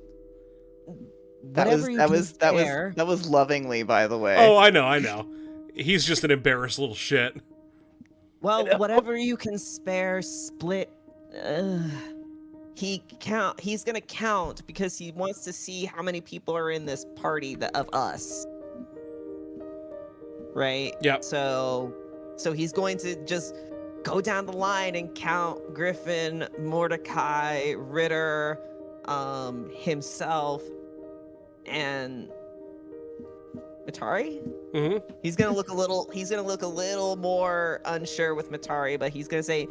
that whatever you can spare. was lovingly, by the way. Oh, I know. He's just an embarrassed little shit. Well, whatever you can spare, split. He's gonna count because he wants to see how many people are in this party of us. Right? Yep. So he's going to just go down the line and count Griffin, Mordecai, Ritter, himself, and Matari. Mm-hmm. He's gonna look a little more unsure with Matari, but he's gonna say,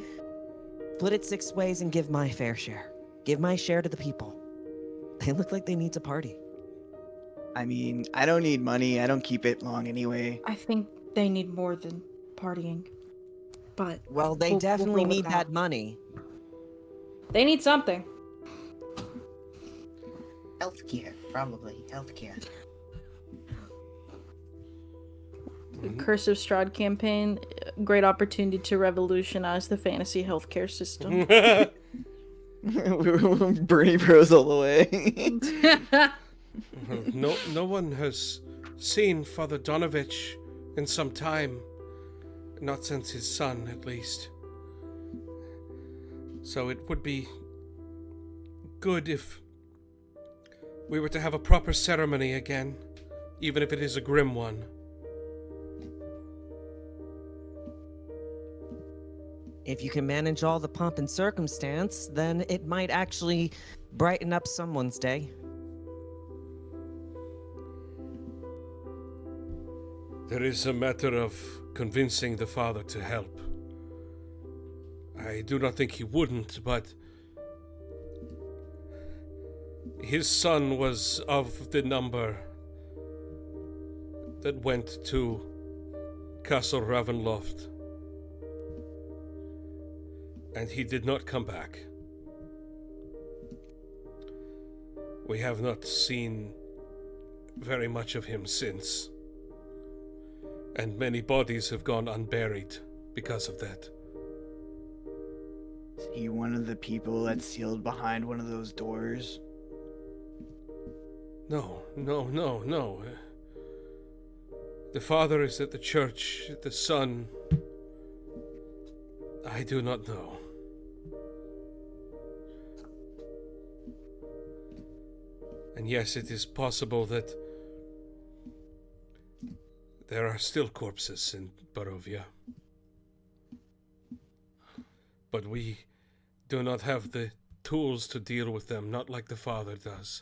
"Split it 6 ways and give my fair share. Give my share to the people. They look like they need to party." I mean, I don't need money. I don't keep it long anyway. I think they need more than partying. But Well, they we'll definitely roll with need that money. They need something. Healthcare, probably. Healthcare. The Curse of Strahd campaign, great opportunity to revolutionize the fantasy healthcare system. Bernie Bros all the way. No one has seen Father Donovich in some time. Not since his son, at least. So it would be good if we were to have a proper ceremony again, even if it is a grim one. If you can manage all the pomp and circumstance, then it might actually brighten up someone's day. There is a matter of convincing the father to help. I do not think he wouldn't, but his son was of the number that went to Castle Ravenloft, and he did not come back. We have not seen very much of him since. And many bodies have gone unburied because of that. Is he one of the people that's sealed behind one of those doors? No. The father is at the church, the son... I do not know. And yes, it is possible that there are still corpses in Barovia. But we do not have the tools to deal with them, not like the father does.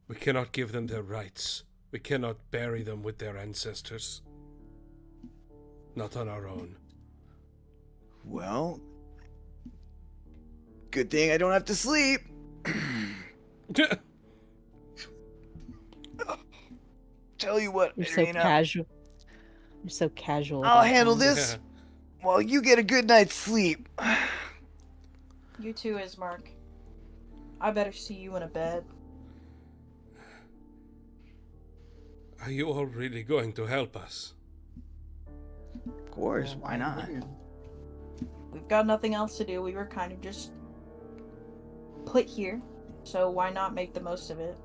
We cannot give them their rights. We cannot bury them with their ancestors. Not on our own. Well, good thing I don't have to sleep. Tell you what, You're so Irina, casual. You're so casual. I'll about handle things. this while you get a good night's sleep. You too, Ismark. I better see you in a bed. Are you all really going to help us? Of course, why not? We've got nothing else to do. We were kind of just put here, so why not make the most of it?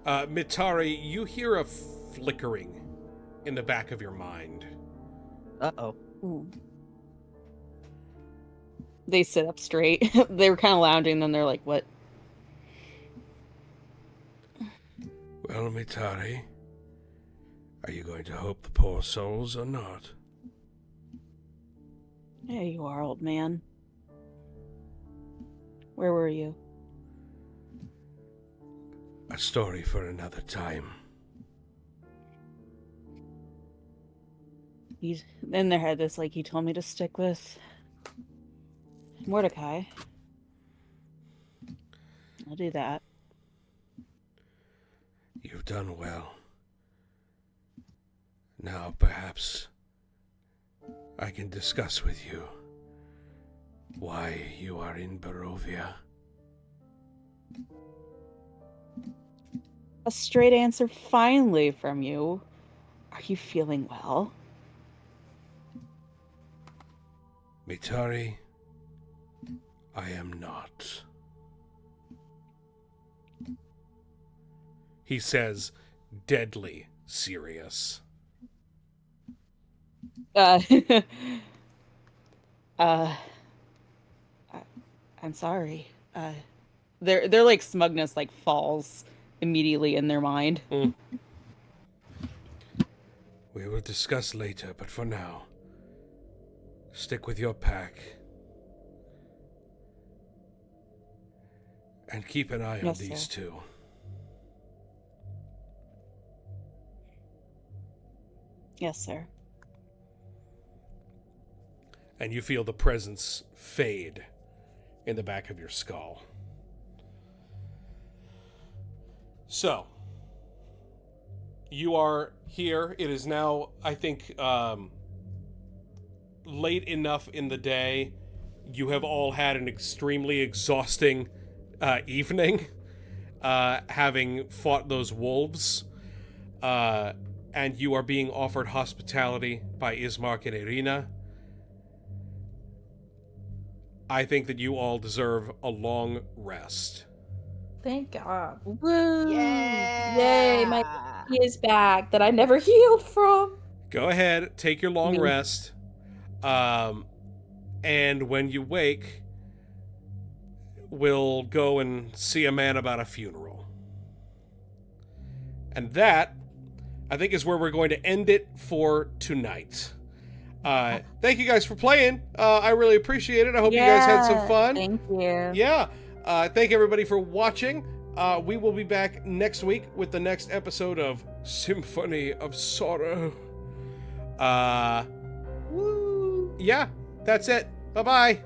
Mitari, you hear a flickering in the back of your mind. Uh-oh. Ooh. They sit up straight. They were kind of lounging, then they're like, what? Well, Mitari, are you going to help the poor souls or not? There you are, old man. Where were you? A story for another time. He's in their head, it's like, you told me to stick with Mordecai. I'll do that. You've done well. Now, perhaps I can discuss with you why you are in Barovia. A straight answer finally from you. Are you feeling well? Mitari, I am not. He says, deadly serious. I'm sorry. Their like smugness like falls immediately in their mind. We will discuss later, but for now, stick with your pack. And keep an eye on Yes, these sir. two. Yes, sir. And you feel the presence fade in the back of your skull. So, you are here. It is now, I think, late enough in the day. You have all had an extremely exhausting evening, having fought those wolves. And you are being offered hospitality by Ismark and Irina. I think that you all deserve a long rest. Thank God. Woo! Yay, my he is back that I never healed from. Go ahead, take your long Me. rest. And when you wake, we'll go and see a man about a funeral. And that, I think, is where we're going to end it for tonight. Thank you guys for playing. I really appreciate it. I hope you guys had some fun. Thank you. Yeah. Thank everybody for watching. We will be back next week with the next episode of Symphony of Sorrow. Woo. Yeah, that's it. Bye-bye.